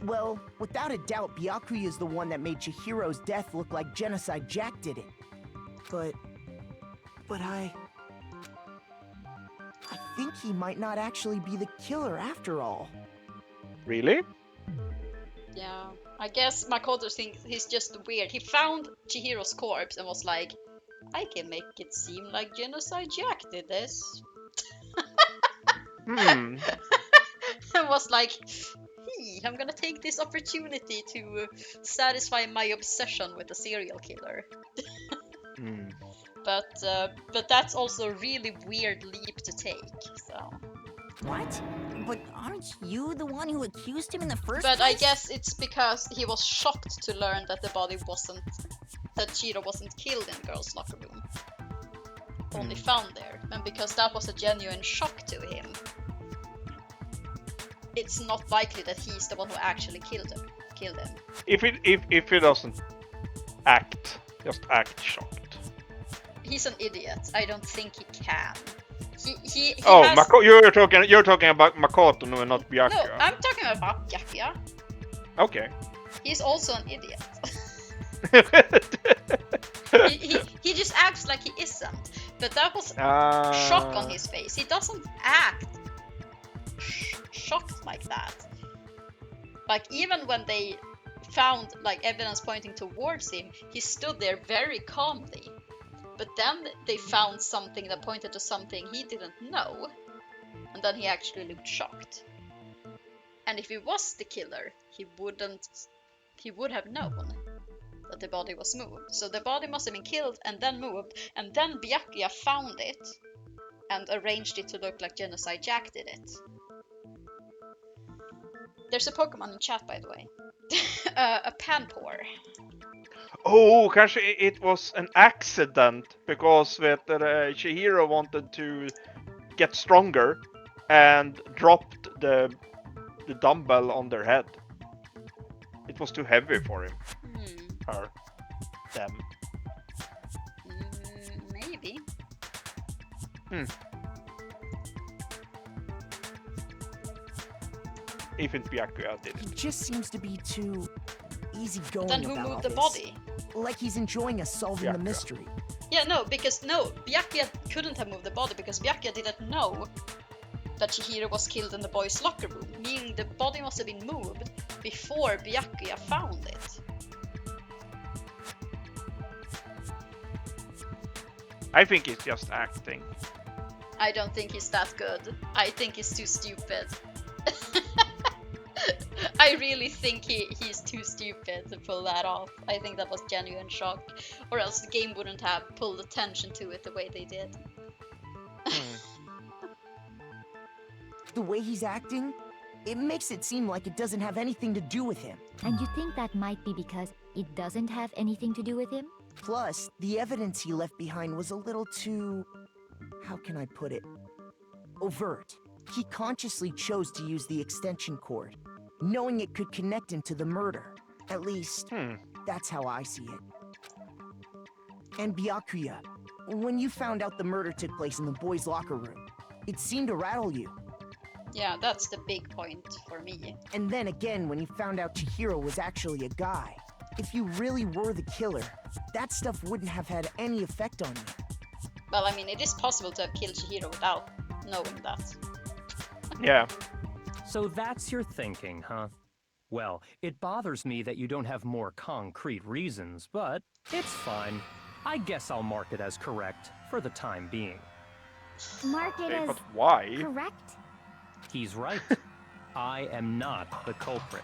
Well, without a doubt, Byakuya's the one that made Chihiro's death look like Genocide Jack did it. But I think he might not actually be the killer after all. Really? Yeah, I guess Makoto thinks he's just weird. He found Chihiro's corpse and was like, I can make it seem like Genocide Jack did this. And was like, hey, I'm gonna take this opportunity to satisfy my obsession with a serial killer. But that's also a really weird leap to take, so... What? But aren't you the one who accused him in the first place? But I guess it's because he was shocked to learn that that Chihiro wasn't killed in the girls' locker room. Only found there. And because that was a genuine shock to him, it's not likely that he's the one who actually killed him. If he doesn't just act shocked. He's an idiot. I don't think he can. He you're talking about Makoto, no, not Byakuya. No, I'm talking about Byakuya. Okay. He's also an idiot. he just acts like he isn't. But that was shock on his face. He doesn't act shocked like that. Like, even when they found like evidence pointing towards him, he stood there very calmly. But then they found something that pointed to something he didn't know, and then he actually looked shocked. And if he was the killer, he would have known that the body was moved. So the body must have been killed and then moved, and then Byakuya found it and arranged it to look like Genocide Jack did it. There's a Pokemon in chat, by the way. A Panpour. Oh, kanske it was an accident because Chihiro wanted to get stronger and dropped the dumbbell on their head. It was too heavy for him. Her. Them. Maybe. Even Byakuya did it. He just seems to be too easygoing then who about moved all the this. body? Like he's enjoying us solving the mystery. Yeah, Byakuya couldn't have moved the body because Byakuya didn't know that Chihiro was killed in the boys' locker room, meaning the body must have been moved before Byakuya found it. I think he's just acting. I don't think he's that good. I think he's too stupid. I really think he's too stupid to pull that off. I think that was genuine shock. Or else the game wouldn't have pulled attention to it the way they did. The way he's acting, it makes it seem like it doesn't have anything to do with him. And you think that might be because it doesn't have anything to do with him? Plus, the evidence he left behind was a little too... how can I put it? Overt. He consciously chose to use the extension cord, knowing it could connect him to the murder. At least, that's how I see it. And Byakuya, when you found out the murder took place in the boys' locker room, it seemed to rattle you. Yeah, that's the big point for me. And then again, when you found out Chihiro was actually a guy, if you really were the killer, that stuff wouldn't have had any effect on you. Well, I mean, it is possible to have killed Chihiro without knowing that. Yeah. So that's your thinking, huh? Well, it bothers me that you don't have more concrete reasons, but it's fine. I guess I'll mark it as correct for the time being. Mark it as but why? correct? He's right. I am not the culprit.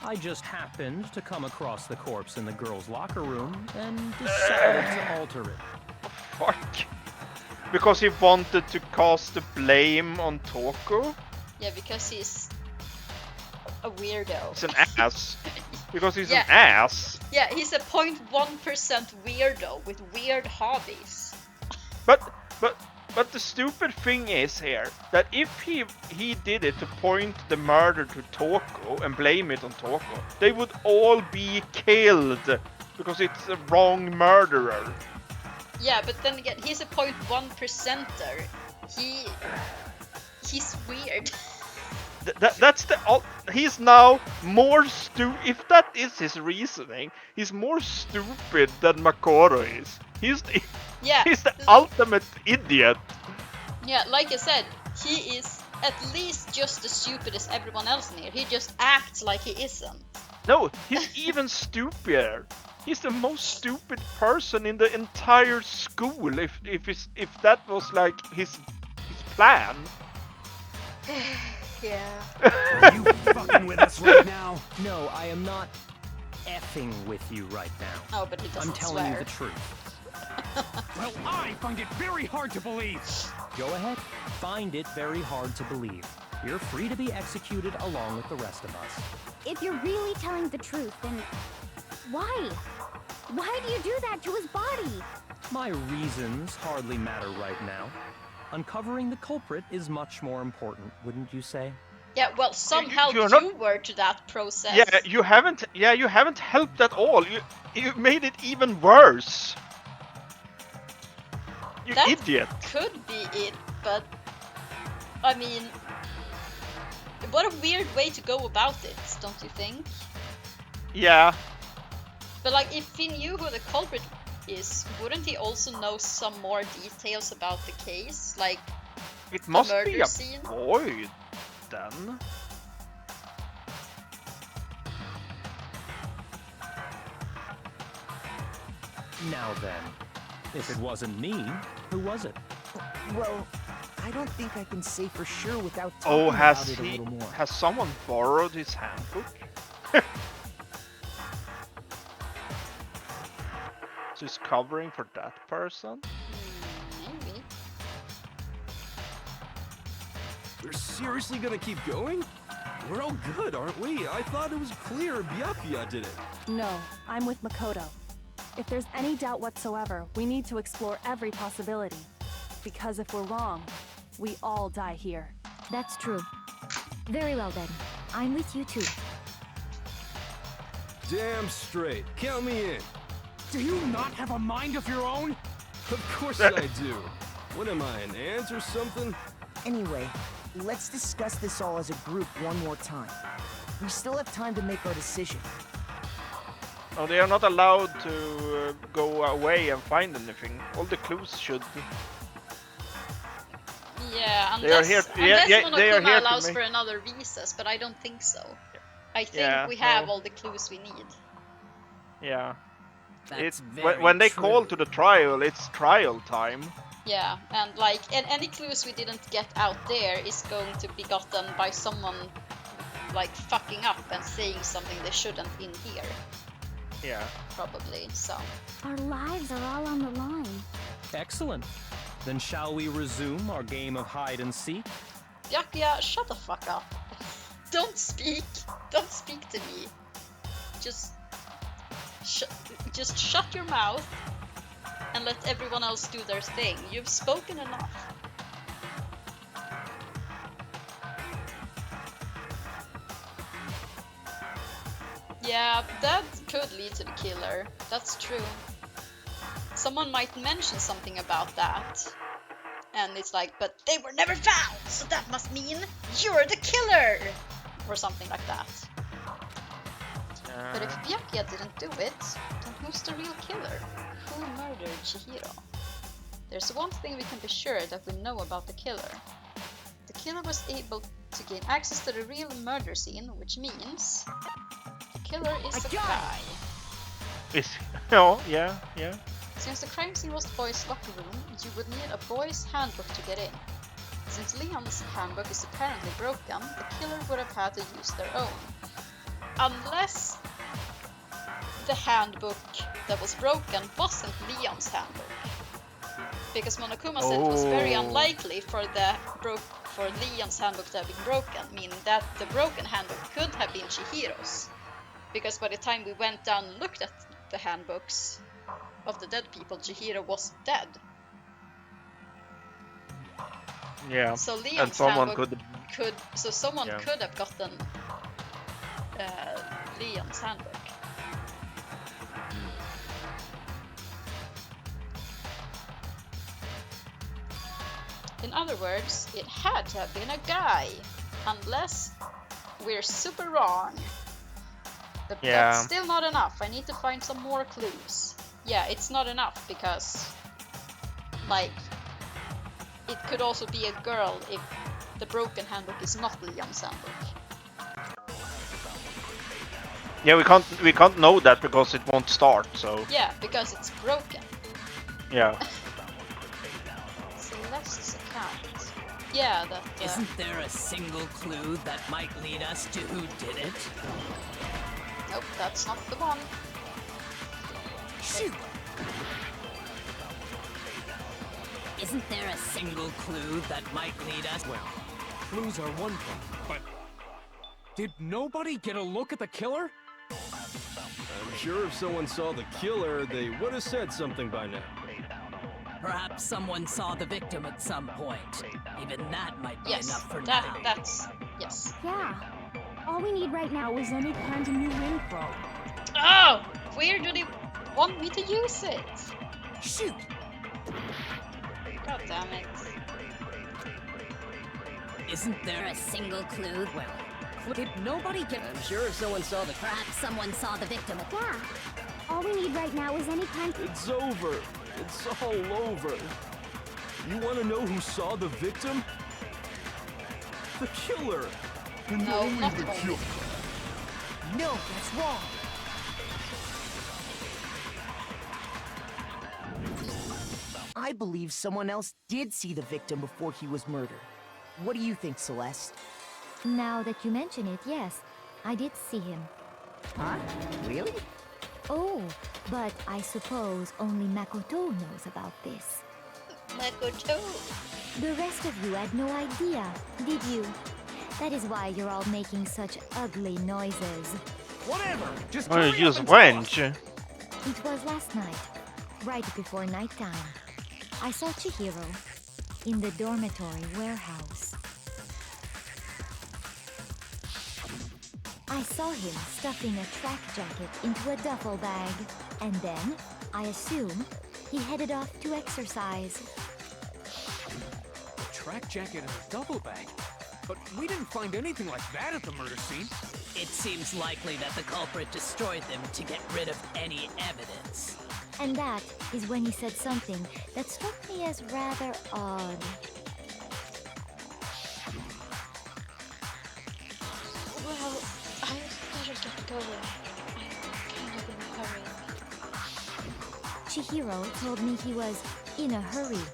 I just happened to come across the corpse in the girls' locker room and decided to alter it. Fuck. Because he wanted to cast the blame on Toko? Yeah, because he's a weirdo. He's an ass. Because he's Yeah. an ass. Yeah, he's a 0.1% weirdo with weird hobbies. But the stupid thing is here that if he did it to point the murder to Toko and blame it on Toko, they would all be killed because it's a wrong murderer. Yeah, but then again, he's a 0.1%er. He's weird. That's the he's now more if that is his reasoning, he's more stupid than Makoro is. He's the ultimate idiot. Yeah, like I said, he is at least just as stupid as everyone else in here. He just acts like he isn't. No, he's even stupider. He's the most stupid person in the entire school. If that was like his plan. Yeah. Are you fucking with us right now? No, I am not effing with you right now. Oh, but he doesn't I'm telling swear. you the truth. Well, I find it very hard to believe. Go ahead, find it very hard to believe. You're free to be executed along with the rest of us. If you're really telling the truth, then why? Why do you do that to his body? My reasons hardly matter right now. Uncovering the culprit is much more important, wouldn't you say? Yeah, well, somehow you're you not- were to that process. Yeah, you haven't helped at all. You made it even worse. You That idiot. could be it, but I mean, what a weird way to go about it, don't you think? Yeah. But like, if he knew who the culprit is, wouldn't he also know some more details about the case, like It the must murder be a scene? boy then. Now then, if it wasn't me, who was it? Well, I don't think I can say for sure without Oh, talking about it a little more. has someone borrowed his handbook? So he's covering for that person? Maybe. We're seriously gonna keep going? We're all good, aren't we? I thought it was clear Byakuya did it. No, I'm with Makoto. If there's any doubt whatsoever, we need to explore every possibility. Because if we're wrong, we all die here. That's true. Very well then. I'm with you too. Damn straight. Count me in. Do you not have a mind of your own? Of course I do. What am I, an ant or something? Anyway, let's discuss this all as a group one more time. We still have time to make our decision. Oh, they are not allowed to go away and find anything. All the clues should. Yeah, They are unless, here- unless yeah, they are Monokuma here to allows make- for another recess, but I don't think so. I think Yeah, we have no. all the clues we need. Yeah. That's When very they true. call to the trial, it's trial time. Yeah, and like, and any clues we didn't get out there is going to be gotten by someone like fucking up and saying something they shouldn't in here, Yeah. probably. So Our lives are all on the line. Excellent. Then shall we resume our game of hide and seek? Byakuya, shut the fuck up. Don't speak. Don't speak to me. Just shut your mouth and let everyone else do their thing. You've spoken enough. Yeah, that could lead to the killer. That's true. Someone might mention something about that. And it's like, but they were never found, so that must mean you're the killer! Or something like that. But if Byakuya didn't do it, then who's the real killer? Who murdered Chihiro? There's one thing we can be sure that we know about the killer. The killer was able to gain access to the real murder scene, which means the killer is a guy. Oh, yeah. Since the crime scene was the boys' locker room, you would need a boys' handbook to get in. Since Leon's handbook is apparently broken, the killer would have had to use their own. Unless the handbook that was broken wasn't Leon's handbook. Because Monokuma said it was very unlikely for Leon's handbook to have been broken, meaning that the broken handbook could have been Chihiro's. Because by the time we went down and looked at the handbooks of the dead people, Chihiro was dead. Yeah. So Leon's and someone handbook could have gotten Leon's handbook. In other words, it had to have been a guy, unless we're super wrong. But that's still not enough. I need to find some more clues. Yeah, it's not enough because, like, it could also be a girl if the broken handbook is not Leon's handbook. Yeah, we can't know that because it won't start. So. Yeah, because it's broken. Yeah. Celeste's account. Yeah, that. Isn't there a single clue that might lead us to who did it? Nope, that's not the one. Shoot! Isn't there a single clue that might lead us? Well, clues are one thing, but did nobody get a look at the killer? I'm sure if someone saw the killer, they would have said something by now. Perhaps someone saw the victim at some point. Even that might be enough for now. Yes. Yeah. All we need right now is any kind of new info. Oh! Where do they want me to use it? Shoot! God damn it. Isn't there a single clue? Well, did nobody get... I'm sure if someone saw the... Perhaps someone saw the victim. Yeah. All we need right now is any kind... It's over. It's all over. You want to know who saw the victim? The killer. And no, only not the killer. No, that's wrong. I believe someone else did see the victim before he was murdered. What do you think, Celeste? Now that you mention it, yes, I did see him. Huh? Really? Oh, but I suppose only Makoto knows about this. Makoto? The rest of you had no idea, did you? That is why you're all making such ugly noises. Whatever! Just use wench. It was last night, right before nighttime. I saw Chihiro in the dormitory warehouse. I saw him stuffing a track jacket into a duffel bag, and then, I assume, he headed off to exercise. A track jacket and a duffel bag? But we didn't find anything like that at the murder scene. It seems likely that the culprit destroyed them to get rid of any evidence. And that is when he said something that struck me as rather odd. Well, I better get going. I'm kind of in a hurry. Chihiro told me he was in a hurry.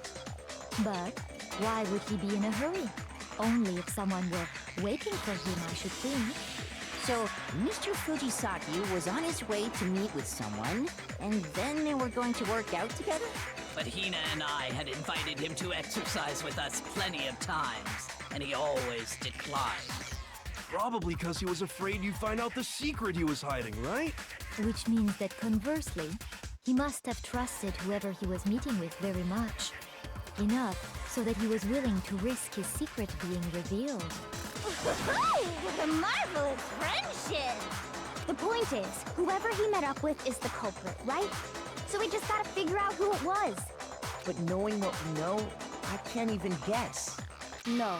But why would he be in a hurry? Only if someone were waiting for him, I should think. So, Mr. Fujisaki was on his way to meet with someone, and then they were going to work out together? But Hina and I had invited him to exercise with us plenty of times, and he always declined. Probably because he was afraid you'd find out the secret he was hiding, right? Which means that conversely, he must have trusted whoever he was meeting with very much. Enough so that he was willing to risk his secret being revealed. What a marvelous friendship! The point is, whoever he met up with is the culprit, right? So we just gotta figure out who it was. But knowing what we know, I can't even guess. No.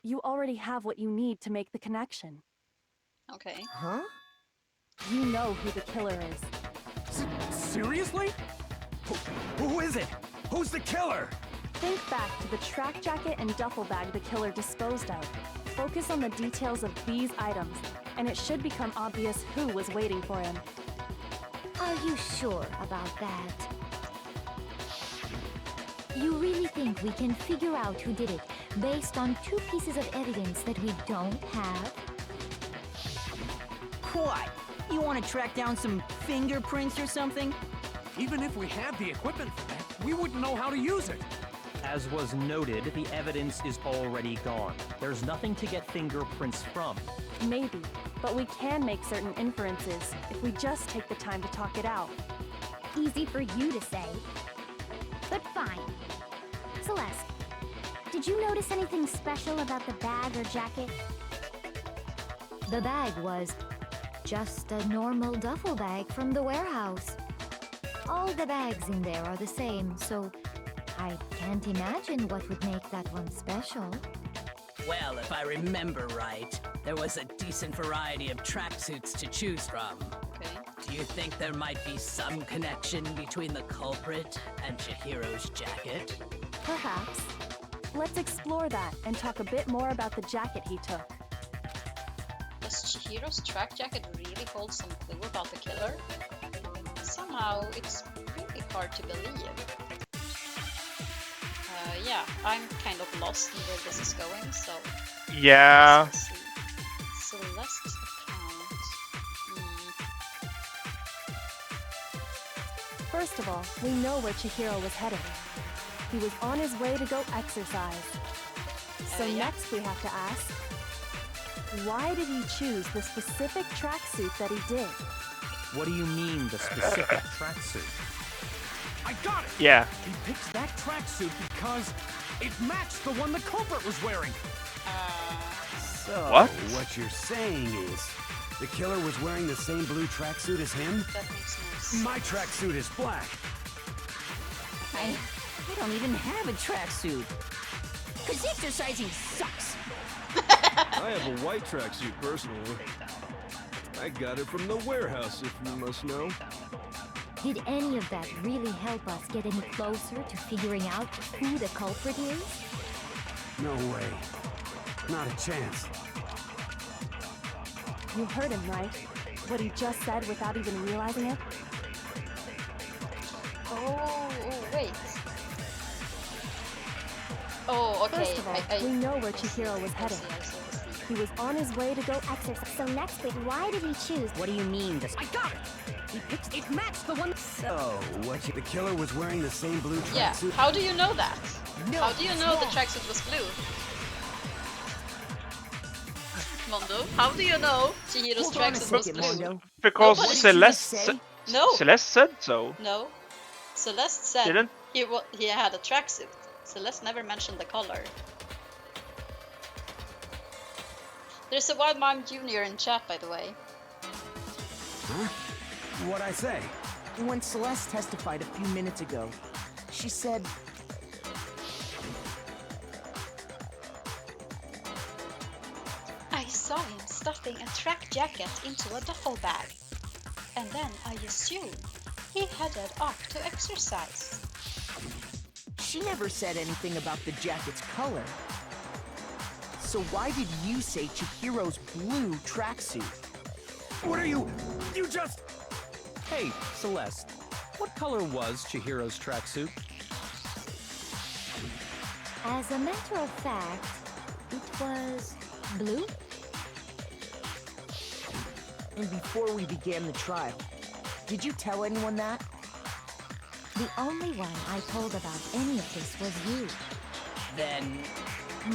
You already have what you need to make the connection. Okay. Huh? You know who the killer is. Seriously? Who is it? Who's the killer? Think back to the track jacket and duffel bag the killer disposed of. Focus on the details of these items, and it should become obvious who was waiting for him. Are you sure about that? You really think we can figure out who did it based on 2 pieces of evidence that we don't have? What? You want to track down some fingerprints or something? Even if we had the equipment for that, we wouldn't know how to use it. As was noted, the evidence is already gone. There's nothing to get fingerprints from. Maybe, but we can make certain inferences if we just take the time to talk it out. Easy for you to say. But fine. Celeste, did you notice anything special about the bag or jacket? The bag was just a normal duffel bag from the warehouse. All the bags in there are the same, so I can't imagine what would make that one special. Well, if I remember right, there was a decent variety of tracksuits to choose from. Okay. Do you think there might be some connection between the culprit and Chihiro's jacket? Perhaps. Let's explore that and talk a bit more about the jacket he took. Does Chihiro's track jacket really hold some clue about the killer? Somehow, it's really hard to believe. Yeah, I'm kind of lost in where this is going, so... Yeah. Let's see. Celeste's account. First of all, we know where Chihiro was headed. He was on his way to go exercise. So yeah. next we have to ask, why did he choose the specific tracksuit that he did? What do you mean, the specific tracksuit? I got it! Yeah. He picked that tracksuit because it matched the one the culprit was wearing. So, what you're saying is, the killer was wearing the same blue tracksuit as him? That makes no sense. My tracksuit is black. I don't even have a tracksuit. Cause exercising sucks. I have a white tracksuit personally. I got it from the warehouse, if you must know. Did any of that really help us get any closer to figuring out who the culprit is? No way. Not a chance. You heard him, right? What he just said without even realizing it? Oh, wait. Oh, okay. First of all, we know where Chihiro was headed. He was on his way to go exercise. So next week, why did he choose? What do you mean? I got it! He picked it matched the one. So, the killer was wearing the same blue Yeah, tracksuit? how do you know that? No, How do you know the tracksuit was blue? Mondo, how do you know Chihiro's tracksuit was blue? Mondo. Because Nobody Celeste No. Celeste said so. No. Celeste said Didn't? he had a tracksuit. Celeste never mentioned the color. There's a Wild Mime Jr. in chat, by the way. Huh? What'd I say? When Celeste testified a few minutes ago, she said... I saw him stuffing a track jacket into a duffel bag. And then I assumed he headed off to exercise. She never said anything about the jacket's color. So why did you say Chihiro's blue tracksuit? What are you... You just... Hey, Celeste, what color was Chihiro's tracksuit? As a matter of fact, it was blue. And before we began the trial, did you tell anyone that? The only one I told about any of this was you. Then,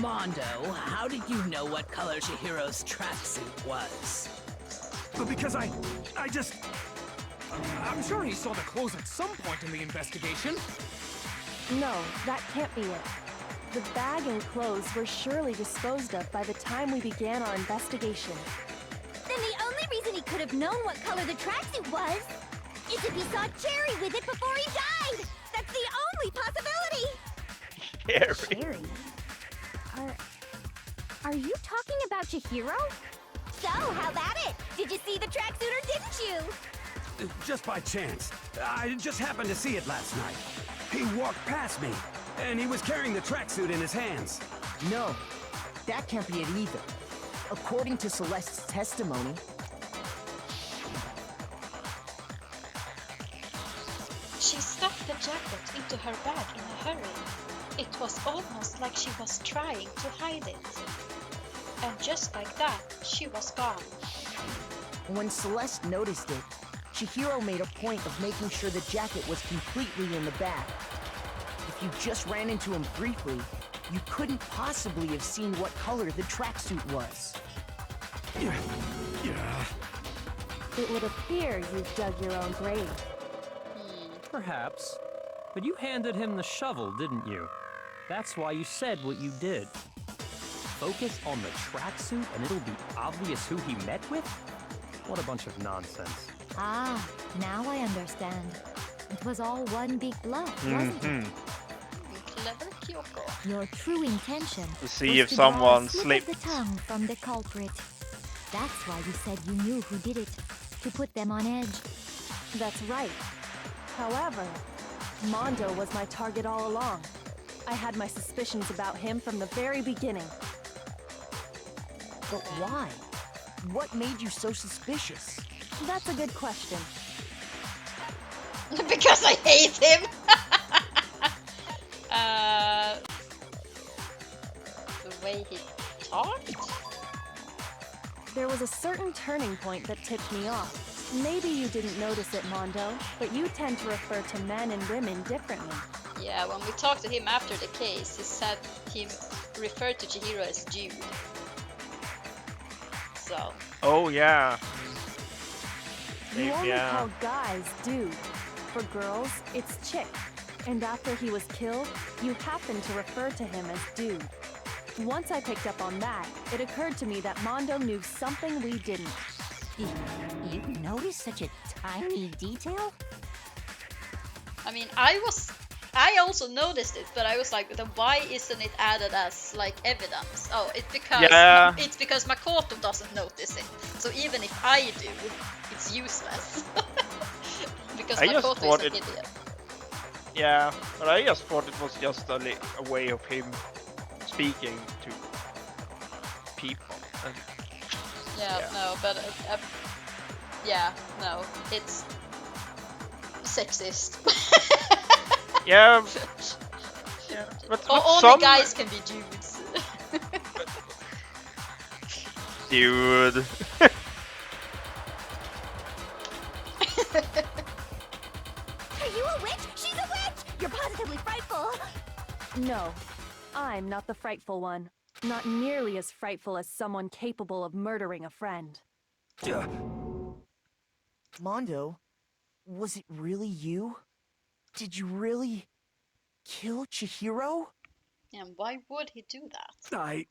Mondo, how did you know what color Chihiro's tracksuit was? Because I just... I'm sure he saw the clothes at some point in the investigation. No, that can't be it. The bag and clothes were surely disposed of by the time we began our investigation. Then the only reason he could have known what color the tracksuit was is if he saw Cherry with it before he died! That's the only possibility! Scary. Are you talking about Chihiro? So, how about it? Did you see the tracksuit or didn't you? Just by chance. I just happened to see it last night. He walked past me, and he was carrying the tracksuit in his hands. No, that can't be it either. According to Celeste's testimony, she stuffed the jacket into her bag in a hurry. It was almost like she was trying to hide it. And just like that, she was gone. when Celeste noticed it, Chihiro made a point of making sure the jacket was completely in the bag. If you just ran into him briefly, you couldn't possibly have seen what color the tracksuit was. It would appear you've dug your own grave. Perhaps. But you handed him the shovel, didn't you? That's why you said what you did. Focus on the tracksuit and it'll be obvious who he met with? What a bunch of nonsense. Ah, now I understand. It was all one big bluff, wasn't it? Clever Kyoko. Your true intention To see was if to draw someone a slip slipped. of the tongue from the culprit. That's why you said you knew who did it, to put them on edge. That's right. However, Mondo was my target all along. I had my suspicions about him from the very beginning. But why? What made you so suspicious? That's a good question. Because I hate him! The way he talked? There was a certain turning point that tipped me off. Maybe you didn't notice it, Mondo, but you tend to refer to men and women differently. Yeah, when we talked to him after the case, he said he referred to Chihiro as Jude. So. Oh yeah. You only Yeah. call guys dude. For girls, it's chick. And after he was killed, you happened to refer to him as dude. Once I picked up on that, it occurred to me that Mondo knew something we didn't. You noticed such a tiny detail? I mean, I also noticed it, but I was like, then why isn't it added as like evidence? Oh, it's because Makoto doesn't notice it. So even if I do, it's useless. Because Makoto is an idiot. Yeah, but I just thought it was just a way of him speaking to people. No, but no, it's sexist. Yeah, but only guys can be dudes. Dude. Are you a witch? She's a witch! You're positively frightful! No, I'm not the frightful one. Not nearly as frightful as someone capable of murdering a friend. Mondo, was it really you? Did you really kill Chihiro? And why would he do that? I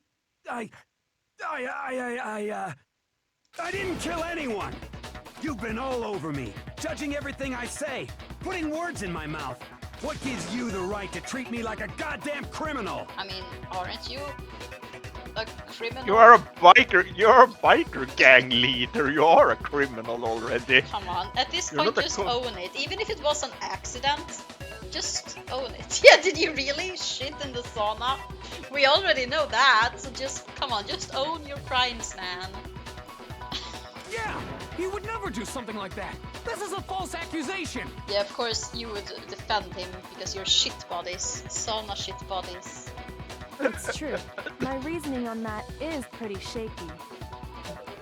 didn't kill anyone! You've been all over me, judging everything I say, putting words in my mouth. What gives you the right to treat me like a goddamn criminal? I mean, aren't you a criminal? You're a biker gang leader. You are a criminal already. Come on, at this You're point not a just own it. Even if it was an accident, just own it. Yeah, did you really shit in the sauna? We already know that, so just, come on, just own your crimes, man. Yeah, he would never do something like that. This is a false accusation. Yeah, of course you would defend him because you're shit bodies, sauna shit bodies. It's true. My reasoning on that is pretty shaky.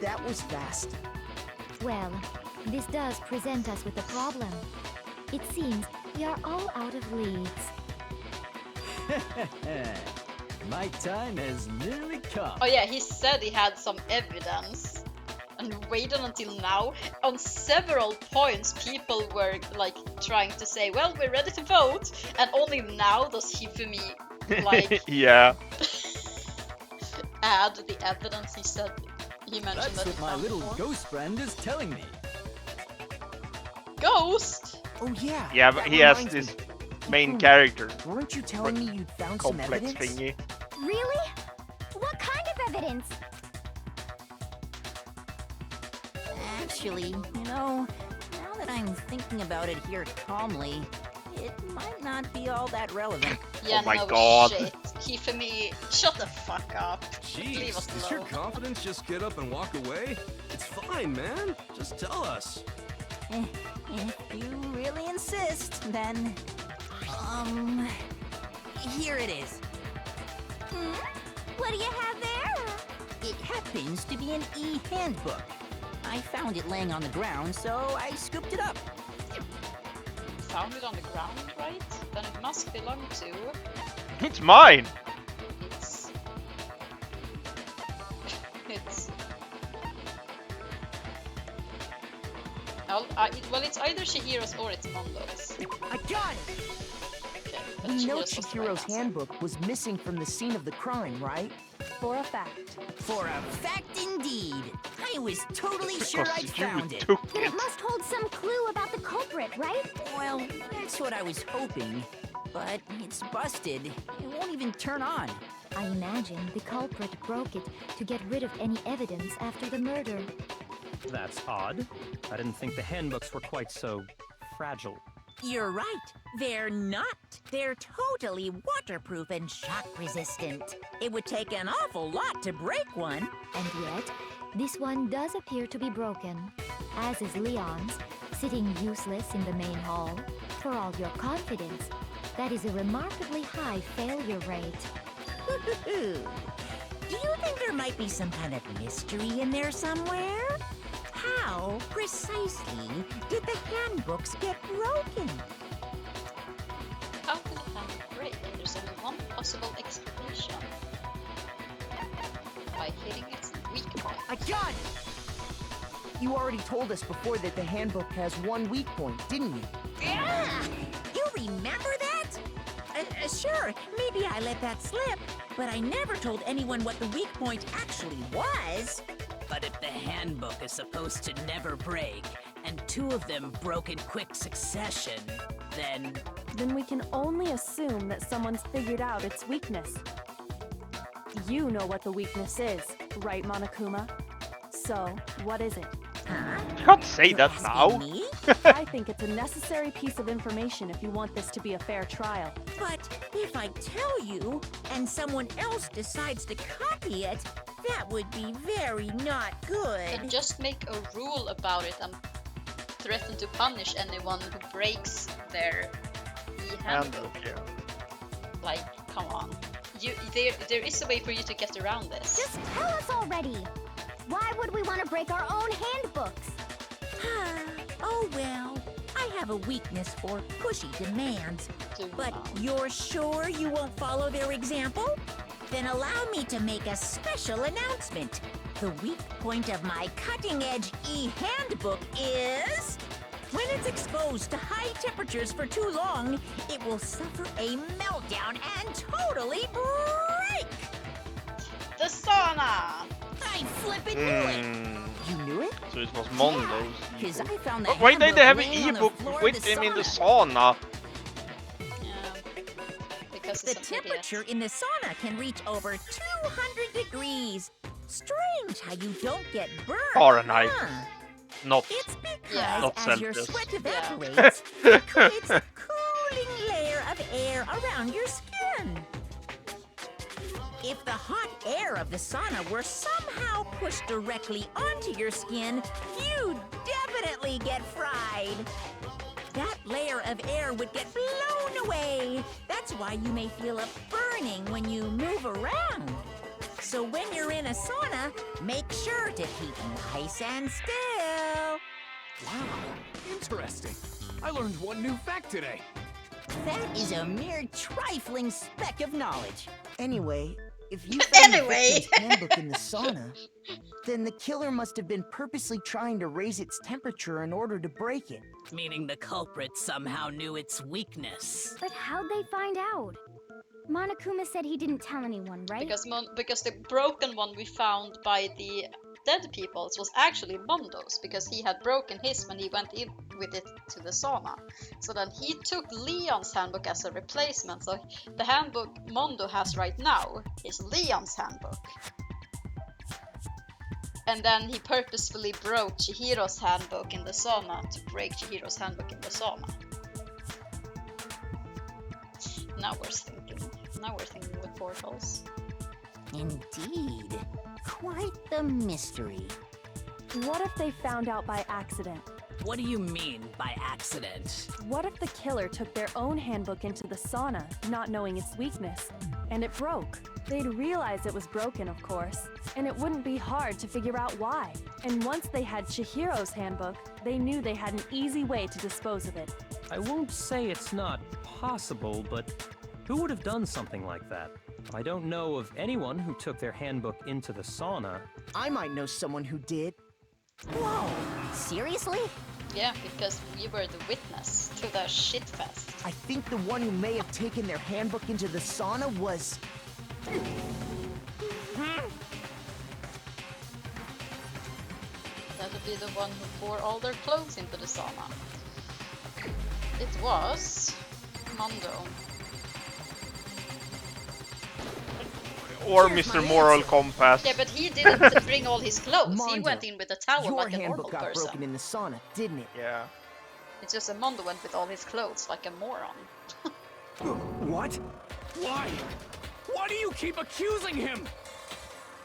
That was fast. Well, this does present us with a problem. It seems we are all out of leads. My time has nearly come. Oh yeah, he said he had some evidence. And waited until now. On several points, people were like trying to say, well, we're ready to vote. And only now does Hifumi like yeah. add the evidence he said. He mentioned That's that what my little ghost friend is telling me. Ghost? Oh yeah. Yeah, but he has this main character. Weren't you telling me you'd found some Complex evidence? thingy. Really? What kind of evidence? Actually, you know, now that I'm thinking about it here calmly, it might not be all that relevant. Yeah, Oh my no God. shit. Kifumi, shut the fuck up. Leave us Jeez, does your alone. confidence just get up and walk away? It's fine, man. Just tell us. If you really insist, then... Here it is. What do you have there? It happens to be an e-handbook. I found it laying on the ground, so I scooped it up. Found it on the ground, right? Then it must belong to... It's mine! It's... Well, it's either Chihiro's or it's Mondo's. I got it! Okay, but We know Chihiro's was the right Chihiro's answer. handbook was missing from the scene of the crime, right? For a fact. For a fact indeed. I was totally sure I'd found it. Then it must hold some clue about the culprit, right? Well, that's what I was hoping. But it's busted. It won't even turn on. I imagine the culprit broke it to get rid of any evidence after the murder. That's odd. I didn't think the handbooks were quite so fragile. You're right. They're not. They're totally waterproof and shock resistant. It would take an awful lot to break one. And yet, this one does appear to be broken, as is Leon's, sitting useless in the main hall. For all your confidence, that is a remarkably high failure rate. Do you think there might be some kind of mystery in there somewhere? How, precisely, did the handbooks get broken? How did the hand break? There's only one possible explanation. By hitting its weak point. I got it! You already told us before that the handbook has one weak point, didn't you? Yeah! You remember that? Sure, maybe I let that slip, but I never told anyone what the weak point actually was. But if the handbook is supposed to never break, and two of them broke in quick succession, then... Then we can only assume that someone's figured out its weakness. You know what the weakness is, right, Monokuma? So, what is it? You can't say that now. I think it's a necessary piece of information if you want this to be a fair trial. But if I tell you, and someone else decides to copy it, that would be very not good. And just make a rule about it and threaten to punish anyone who breaks their e-handbook. Like, come on. There is a way for you to get around this. Just tell us already. Why would we want to break our own handbooks? Oh well, I have a weakness for pushy demands. But you're sure you won't follow their example? Then allow me to make a special announcement. The weak point of my cutting-edge e-handbook is... When it's exposed to high temperatures for too long, it will suffer a meltdown and totally break! The sauna! I flippin' knew it! You knew it? So it was Mondo's. Because I found the Why did they have an handbook laying on the e-book floor of with the him in the sauna? sauna? Because The temperature in the sauna can reach over 200 degrees. Strange how you don't get burned. Fahrenheit. Huh? Not. It's because not as your Celsius. sweat evaporates, it creates a cooling layer of air around your skin. If the hot air of the sauna were somehow pushed directly onto your skin, you'd definitely get fried. That layer of air would get blown away. That's why you may feel a burning when you move around. So when you're in a sauna, make sure to keep nice and still. Wow, interesting. I learned one new fact today. That is a mere trifling speck of knowledge. Anyway, if you found the victim's handbook in the sauna, then the killer must have been purposely trying to raise its temperature in order to break it. Meaning the culprit somehow knew its weakness. But how'd they find out? Monokuma said he didn't tell anyone, right? Because the broken one we found by the dead peoples was actually Mondo's, because he had broken his when he went with it to the sauna. So then he took Leon's handbook as a replacement. So the handbook Mondo has right now is Leon's handbook. And then he purposefully broke Chihiro's handbook in the sauna to break Chihiro's handbook in the sauna. Now we're thinking with portals. Indeed. Quite the mystery. What if they found out by accident? What do you mean by accident? What if the killer took their own handbook into the sauna, not knowing its weakness, and it broke? They'd realize it was broken, of course, and it wouldn't be hard to figure out why. And once they had Chihiro's handbook, they knew they had an easy way to dispose of it. I won't say it's not possible, but who would have done something like that? I don't know of anyone who took their handbook into the sauna. I might know someone who did. Whoa! Seriously? Yeah, because we were the witness to the shit fest. I think the one who may have taken their handbook into the sauna was... That would be the one who wore all their clothes into the sauna. It was Mondo. Or Mr. Moral Compass. Yeah, but he didn't bring all his clothes. Mondo, he went in with a towel your like a normal handbook got person. broken in the sauna, didn't it? Yeah. It's just that Mondo went with all his clothes like a moron. What? Why? Why do you keep accusing him?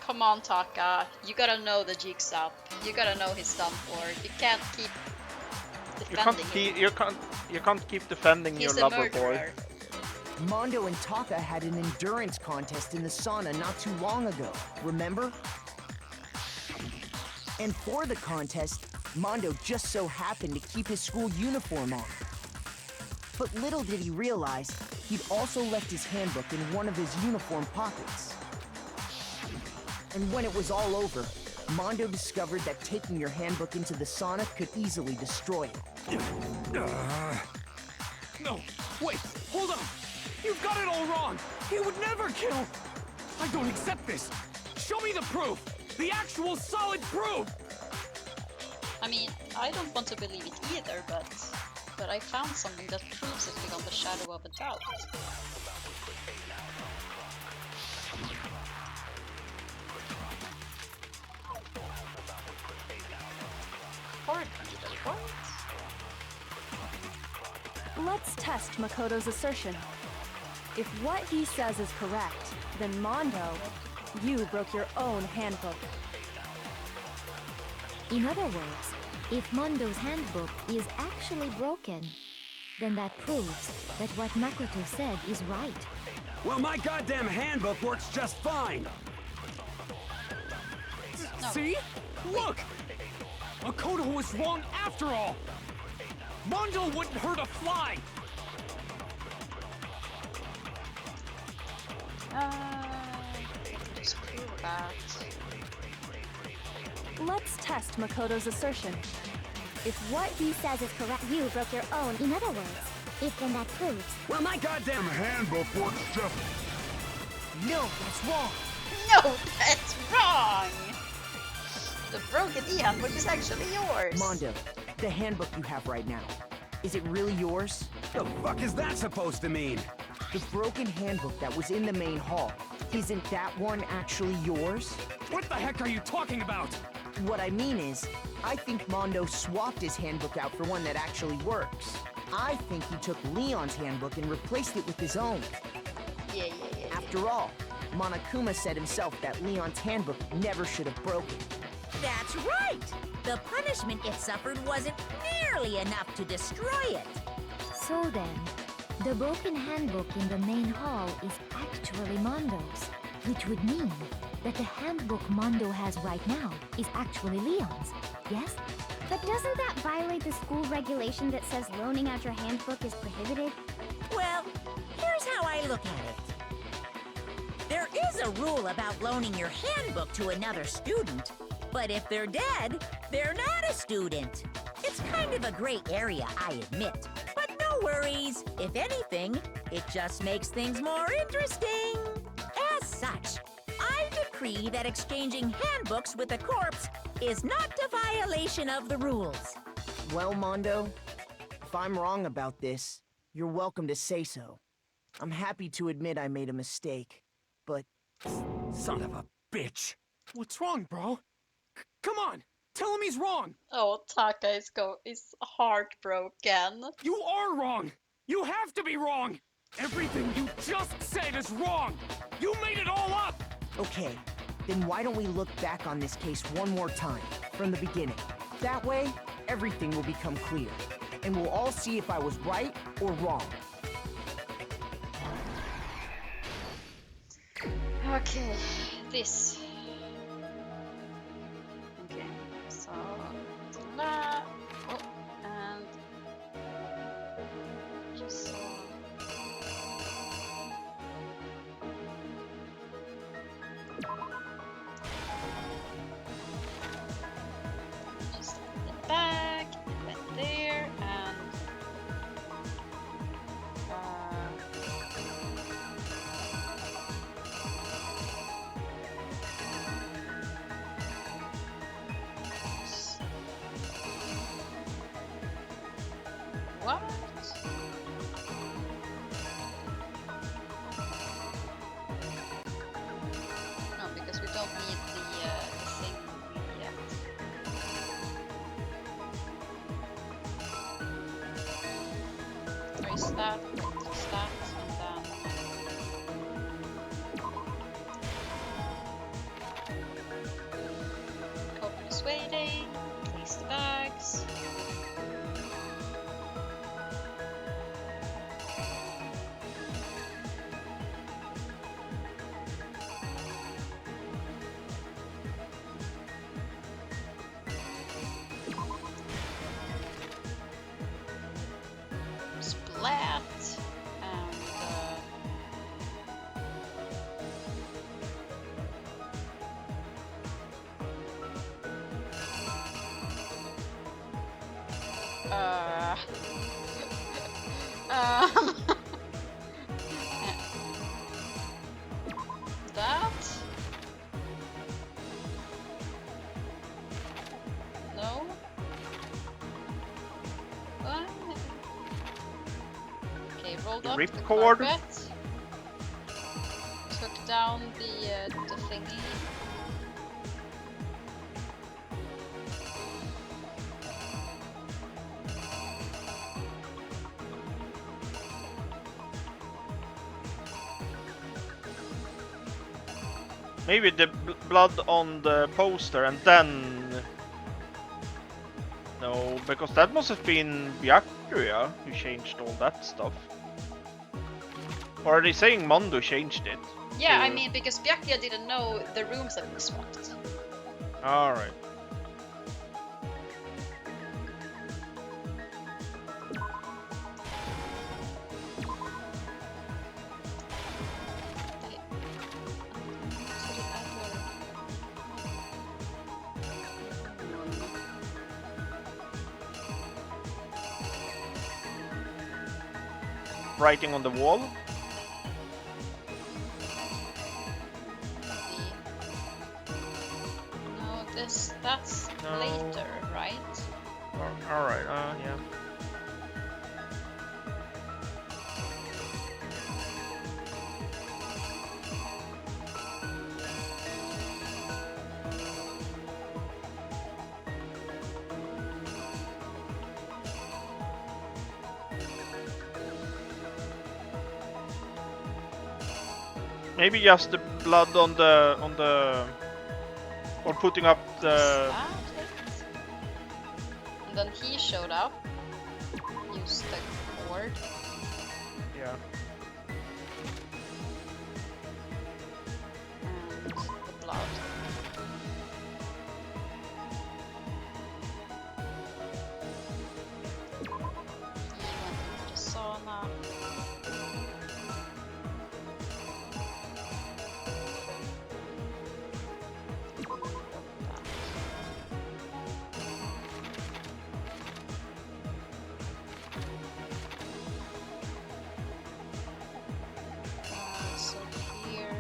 Come on, Taka. You gotta know the jig's up. You gotta know he's done for. You can't keep defending him. You can't keep defending He's your a lover boy. murderer. Mondo and Taka had an endurance contest in the sauna not too long ago, remember? And for the contest, Mondo just so happened to keep his school uniform on. But little did he realize, he'd also left his handbook in one of his uniform pockets. And when it was all over, Mondo discovered that taking your handbook into the sauna could easily destroy it. No, wait, hold on. You've got it all wrong. He would never kill. I don't accept this. Show me the proof. The actual solid proof. I mean, I don't want to believe it either, but I found something that proves it beyond the shadow of a doubt. Hard reader, what? Let's test Makoto's assertion. If what he says is correct, then Mondo, you broke your own handbook. In other words, if Mondo's handbook is actually broken, then that proves that what Makoto said is right. Well, my goddamn handbook works just fine. See? Look! Makoto was wrong after all! Mondo wouldn't hurt a fly! Just prove that. Let's test Makoto's assertion. If what he says is correct, you broke your own. In other words, if then that proves... Well, my goddamn handbook works just... No, that's wrong. No, that's wrong! The broken e-handbook is actually yours. Mondo, the handbook you have right now, is it really yours? The fuck is that supposed to mean? The broken handbook that was in the main hall, isn't that one actually yours? What the heck are you talking about? What I mean is, I think Mondo swapped his handbook out for one that actually works. I think he took Leon's handbook and replaced it with his own. Yeah. After all, Monokuma said himself that Leon's handbook never should have broken. That's right! The punishment it suffered wasn't nearly enough to destroy it. So then, the broken handbook in the main hall is actually Mondo's, which would mean that the handbook Mondo has right now is actually Leon's, yes? But doesn't that violate the school regulation that says loaning out your handbook is prohibited? Well, here's how I look at it. There is a rule about loaning your handbook to another student, but if they're dead, they're not a student. It's kind of a gray area, I admit. But no worries. If anything, it just makes things more interesting. As such, I decree that exchanging handbooks with a corpse is not a violation of the rules. Well, Mondo, If I'm wrong about this, you're welcome to say so. I'm happy to admit I made a mistake, but... Son of a bitch! What's wrong, bro? Come on! Tell him he's wrong! Oh, Taka is heartbroken. You are wrong! You have to be wrong! Everything you just said is wrong! You made it all up! Okay, then why don't we look back on this case one more time, from the beginning? That way, everything will become clear, and we'll all see if I was right or wrong. Okay, this. Okay, so that. Oh, and just so. Just the back, it went there, and what? No, because we don't need the thing yet. Erase that, fix that, and then Cobra is waiting, place the bags. Splat and that? No? What? Okay, rolled up the Ripcord. carpet. Took down the thingy. Maybe the blood on the poster and then... No, because that must have been Byakuya who changed all that stuff. Or are they saying Mondo changed it? Yeah, I mean, because Byakuya didn't know the rooms had been swapped. Alright. Writing on the wall? No, that's No. later, right? Alright, yeah. Maybe just the blood on the or putting up the... And then he showed up, used the cord. Yeah. And the blood. He went into the sauna. So here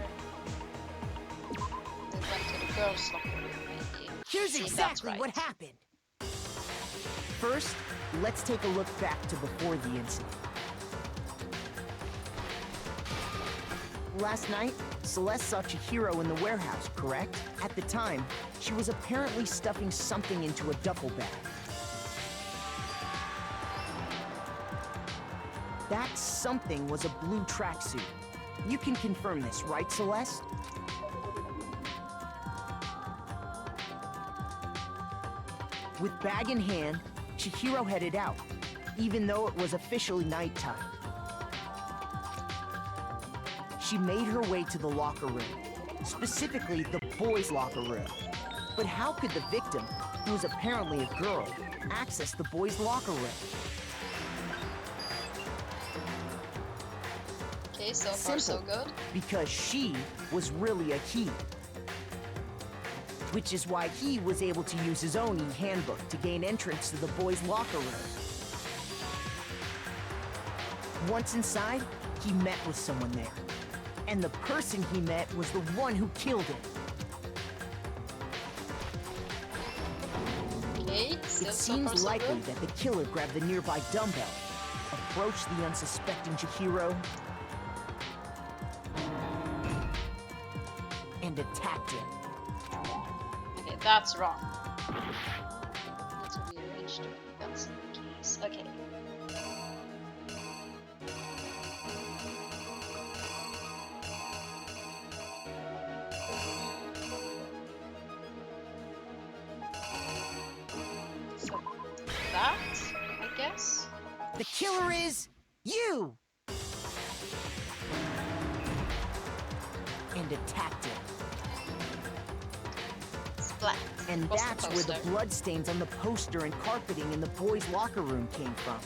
they went to the girls' locker room, maybe. Here's See, exactly that's what right. happened. First, let's take a look back to before the incident. Last night, Celeste saw Chihiro in the warehouse, correct? At the time, she was apparently stuffing something into a duffel bag. That something was a blue tracksuit. You can confirm this, right, Celeste? With bag in hand, Chihiro headed out, even though it was officially nighttime. She made her way to the locker room, specifically the boys' locker room. But how could the victim, who was apparently a girl, access the boys' locker room? Okay, so far so good. Because she was really a he. Which is why he was able to use his own e-handbook to gain entrance to the boys' locker room. Once inside, he met with someone there. And the person he met was the one who killed him. Okay, it seems likely that the killer grabbed the nearby dumbbell, approached the unsuspecting Chihiro, and attacked him. Okay, that's wrong. Need to rearrange the guns and keys. Okay. So that, I guess. The killer is you! And attacked him. Splat. And What's that's the where the poster? bloodstains on the poster and carpeting in the boys' locker room came from.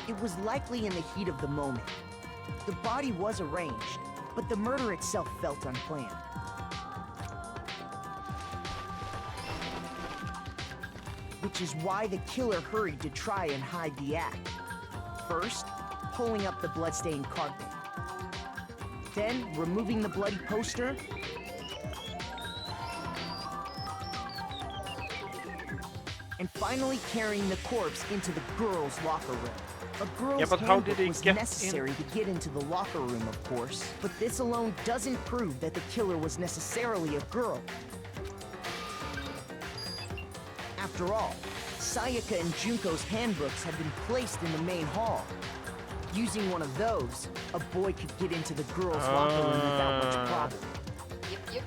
It was likely in the heat of the moment. The body was arranged, but the murder itself felt unplanned. Which is why the killer hurried to try and hide the act. First, pulling up the bloodstained carpet. Then, removing the bloody poster. And finally carrying the corpse into the girls' locker room. A girl's but how did handbook he was get necessary to get into the locker room, of course. But this alone doesn't prove that the killer was necessarily a girl. After all, Sayaka and Junko's handbooks had been placed in the main hall. Using one of those, a boy could get into the girls' locker room without much problem. Yep.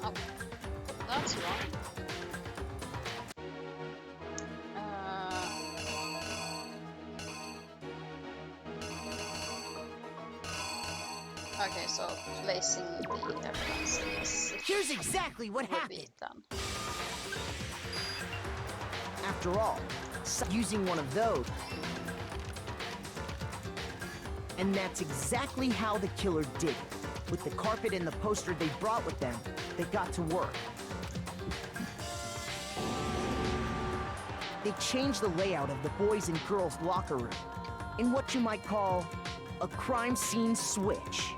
Oh, that's wrong. Okay, so placing the evidence is... Here's exactly what happened. Done. After all, using one of those. And that's exactly how the killer did it. With the carpet and the poster they brought with them, they got to work. They changed the layout of the boys' and girls' locker room in what you might call a crime scene switch.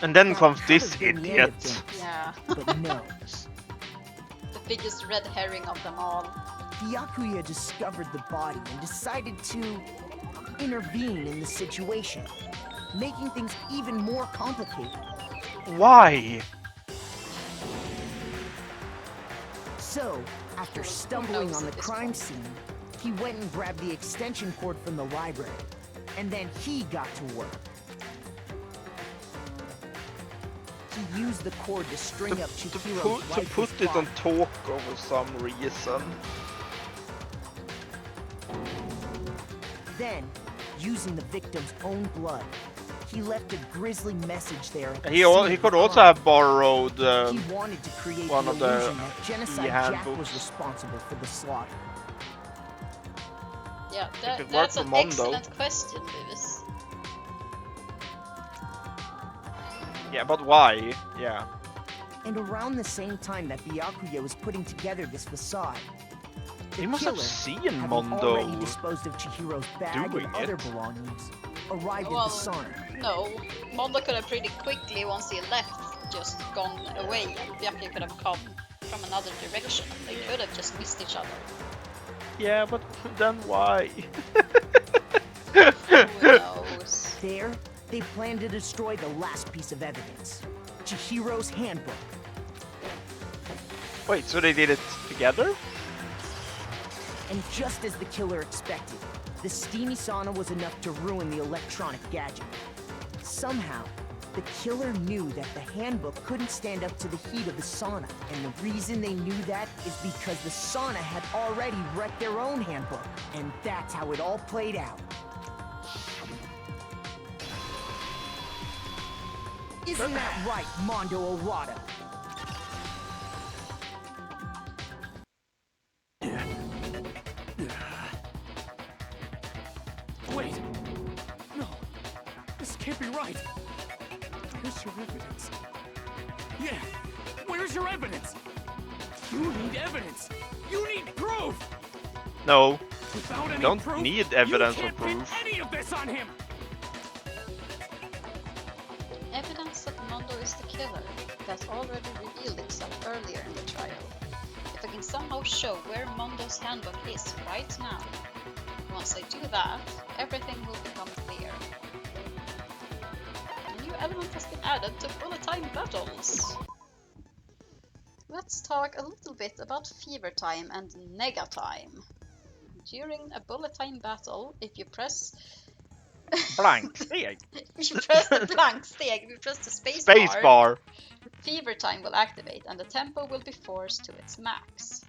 And then comes this idiot. Yeah. But no. The biggest red herring of them all. Byakuya discovered the body and decided to intervene in the situation, making things even more complicated. Why? So, after stumbling on the crime scene, he went and grabbed the extension cord from the library, and then he got to work. He used the cord to string up Chihiro's To put it on Toko for some reason. Then, using the victim's own blood, he left a grisly message there. He could also have borrowed he wanted to create one the of the illusion that Genocide Jack e-handbooks. was responsible for the slaughter. Yeah, it that's worked for an Mondo. excellent question, Lewis. Yeah, but why? Yeah. And around the same time that Byakuya was putting together this facade, the He must have killer, seen having Mondo already disposed of Chihiro's bag doing and other it. belongings, arrived at the sauna. No, Mondo could have pretty quickly, once he left, just gone away, and Byakuya could have come from another direction. They could have just missed each other. Yeah, but then why? Who knows? There, they plan to destroy the last piece of evidence. Chihiro's handbook. Wait, so they did it together? And just as the killer expected, the steamy sauna was enough to ruin the electronic gadget. Somehow, the killer knew that the handbook couldn't stand up to the heat of the sauna. And the reason they knew that is because the sauna had already wrecked their own handbook. And that's how it all played out. Isn't that right, Mondo Arata? Wait! No, this can't be right. Where's your evidence? Yeah, where's your evidence? You need evidence. You need proof. No, Without any don't proof, need evidence you or can't pin proof. any of this on him. Evidence that Mondo is the killer that already revealed itself earlier in the trial. If I can somehow show where Mondo's handbook is right now, once I do that, everything will become clear. A new element has been added to bullet time battles. Let's talk a little bit about fever time and nega time. During a bullet time battle, if you press Blank steg. if you press the blank steg, if you press the space bar, fever time will activate and the tempo will be forced to its max.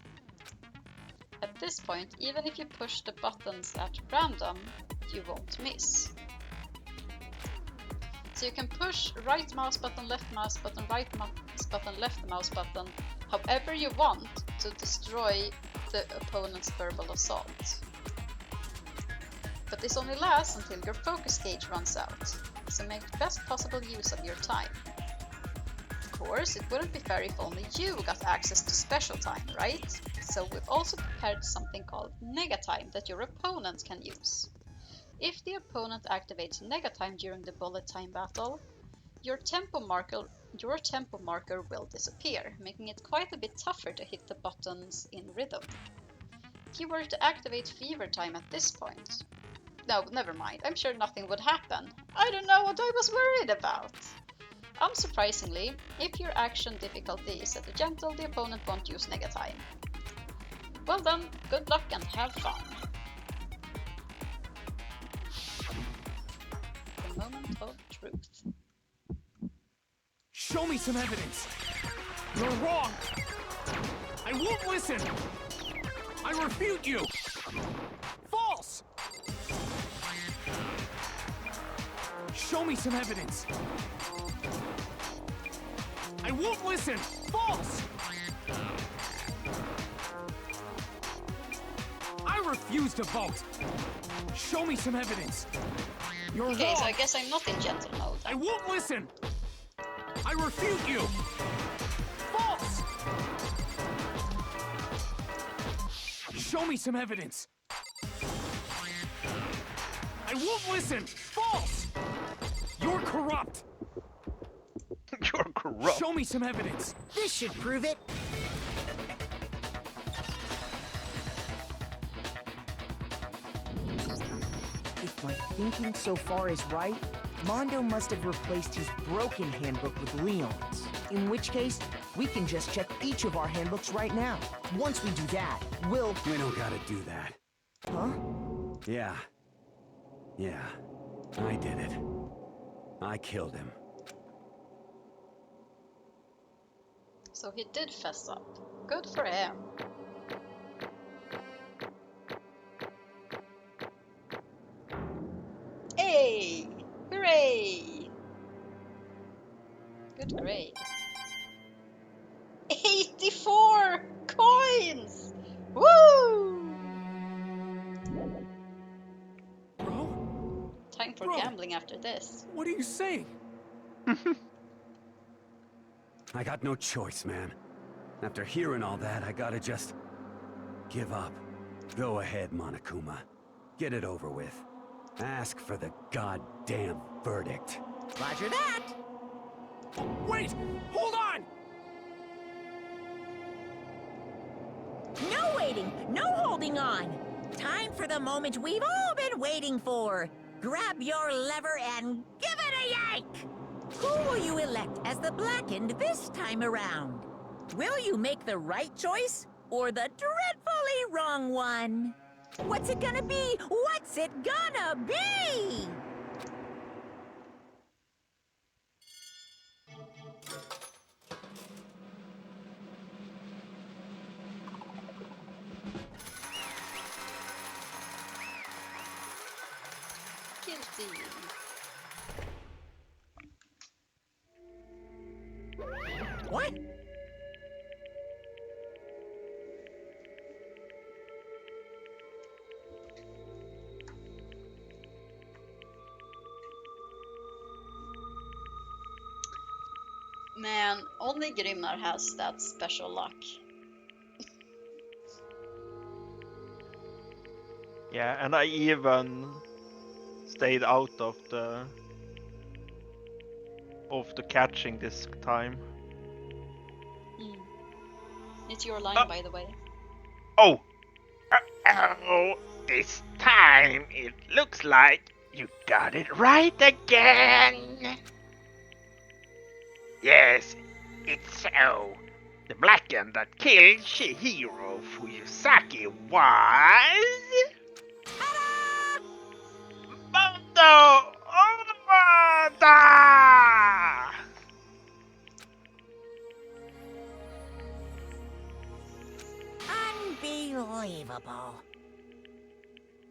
At this point, even if you push the buttons at random, you won't miss. So you can push right mouse button, left mouse button, right mouse button, left mouse button, however you want to destroy the opponent's verbal assault. But this only lasts until your focus gauge runs out, so make the best possible use of your time. Of course, it wouldn't be fair if only you got access to special time, right? So we've also prepared something called nega time that your opponent can use. If the opponent activates nega time during the bullet time battle, your tempo marker will disappear, making it quite a bit tougher to hit the buttons in rhythm. If you were to activate fever time at this point, no, never mind, I'm sure nothing would happen. I don't know what I was worried about. Unsurprisingly, if your action difficulty is set to gentle, the opponent won't use nega time. Well done, good luck and have fun. The moment of truth. Show me some evidence. You're wrong. I won't listen. I refute you. False. Show me some evidence. I won't listen. False. I refuse to vote. Show me some evidence. You're okay, wrong. so I guess I'm not in gentle mode. I won't listen. I refute you. False. Show me some evidence. I won't listen. False. You're corrupt. You're corrupt. Show me some evidence. This should prove it. If my thinking so far is right, Mondo must have replaced his broken handbook with Leon's. In which case, we can just check each of our handbooks right now. Once we do that, we'll... We don't gotta do that. Huh? Yeah. Yeah. I did it. I killed him. So he did fess up. Good for him. Hey! Hooray! Good grade. 84 coins! Woo! Bro? Time for gambling after this. What are you saying? I got no choice, man. After hearing all that, I gotta just... give up. Go ahead, Monokuma. Get it over with. Ask for the goddamn verdict. Roger that. Wait! Hold on! No waiting, no holding on. Time for the moment we've all been waiting for. Grab your lever and give it a yank! Who will you elect as the Blackened this time around? Will you make the right choice or the dreadfully wrong one? What's it gonna be? What's it gonna be? Guilty. What? Man, only Grimnar has that special luck. Yeah, and I even stayed out of the catching this time. It's your line, by the way. Oh! Uh-oh! This time it looks like you got it right again! Yes, it's so. The Blackened that killed Chihiro Fuyusaki was... Mondo Omada! Unbelievable.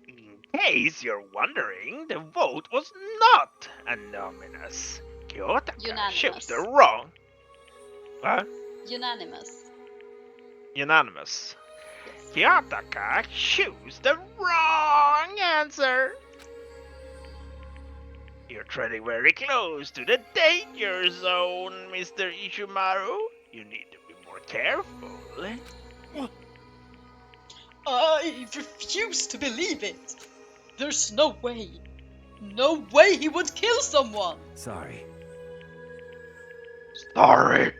In case you're wondering, the vote was not anonymous. Kyotaka chose the wrong. What? Unanimous. Unanimous. Kyotaka chose the wrong answer. You're treading very close to the danger zone, Mr. Ishimaru. You need to be more careful. I refuse to believe it! There's no way! No way he would kill someone! Sorry. Sorry!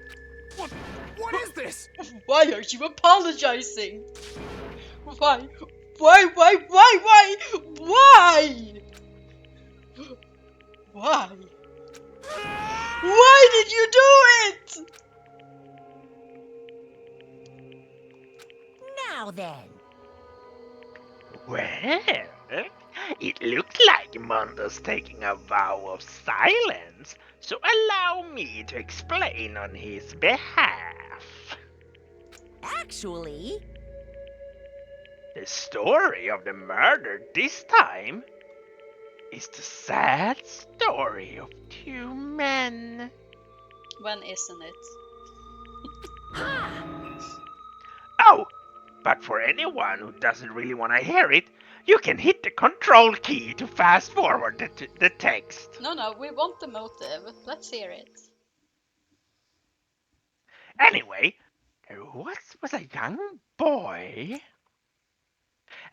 What is this? Why are you apologizing? Why? Why? Why did you do it? Now then. Well, it looks like Mondo's taking a vow of silence, so allow me to explain on his behalf. Actually... The story of the murder this time is the sad story of two men. When isn't it? Oh, but for anyone who doesn't really want to hear it, you can hit the control key to fast forward the text. No, we want the motive. Let's hear it. Anyway, there was a young boy,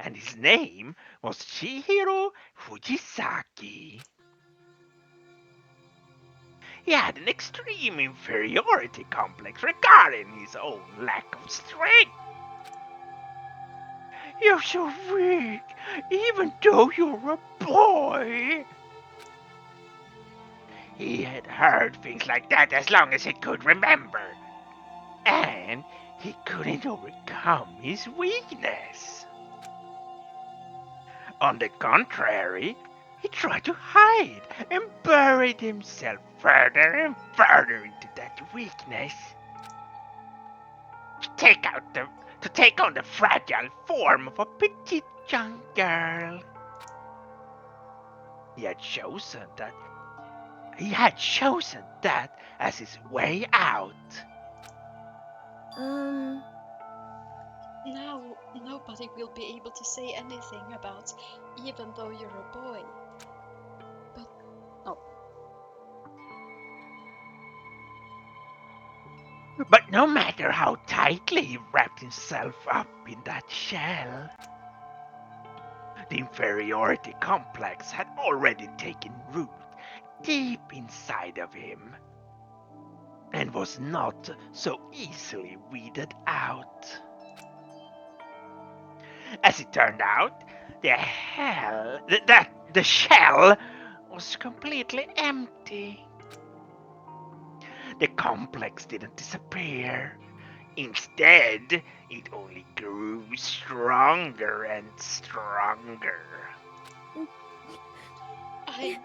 and his name was Chihiro Fujisaki. He had an extreme inferiority complex regarding his own lack of strength. You're so weak, even though you're a boy. He had heard things like that as long as he could remember. And he couldn't overcome his weakness. On the contrary, he tried to hide and buried himself further and further into that weakness. To take on the fragile form of a petite young girl. He had chosen that as his way out. Now, nobody will be able to say anything about even though you're a boy. But, oh. But no matter how tightly he wrapped himself up in that shell, The inferiority complex had already taken root deep inside of him and was not so easily weeded out. As it turned out, the shell was completely empty. The complex didn't disappear. Instead, it only grew stronger and stronger. I'm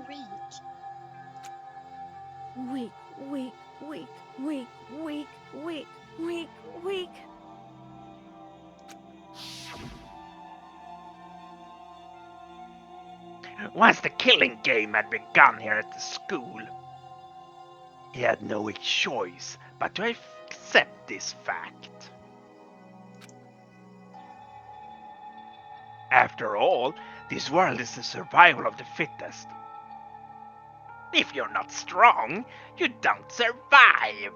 weak. Weak, weak, weak, weak, weak, weak, weak, weak. Once the killing game had begun here at the school, he had no choice but to accept this fact. After all, this world is the survival of the fittest. If you're not strong, you don't survive.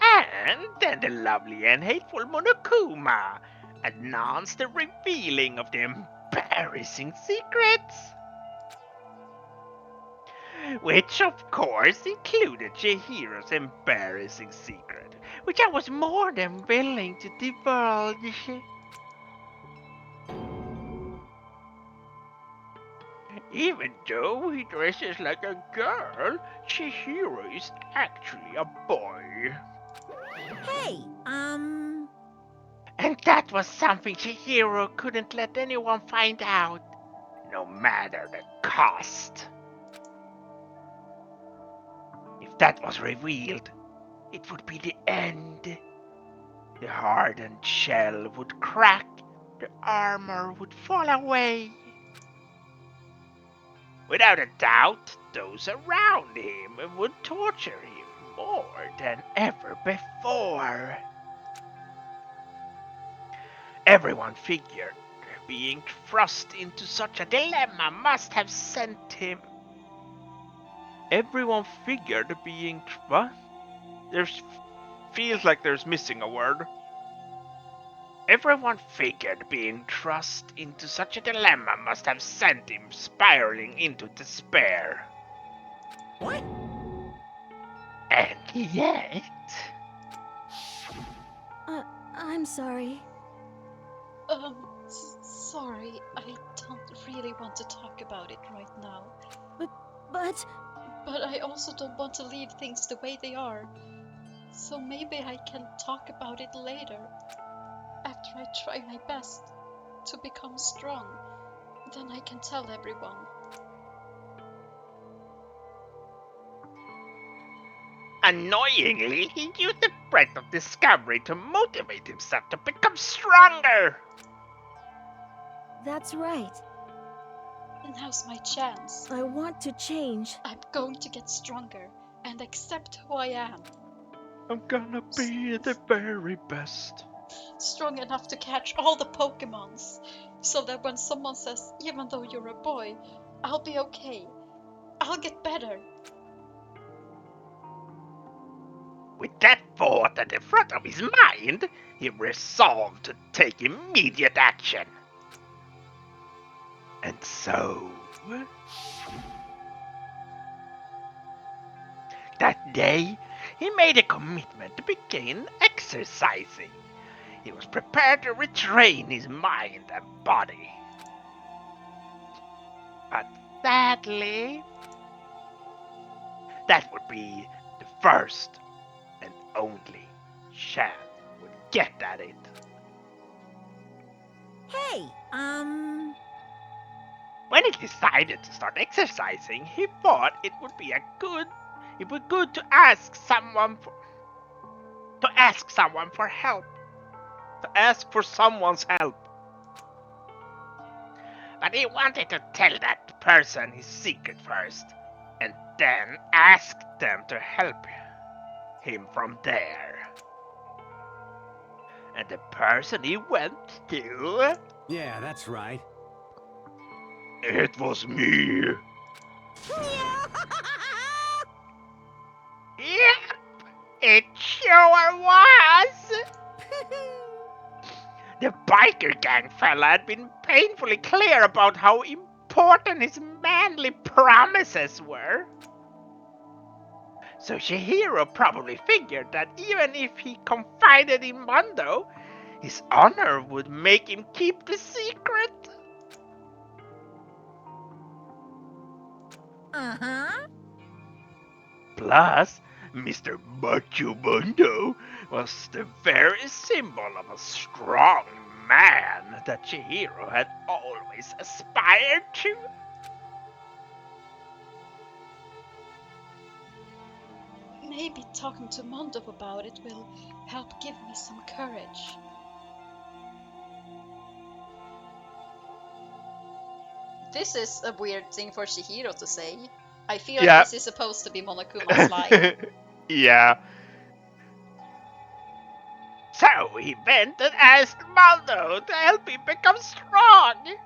And then the lovely and hateful Monokuma announced the revealing of the embarrassing secrets. Which of course included Chihiro's embarrassing secret, which I was more than willing to divulge. Even though he dresses like a girl, Chihiro is actually a boy. Hey, And that was something Chihiro couldn't let anyone find out, no matter the cost. If that was revealed, it would be the end. The hardened shell would crack, the armor would fall away. Without a doubt, those around him would torture him more than ever before. Everyone figured being thrust into such a dilemma must have sent him. Everyone figured being what? Feels like there's missing a word. Everyone figured being thrust into such a dilemma must have sent him spiraling into despair. What? And yet... I'm sorry. Sorry, I don't really want to talk about it right now. But I also don't want to leave things the way they are. So maybe I can talk about it later. After I try my best to become strong, then I can tell everyone. Annoyingly, he used the breath of discovery to motivate himself to become stronger. That's right. And now's my chance. I want to change. I'm going to get stronger and accept who I am. I'm gonna be the very best. Strong enough to catch all the Pokemons, so that when someone says, even though you're a boy, I'll be okay. I'll get better. With that thought at the front of his mind, he resolved to take immediate action. And so... that day, he made a commitment to begin exercising. He was prepared to retrain his mind and body. But sadly, that would be the first and only chance he would get at it. Hey, When he decided to start exercising, he thought it would be good to ask someone for help. To ask for someone's help. But he wanted to tell that person his secret first, and then ask them to help him from there. And the person he went to... Yeah, that's right. It was me. Yep, it sure was. The biker gang fella had been painfully clear about how important his manly promises were. So Chihiro probably figured that even if he confided in Mondo, his honor would make him keep the secret. Uh-huh. Plus, Mr. Macho Mondo was the very symbol of a strong man that Chihiro had always aspired to. Maybe talking to Mondo about it will help give me some courage. This is a weird thing for Chihiro to say. I feel like this is supposed to be Monokuma's line. Yeah. So he went and asked Mondo to help him become strong.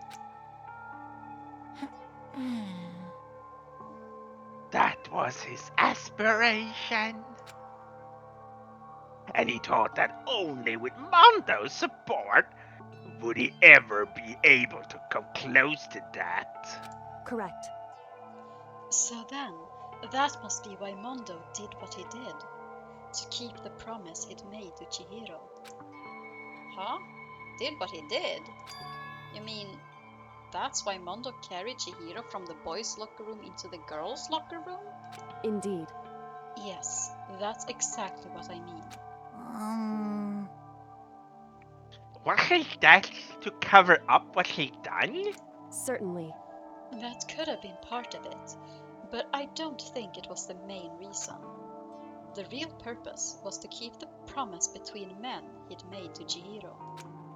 That was his aspiration. And he thought that only with Mondo's support would he ever be able to come close to that. Correct. So then, that must be why Mondo did what he did. To keep the promise he'd made to Chihiro. Huh? Did what he did? You mean, that's why Mondo carried Chihiro from the boys' locker room into the girls' locker room? Indeed. Yes, that's exactly what I mean. Was it that to cover up what he'd done? Certainly. That could have been part of it, but I don't think it was the main reason. The real purpose was to keep the promise between men he'd made to Chihiro.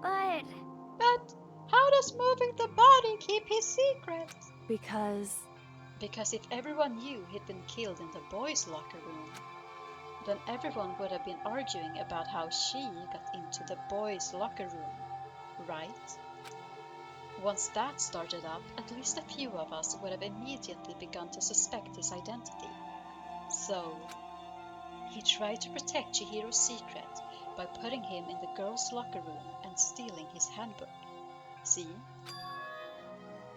But how does moving the body keep his secret? Because if everyone knew he'd been killed in the boys' locker room, then everyone would have been arguing about how she got into the boys' locker room, right? Once that started up, at least a few of us would have immediately begun to suspect his identity. So he tried to protect Chihiro's secret by putting him in the girls' locker room and stealing his handbook. See?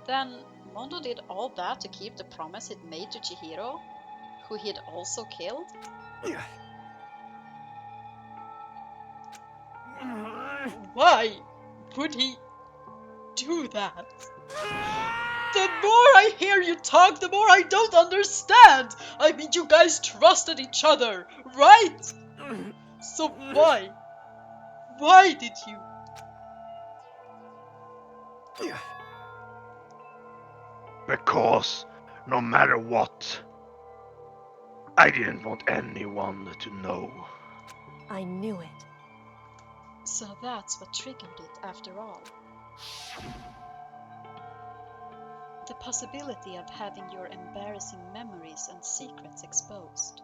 Then Mondo did all that to keep the promise he'd made to Chihiro, who he'd also killed? Why would he do that? The more I hear you talk, the more I don't understand! I mean, you guys trusted each other, right? So why? Why did you? Because no matter what, I didn't want anyone to know. I knew it. So that's what triggered it after all. The possibility of having your embarrassing memories and secrets exposed.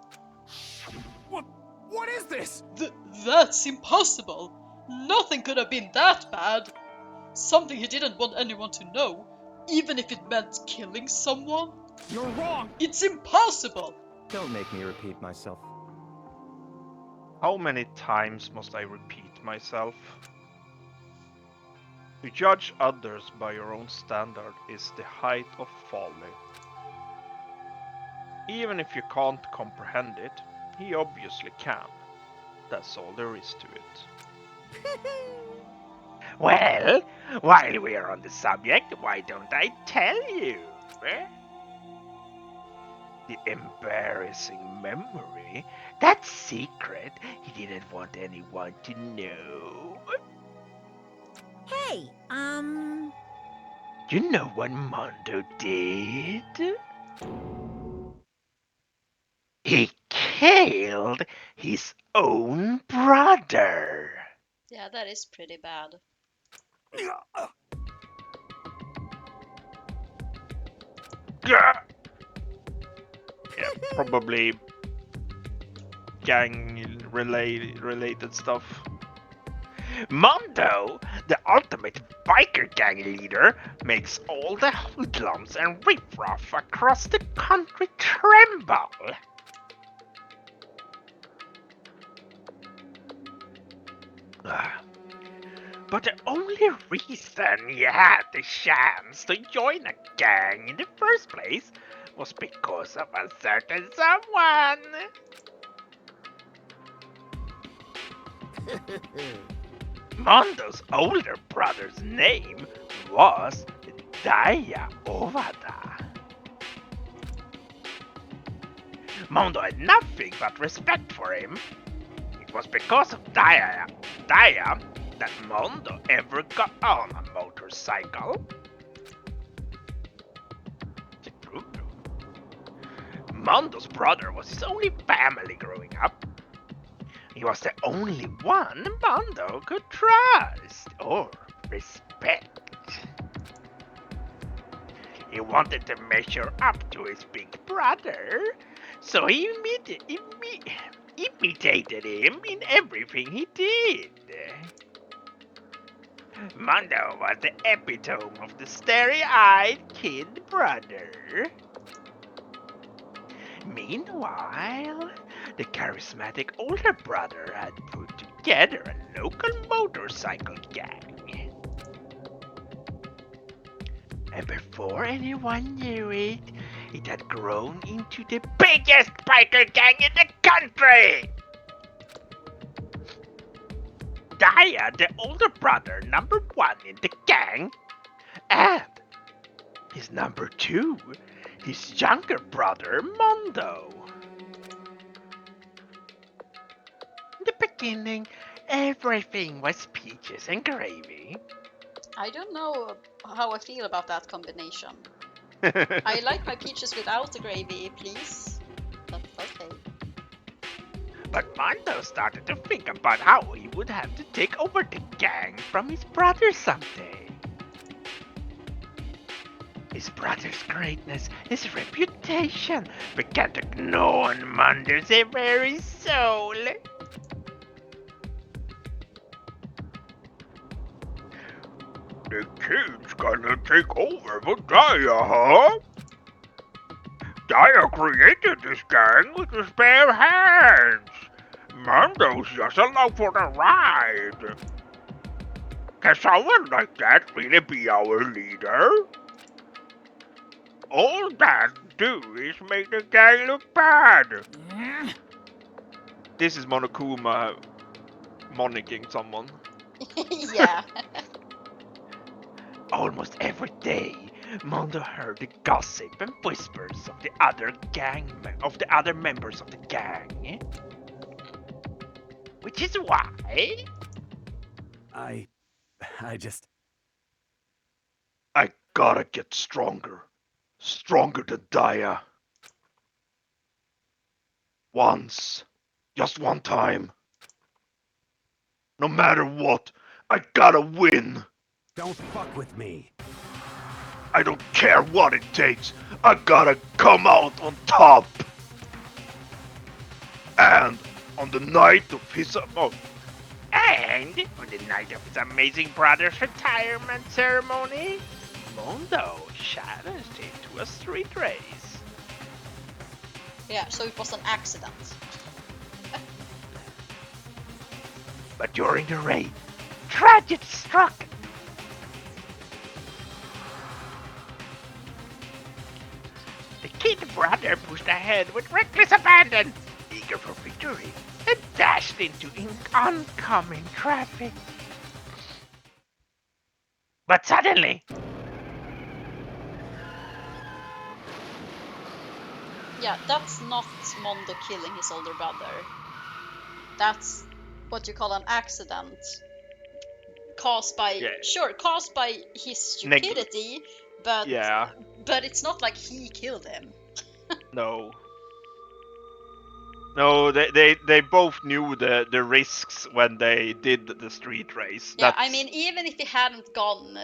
What is this? That's impossible! Nothing could have been that bad! Something he didn't want anyone to know, even if it meant killing someone? You're wrong! It's impossible! Don't make me repeat myself. How many times must I repeat myself? To judge others by your own standard is the height of folly. Even if you can't comprehend it, he obviously can. That's all there is to it. Well, while we are on the subject, why don't I tell you? The embarrassing memory, that secret he didn't want anyone to know. Hey, You know what Mondo did? He killed his own brother. Yeah, that is pretty bad. Yeah, probably gang related stuff. Mondo, the ultimate biker gang leader, makes all the hoodlums and riffraff across the country tremble. But the only reason you had the chance to join a gang in the first place was because of a certain someone. Mondo's older brother's name was Daya Ovada. Mondo had nothing but respect for him. It was because of Daya that Mondo ever got on a motorcycle. Mondo's brother was his only family growing up. He was the only one Mondo could trust or respect. He wanted to measure up to his big brother, so he imitated him in everything he did. Mondo was the epitome of the starry-eyed kid brother. Meanwhile, the charismatic older brother had put together a local motorcycle gang. And before anyone knew it, it had grown into the biggest biker gang in the country! Daya, the older brother, number 1 in the gang, and his number 2, his younger brother, Mondo. In the beginning, everything was peaches and gravy. I don't know how I feel about that combination. I like my peaches without the gravy, please. But okay. But Mondo started to think about how he would have to take over the gang from his brother someday. His brother's greatness, his reputation, began to gnaw on Mondo's very soul. The kid's gonna take over for Daya, huh? Daya created this gang with his bare hands. Mondo's just along for the ride. Can someone like that really be our leader? All that do is make the gang look bad. This is Monokuma monicking someone. Yeah. Almost every day, Mondo heard the gossip and whispers of the other members of the gang. Which is why I gotta get stronger. Stronger than Daya. Once. Just one time. No matter what, I gotta win. Don't fuck with me. I don't care what it takes. I gotta come out on top. And on the night of his and on the night of his amazing brother's retirement ceremony, Mondo challenged him to a street race. Yeah, so it was an accident. But during the race, tragedy struck. The kid brother pushed ahead with reckless abandon, eager for victory, and dashed into oncoming traffic. But suddenly, Yeah, that's not Mondo killing his older brother. That's what you call an accident. Caused by caused by his stupidity, but it's not like he killed him. No. No, they both knew the risks when they did the street race. Yeah, I mean, even if he hadn't gone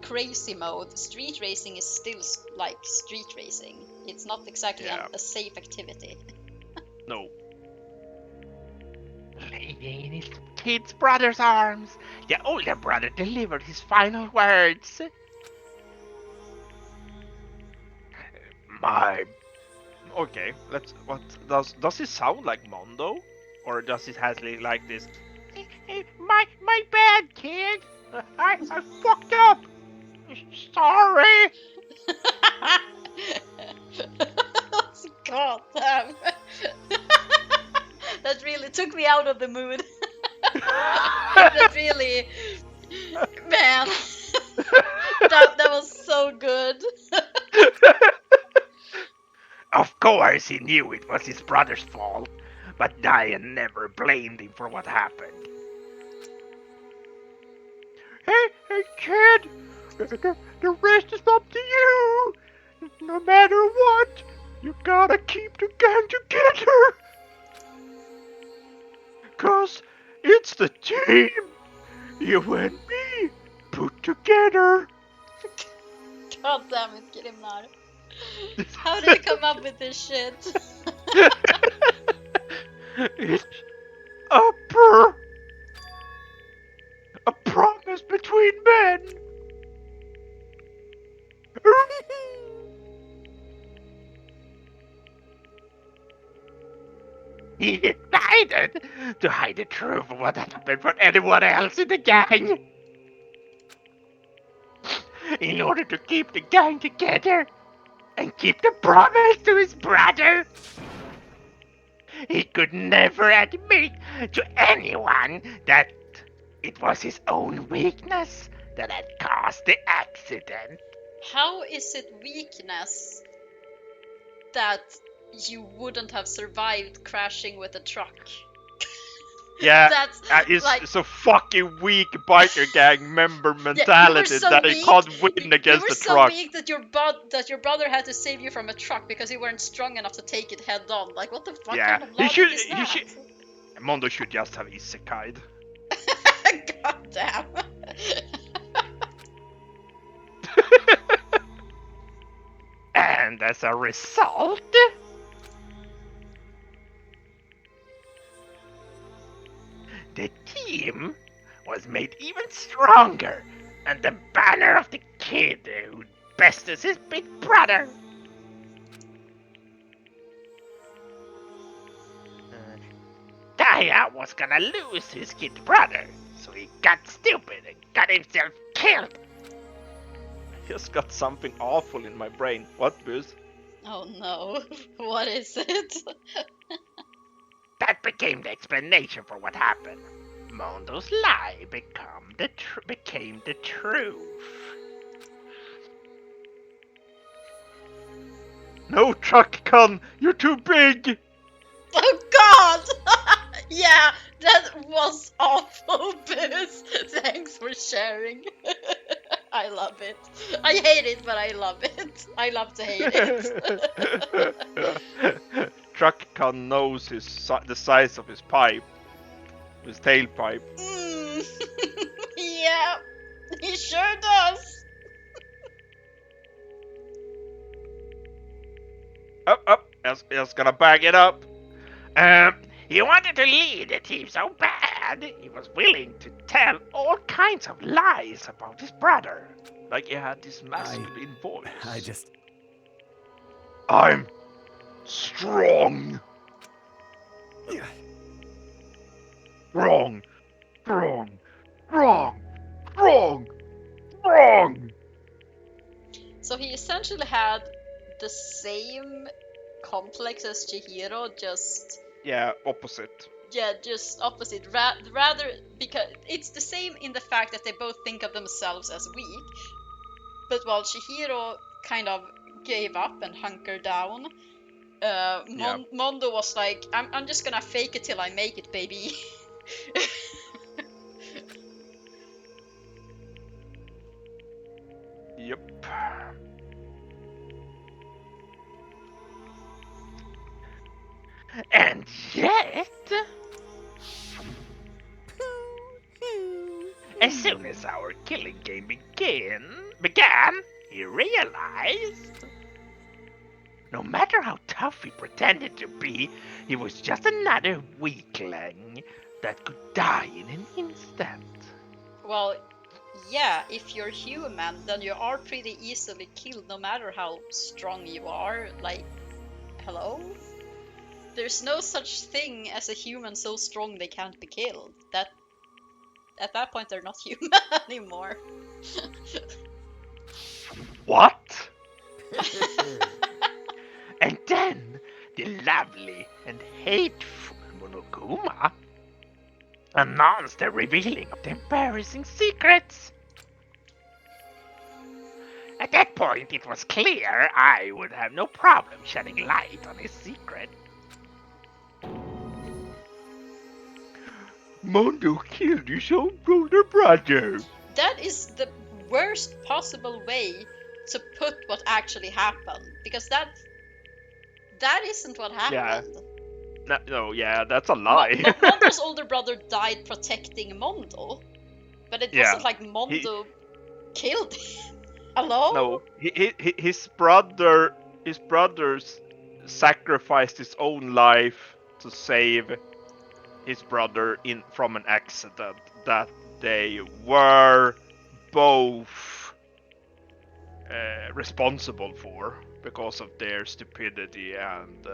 crazy mode, street racing is still like street racing. It's not exactly a safe activity. No. Laying in his kid's brother's arms, the older brother delivered his final words. Okay, does it sound like Mondo? Or does it have like this My bad, kid. I fucked up. Sorry. God damn. That really took me out of the mood. That really, man, that was so good. Of course he knew it was his brother's fault, but Diane never blamed him for what happened. Hey kid, the rest is up to you. No matter what, you gotta keep the gang together. 'Cause it's the team, you and me, put together. God damn it, Grimnar. How did you come up with this shit? It's a promise between men. He decided to hide the truth of what happened from anyone else in the gang. In order to keep the gang together and keep the promise to his brother. He could never admit to anyone that it was his own weakness that had caused the accident. How is it weakness that you wouldn't have survived crashing with a truck? Yeah, That's it's like so fucking weak biker gang member mentality that they can't win against the truck. You were so weak that your brother had to save you from a truck because you weren't strong enough to take it head on. Like, what the fuck kind of logic is that? Mondo should just have isekai'd. God damn. And as a result, the team was made even stronger, and the banner of the kid who bested his big brother. Daya was gonna lose his kid brother, so he got stupid and got himself killed. I just got something awful in my brain. What, Booze? Oh no, what is it? That became the explanation for what happened. Mondo's lie became the truth. No, Truck-Con! You're too big! Oh god! Yeah, that was awful, Booze. Thanks for sharing. I love it. I hate it, but I love it. I love to hate it. Truck-Con knows the size of his pipe. His tailpipe. Yeah, he sure does. Up. Just gonna bag it up. He wanted to lead the team so bad, he was willing to tell all kinds of lies about his brother. Like he had this masculine voice. I'm strong. Wrong. So he essentially had the same complex as Chihiro, just... Yeah, opposite. Yeah, just opposite. Rather, because it's the same in the fact that they both think of themselves as weak, but while Chihiro kind of gave up and hunkered down, Mondo was like, I'm just gonna fake it till I make it, baby. Yep. And yet, as soon as our killing game began, he realized no matter how tough he pretended to be, he was just another weakling that could die in an instant. Well, yeah, if you're human, then you are pretty easily killed no matter how strong you are. Like, hello? There's no such thing as a human so strong they can't be killed. At that point, they're not human anymore. What? And then the lovely and hateful Monokuma announced the revealing of the embarrassing secrets. At that point, it was clear I would have no problem shedding light on his secret. Mondo killed his own brother. That is the worst possible way to put what actually happened, because that isn't what happened. Yeah, that's a lie. Mondo's older brother died protecting Mondo, but it wasn't like Mondo killed him. Hello? No, his brothers sacrificed his own life to save his brother from an accident that they were both responsible for because of their stupidity and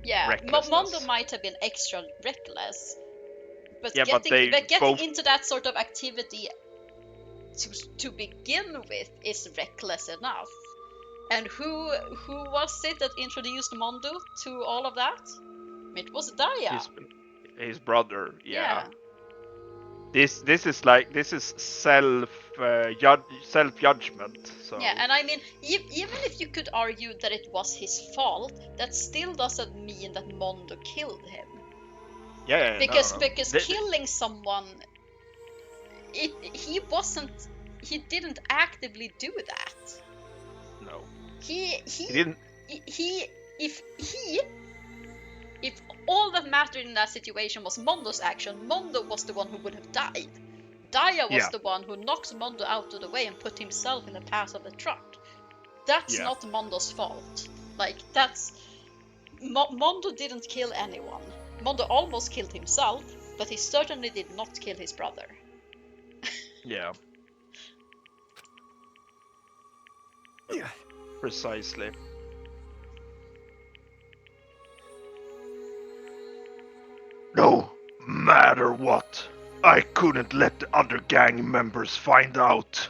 recklessness. Mondo might have been extra reckless, but yeah, getting both... into that sort of activity to begin with is reckless enough. And who was it that introduced Mondo to all of that? It was Daya. His brother, yeah. This is self judgment. So yeah, and I mean, even if you could argue that it was his fault, that still doesn't mean that Mondo killed him. Yeah, because killing someone, he didn't actively do that. No. He didn't. If all that mattered in that situation was Mondo's action, Mondo was the one who would have died. Daya was the one who knocked Mondo out of the way and put himself in the path of the truck. That's not Mondo's fault. Like, Mondo didn't kill anyone. Mondo almost killed himself, but he certainly did not kill his brother. Yeah. Precisely. No matter what, I couldn't let the other gang members find out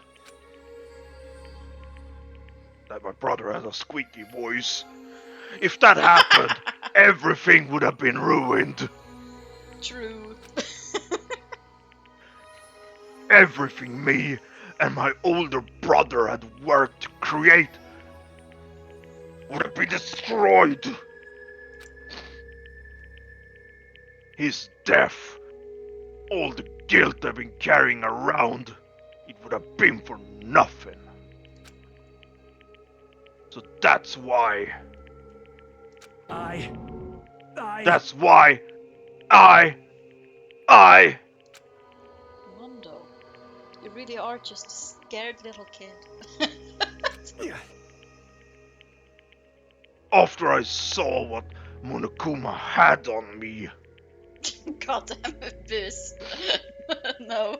that my brother has a squeaky voice. If that happened, everything would have been ruined. True. Everything me and my older brother had worked to create would have been destroyed. His death, all the guilt I've been carrying around, it would have been for nothing. So that's why. That's why I. Mondo, you really are just a scared little kid. After I saw what Monokuma had on me. Goddamn boost. No.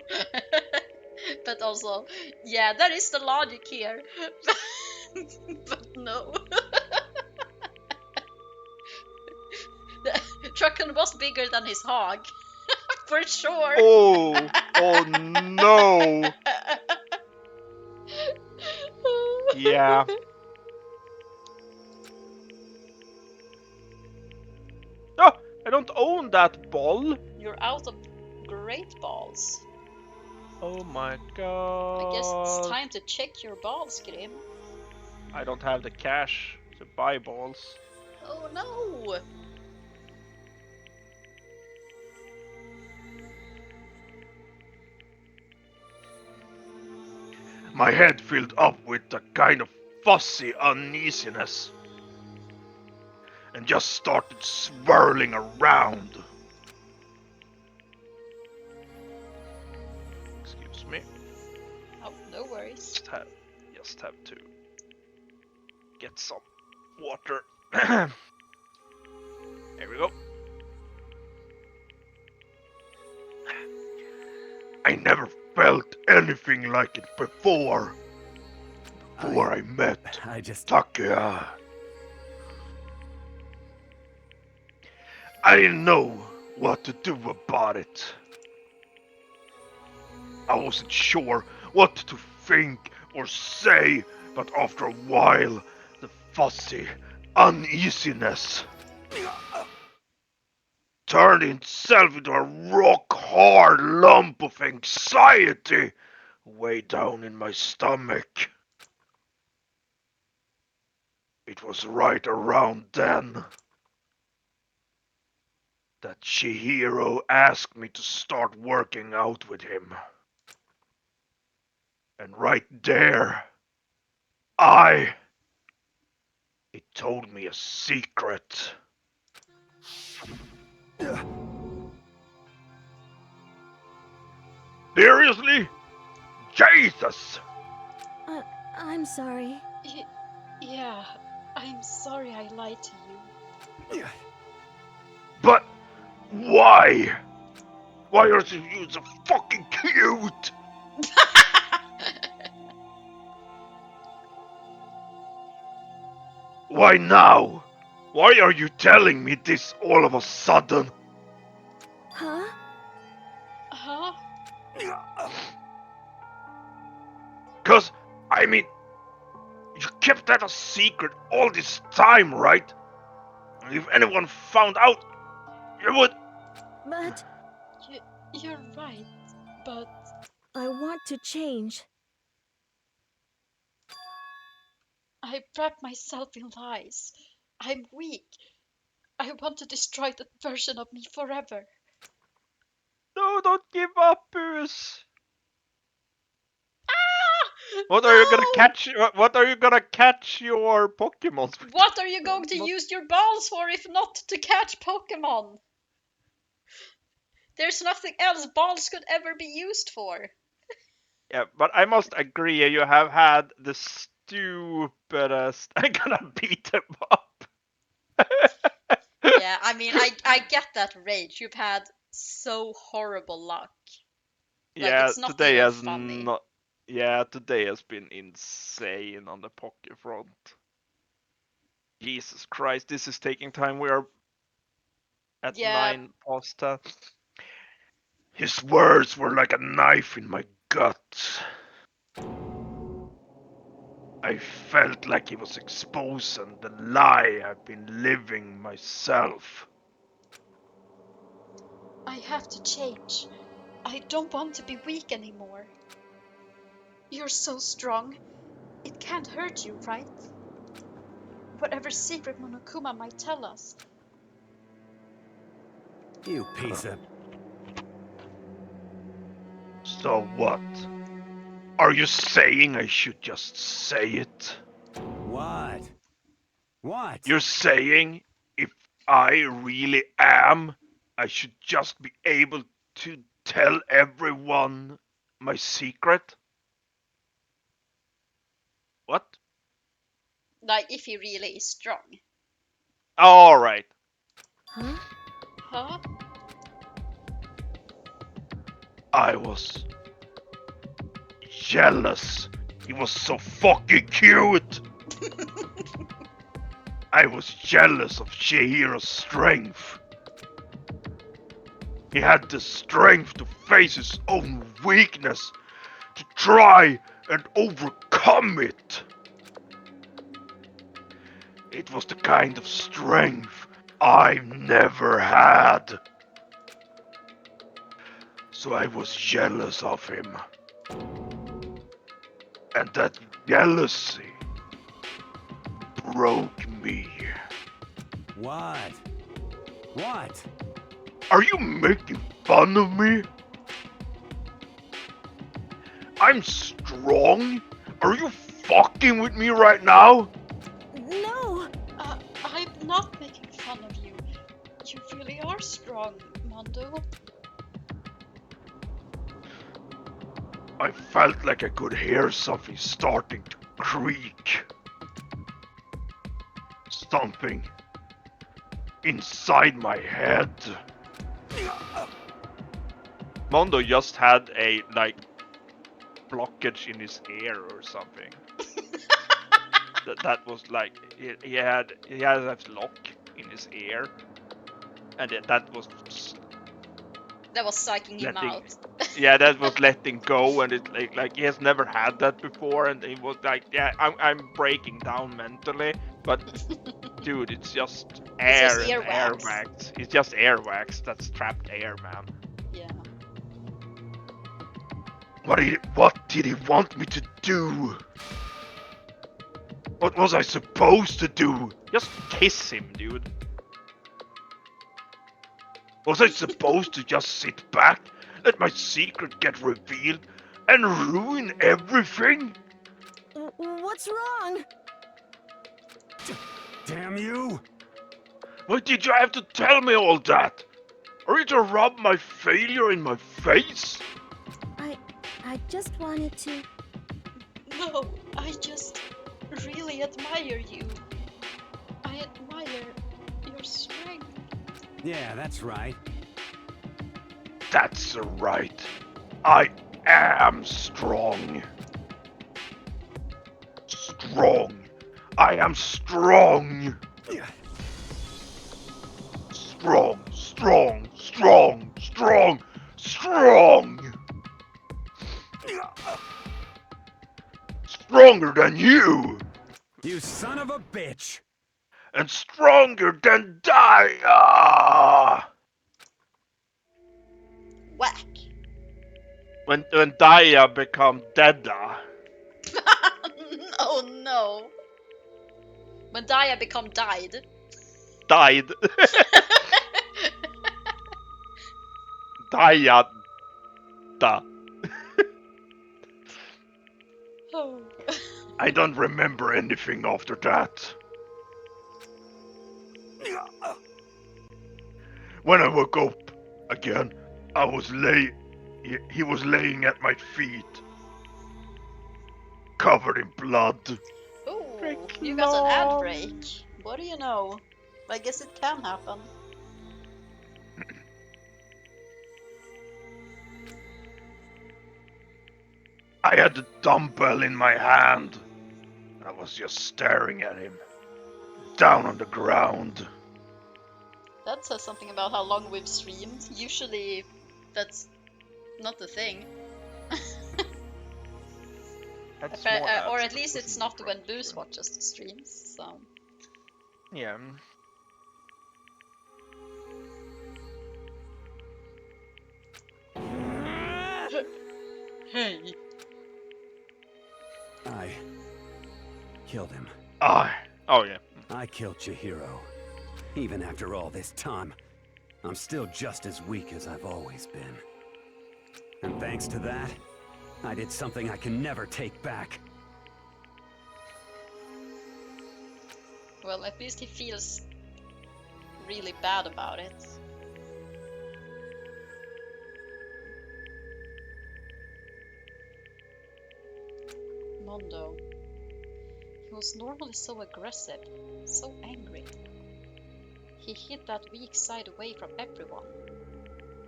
But also, yeah, that is the logic here. But no. Trucken was bigger than his hog. For sure. Oh no. Yeah. Oh, I don't own that ball. You're out of great balls. Oh my god. I guess it's time to check your balls, Grim. I don't have the cash to buy balls. Oh no! My head filled up with a kind of fuzzy uneasiness and just started swirling around. Excuse me. Oh, no worries. Just have to get some water. There we go. I never felt anything like it before. Before I met Takuya. I didn't know what to do about it. I wasn't sure what to think or say, but after a while, the fuzzy uneasiness turned itself into a rock-hard lump of anxiety way down in my stomach. It was right around then that Chihiro asked me to start working out with him. And right there, it told me a secret. Seriously? Jesus! I'm sorry. Yeah, I'm sorry I lied to you. But why? Why are you so fucking cute? Why now? Why are you telling me this all of a sudden? Huh? Huh? 'Cause, I mean, you kept that a secret all this time, right? If anyone found out, you would... But... You're right, but... I want to change. I wrap myself in lies. I'm weak. I want to destroy that version of me forever. No, don't give up, Booze. What No! are you gonna catch? What are you gonna catch your Pokemons with? What are you going to use your balls for if not to catch Pokemon? There's nothing else balls could ever be used for. Yeah, but I must agree, you have had the stupidest. I'm gonna beat them up. Yeah, I mean, I get that rage. You've had so horrible luck. Like, Yeah, it's not today even has funny. not. Yeah, today has been insane on the Poké front. Jesus Christ, this is taking time. We are at Yeah. 9 past 10. His words were like a knife in my gut. I felt like he was exposing the lie I've been living myself. I have to change. I don't want to be weak anymore. You're so strong. It can't hurt you, right? Whatever secret Monokuma might tell us. You piece of... So what? Are you saying I should just say it? What? What? You're saying if I really am, I should just be able to tell everyone my secret? What? Like, if he really is strong. Alright. Huh? Huh? I was jealous. He was so fucking cute. I was jealous of Chihiro's strength. He had the strength to face his own weakness, to try and overcome it. It was the kind of strength I've never had. So I was jealous of him. And that jealousy broke me. What? What? Are you making fun of me? I'm strong? Are you fucking with me right now? No! I'm not making fun of you. You really are strong, Mondo. I felt like I could hear something starting to creak. Something inside my head. Mondo just had a, like, blockage in his ear or something. that was like, he had a lock in his ear. And that was That was psyching him letting, out. yeah, that was letting go, and it like he has never had that before, and he was like, yeah, I'm breaking down mentally, but dude, it's just It's just air and air earwax. wax. It's just air wax that's trapped air, man. Yeah. What did he want me to do? What was I supposed to do? Just kiss him, dude. Was I supposed to just sit back, let my secret get revealed, and ruin everything? What's wrong? Damn you! Why did you have to tell me all that? Are you to rub my failure in my face? I just wanted to... No, I just really admire you. I admire your strength. Yeah, that's right. That's right. I am strong. Strong. I am strong. Strong, strong, strong, strong, strong. Stronger than you. You son of a bitch. And stronger than Daya. Whack. When Daya become Deda. Oh no. When Daya become died. Died. Daya. Da. Oh. I don't remember anything after that. When I woke up again, he was laying at my feet, covered in blood. Ooh, you got an ad break. What do you know? I guess it can happen. I had the dumbbell in my hand. I was just staring at him, down on the ground. That says something about how long we've streamed. Usually, that's not the thing. Or at least it's not when Booze watches the streams, so... Yeah. Hey. I killed him. Oh yeah. I killed Chihiro. Even after all this time, I'm still just as weak as I've always been. And thanks to that, I did something I can never take back. Well, at least he feels really bad about it. Mondo. He was normally so aggressive, so angry. He hid that weak side away from everyone.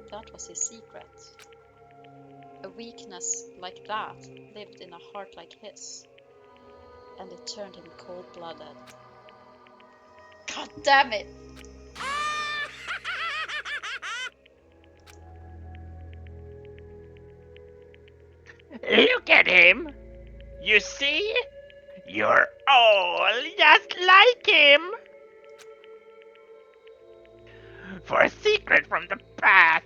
That was his secret. A weakness like that lived in a heart like his. And it turned him cold-blooded. God damn it! Look at him! You see? You're all just like him! For a secret from the past.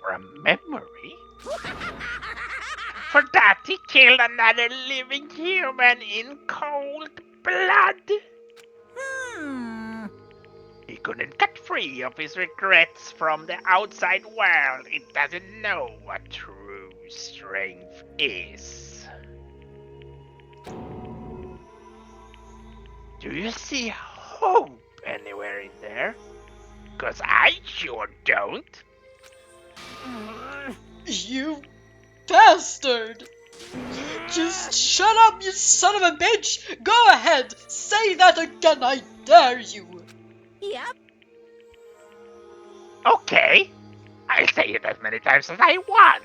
For a memory. For that he killed another living human in cold blood. He couldn't get free of his regrets from the outside world. It doesn't know what true strength is. Do you see hope anywhere in there? 'Cause I sure don't. You bastard! Just shut up, you son of a bitch! Go ahead! Say that again, I dare you! Yep. Okay. I'll say it as many times as I want.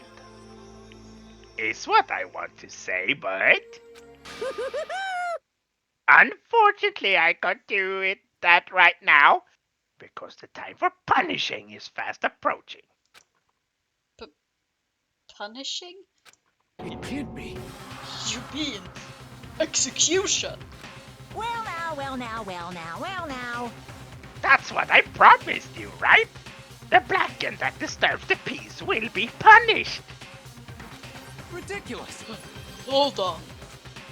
Is what I want to say, but... Unfortunately, I can't do that right now, because the time for punishing is fast approaching. Punishing? It can't be. You mean execution? Well now, well now, well now, well now. That's what I promised you, right? The Blacken that disturbs the peace will be punished. Ridiculous. Hold on.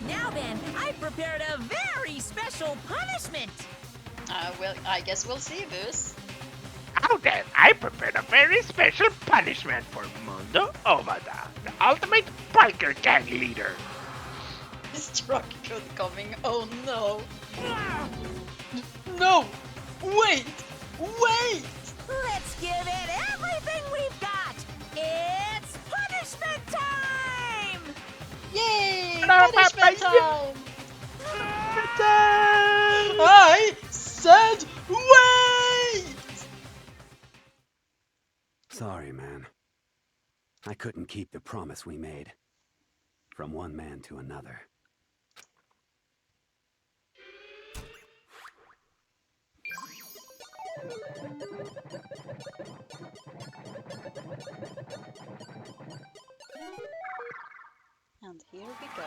Now then, I prepared a very special punishment. Well, I guess we'll see, Boos. Now then, I prepared a very special punishment for Mundo Ovada, the ultimate biker gang leader. This truck could coming. Oh no. No! Wait! Wait! Let's give it everything we've got. It's punishment time! Yay! Punishment time! I said wait! Sorry, man. I couldn't keep the promise we made. From one man to another. And here we go.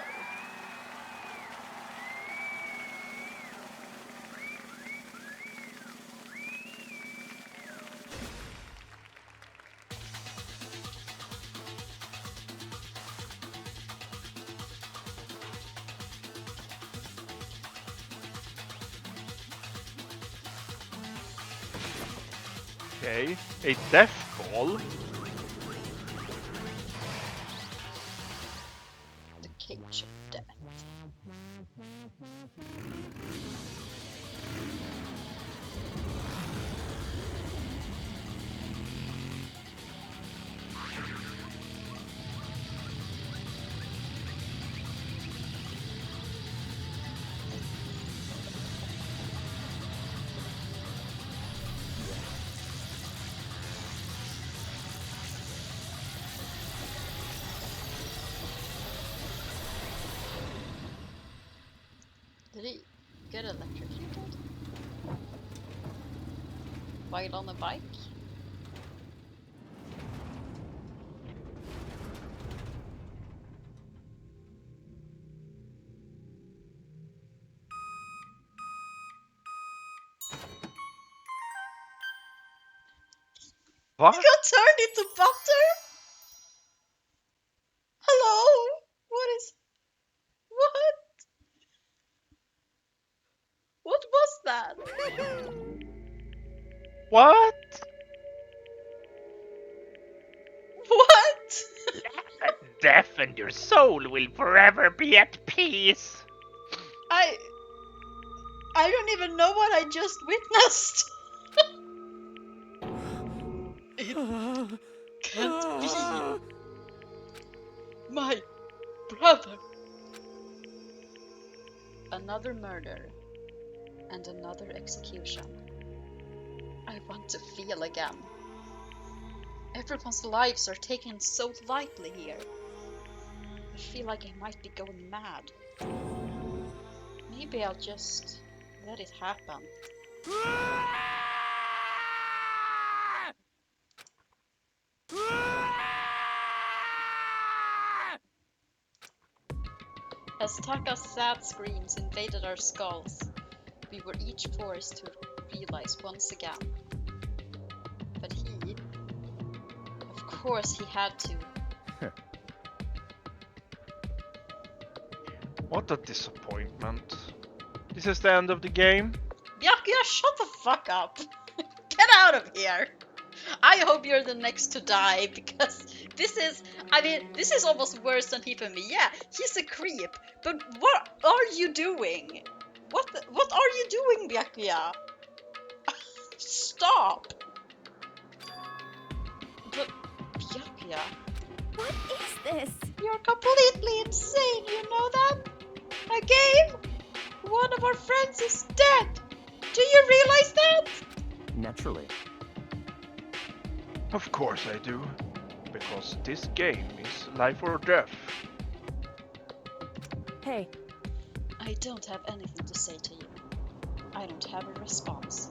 Okay, a death ball. The cage of death. Did he get electrocuted? While on a bike? What? He got turned into butter? Hello? What is... What? What was that? What? What? Death and your soul will forever be at peace. I don't even know what I just witnessed. It can't be. My brother. Another murder. And another execution. I want to feel again. Everyone's lives are taken so lightly here. I feel like I might be going mad. Maybe I'll just let it happen. As Taka's sad screams invaded our skulls, we were each forced to realize once again. But he, of course he had to. What a disappointment. This is the end of the game? Byakuya, shut the fuck up! Get out of here! I hope you're the next to die, because this is, I mean, this is almost worse than he for me. Yeah, he's a creep, but what are you doing? What are you doing, Byakuya? Stop! But, Byakuya... What is this? You're completely insane, you know that? A game? One of our friends is dead! Do you realize that? Naturally. Of course I do. Because this game is life or death. Hey. I don't have anything to say to you. I don't have a response.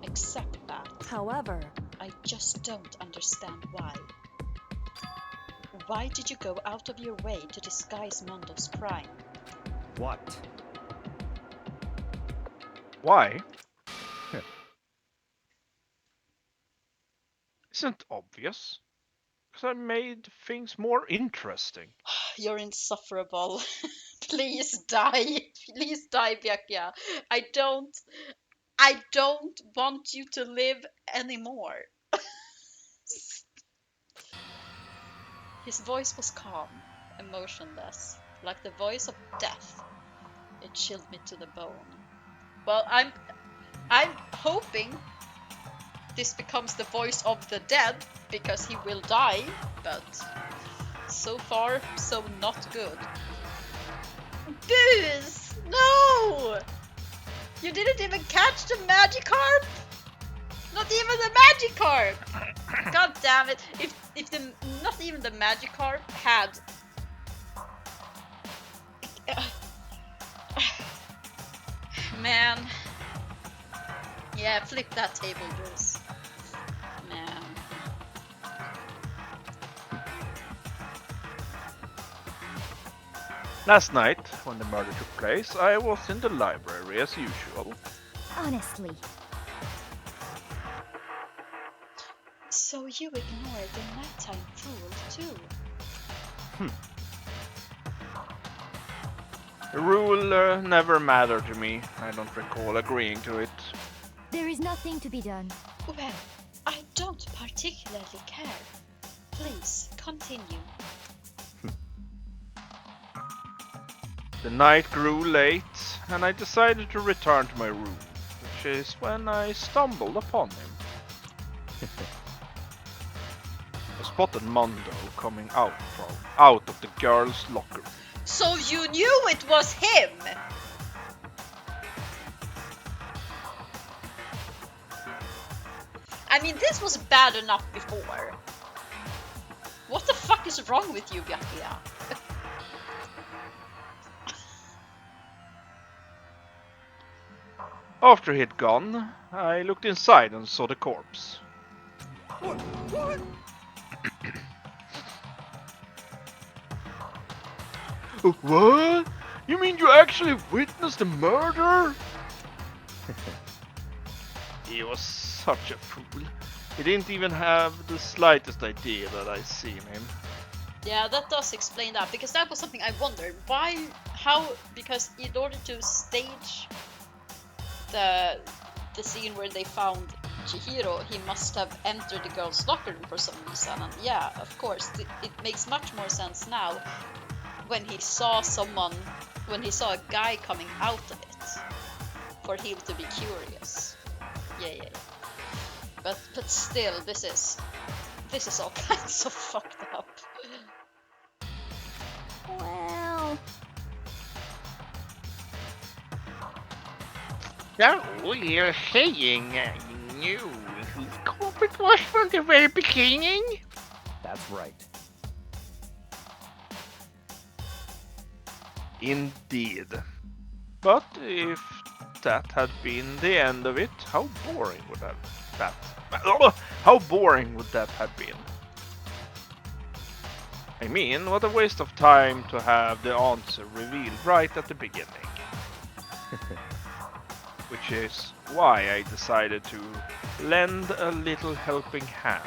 Except that... However... I just don't understand why. Why did you go out of your way to disguise Mondo's crime? What? Why? Isn't obvious. Because I made things more interesting. You're insufferable. Please die. Please die, Byakuya. I don't want you to live anymore. His voice was calm, emotionless, like the voice of death. It chilled me to the bone. Well, I'm hoping this becomes the voice of the dead, because he will die, but so far, so not good. Booze! No! You didn't even catch the Magikarp? Not even the Magikarp! God damn it! If the not even the Magikarp had man. Yeah, flip that table, Bruce. Man. Last night, when the murder took place, I was in the library as usual. Honestly. So you ignored the nighttime rule too? The rule never mattered to me. I don't recall agreeing to it. There is nothing to be done. Well, I don't particularly care. Please, continue. The night grew late, and I decided to return to my room, which is when I stumbled upon him. I spotted Mondo coming out of the girls' locker room. So you knew it was him? I mean, this was bad enough before. What the fuck is wrong with you, Byakuya? After he'd gone, I looked inside and saw the corpse. What? What? You mean you actually witnessed the murder? He was such a fool. He didn't even have the slightest idea that I'd seen him. Yeah, that does explain that, because that was something I wondered. Why, how, because in order to stage the scene where they found Chihiro, he must have entered the girls' locker room for some reason. And yeah, of course, it makes much more sense now when he saw a guy coming out of it, for him to be curious. Yeah. But still, this is all kinds of fucked up. Well... So, you're saying you knew who the culprit was from the very beginning? That's right. Indeed. But if that had been the end of it, how boring would that have been? I mean, what a waste of time to have the answer revealed right at the beginning. Which is why I decided to lend a little helping hand.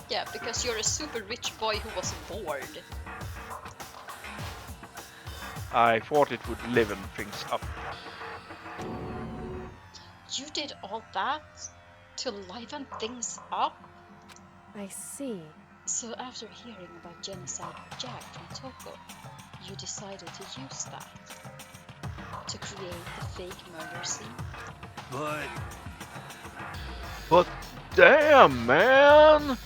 Yeah, because you're a super rich boy who was bored. I thought it would liven things up. You did all that to liven things up? I see. So after hearing about Genocide Jack from Toko, you decided to use that to create the fake murder scene? But damn, man!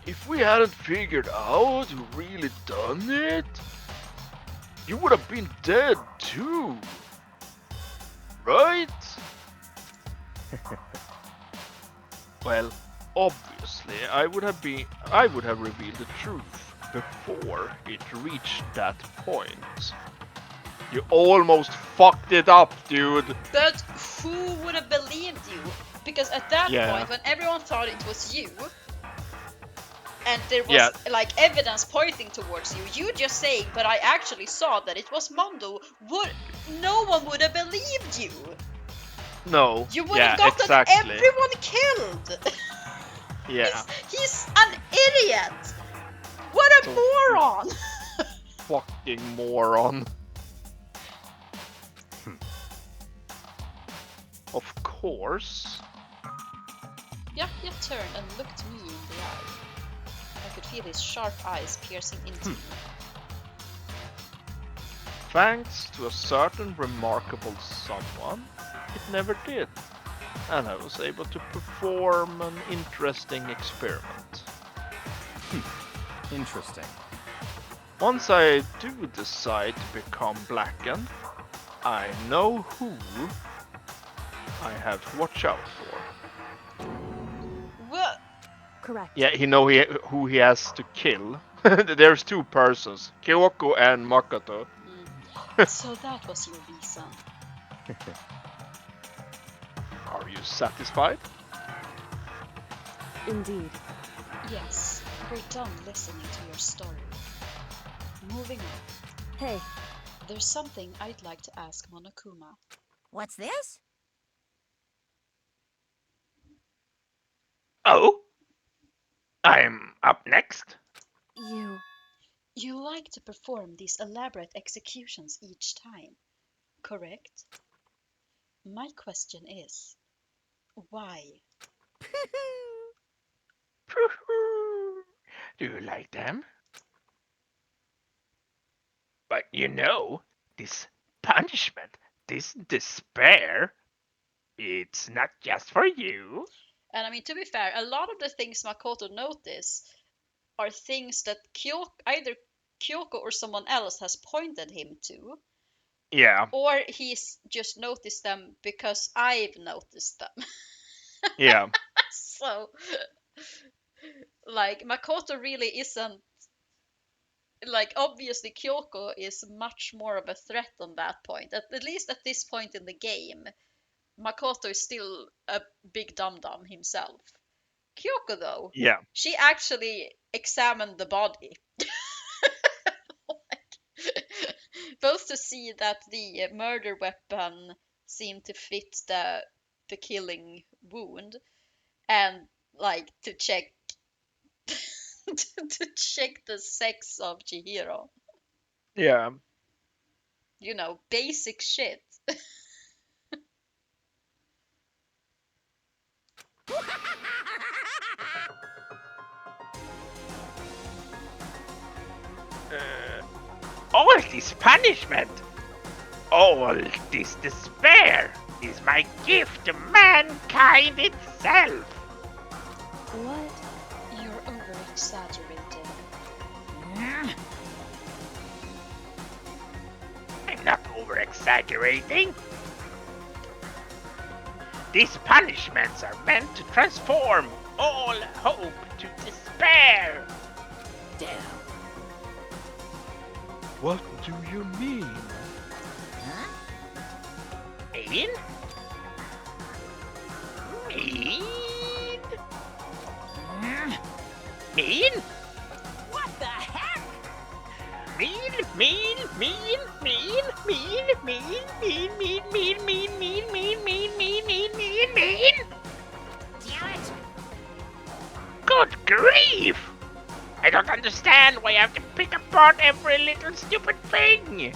If we hadn't figured out who really done it, you would have been dead too, right? Well, obviously, I would have revealed the truth before it reached that point. You almost fucked it up, dude. But who would have believed you? Because at that point, when everyone thought it was you, and there was like evidence pointing towards you. You just saying, but I actually saw that it was Mondo. No one would have believed you. No. You would have gotten everyone killed. Yeah. He's an idiot. What a moron. Fucking moron. Of course. Byakuya turned and looked me in the eye. I could feel his sharp eyes piercing into me. Thanks to a certain remarkable someone, it never did. And I was able to perform an interesting experiment. Interesting. Once I do decide to become blackened, I know who I have to watch out for. What? Correct. Yeah, he know who he has to kill. There's two persons, Kyoko and Makoto. So that was your reason. Are you satisfied? Indeed. Yes, we're done listening to your story. Moving on. Hey. There's something I'd like to ask Monokuma. What's this? Oh? I'm up next? You like to perform these elaborate executions each time, correct? My question is, why? Do you like them? But you know, this punishment, this despair, it's not just for you. And I mean, to be fair, a lot of the things Makoto noticed are things that either Kyoko or someone else has pointed him to. Yeah. Or he's just noticed them because I've noticed them. Yeah. So, like, Makoto really isn't... Like, obviously, Kyoko is much more of a threat on that point. At least at this point in the game, Makoto is still a big dum-dum himself. Kyoko, though, she actually examined the body. Both to see that the murder weapon seemed to fit the killing wound, and like to check to check the sex of Chihiro. Yeah. You know, basic shit. All this punishment, all this despair is my gift to mankind itself. What? You're over-exaggerating. I'm not over-exaggerating. These punishments are meant to transform all hope to despair. Damn. What do you mean? Huh? Mean? Mean? Mean? What the heck? Mean, mean, mean, mean, mean, mean, mean, mean, mean, mean, mean, mean, mean, mean, mean, mean, mean. Damn it! Good grief! I don't understand why I have to pick apart every little stupid thing.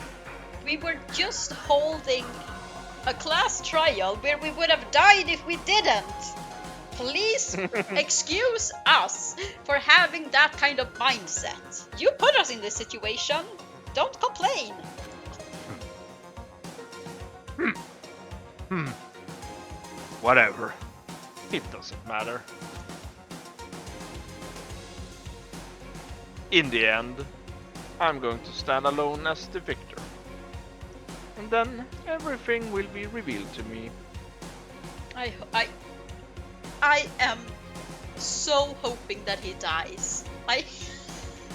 We were just holding a class trial where we would have died if we didn't. Please excuse us for having that kind of mindset. You put us in this situation. Don't complain. Whatever. It doesn't matter. In the end, I'm going to stand alone as the victor. And then everything will be revealed to me. I am so hoping that he dies.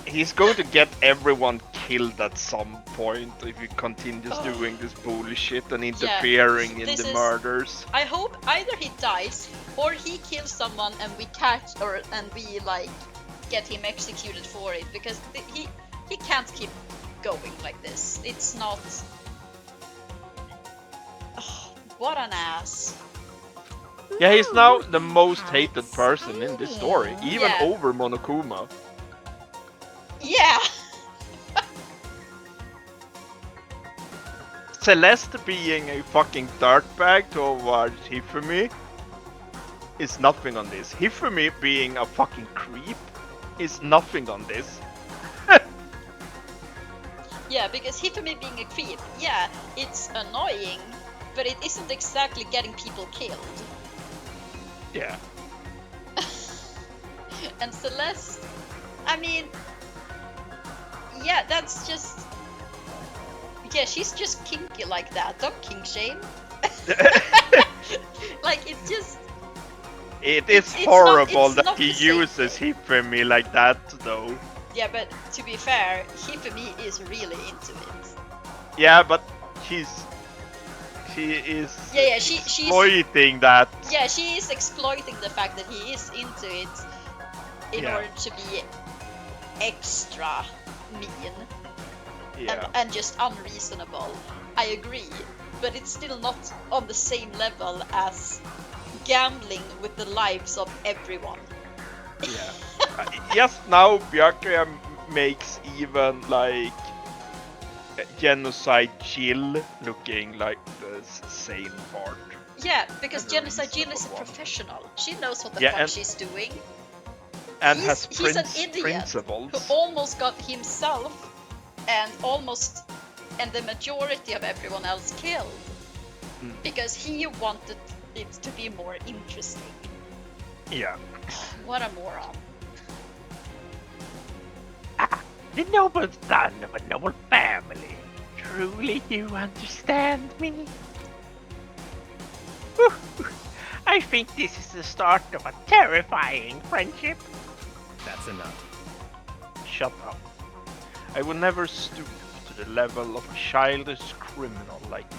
He's going to get everyone killed at some point if he continues doing this bullshit and interfering in the murders. I hope either he dies or he kills someone and we catch and we like get him executed for it, because he can't keep going like this. It's not... Oh, what an ass. Yeah, he's now the most hated person in this story, even over Monokuma. Yeah! Celeste being a fucking dirtbag towards Hifumi is nothing on this. Hifumi being a fucking creep is nothing on this. Yeah, because Hifumi being a creep, yeah, it's annoying, but it isn't exactly getting people killed. Yeah. And Celeste, I mean, yeah, that's just... Yeah, she's just kinky like that. Don't kink shame. Like, it's just... It is horrible that he uses Hifumi like that, though. Yeah, but to be fair, Hifumi is really into it. Yeah, but she is she's exploiting that. Yeah, she is exploiting the fact that he is into it in order to be extra mean. And just unreasonable. I agree, but it's still not on the same level as gambling with the lives of everyone. Yeah. Yes, now Byakuya makes even like Genocide Jill looking like the same part. Yeah, because Genocide Jill is a professional. She knows what the fuck she's doing. And he's an idiot principles. who almost got himself and the majority of everyone else killed because he wanted it to be more interesting. Yeah. What a moron. The noble son of a noble family. Truly you understand me? I think this is the start of a terrifying friendship. That's enough. Shut up. I will never stoop to the level of a childish criminal like you.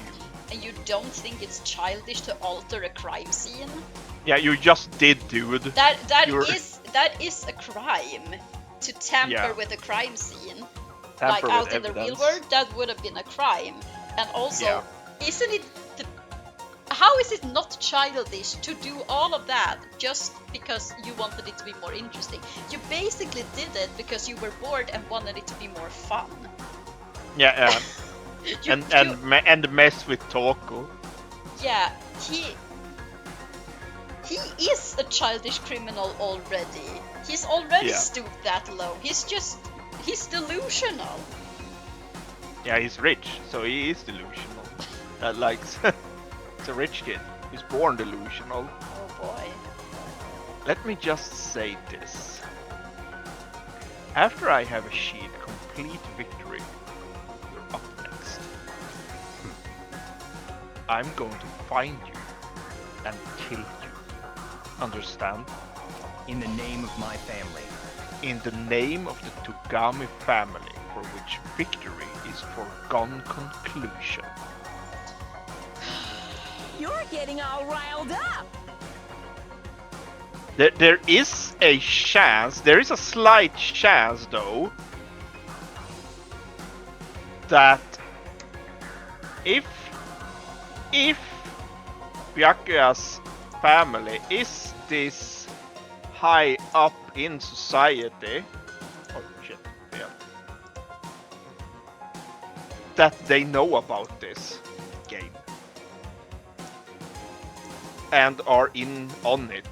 And you don't think it's childish to alter a crime scene? Yeah, you just did, dude. That is a crime. To tamper with a crime scene. Like out in the real world, that would have been a crime. And also, isn't it... How is it not childish to do all of that just because you wanted it to be more interesting? You basically did it because you were bored and wanted it to be more fun. Yeah, and mess with Toko. Yeah, he is a childish criminal already. He's already stooped that low. He's delusional. Yeah, he's rich, so he is delusional. That likes... It's a rich kid. He's born delusional. Oh boy. Let me just say this. After I have achieved complete victory, you're up next. I'm going to find you and kill you. Understand? In the name of my family. In the name of the Togami family, for which victory is foregone conclusion. You're getting all riled up. There is a chance, there is a slight chance though, that if Byakuya's family is this high up in society, oh shit, yeah, that they know about this game and are in on it.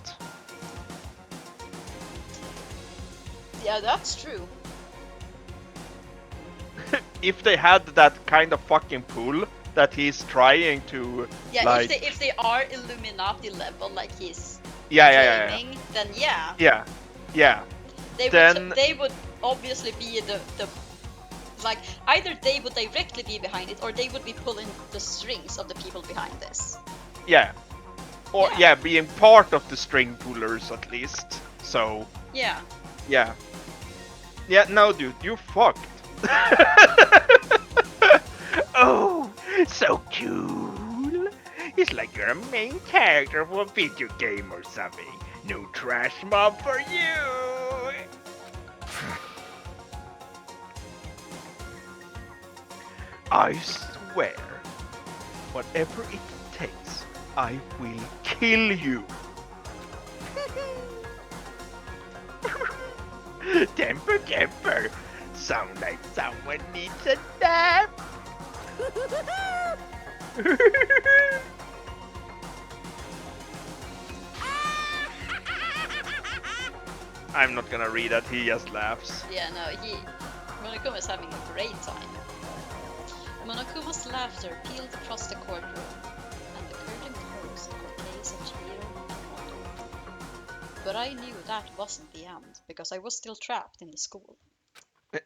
Yeah, that's true. If they had that kind of fucking pull that he's trying to, yeah, like... if they are Illuminati level like he's claiming, then yeah. Yeah. They would obviously be the like, either they would directly be behind it or they would be pulling the strings of the people behind this. Yeah. Or being part of the string pullers at least. So yeah. Yeah, no dude, you're fucked. Oh, so cool. It's like you're a main character of a video game or something. No trash mob for you. I swear, whatever it takes, I will kill you. Temper, temper. Sound like someone needs a nap. I'm not gonna read that, he just laughs. Yeah, no, Monokuma's having a great time. Monokuma's laughter peeled across the courtroom, and the curtain closed for case of Chihiro and Moto. But I knew that wasn't the end, because I was still trapped in the school.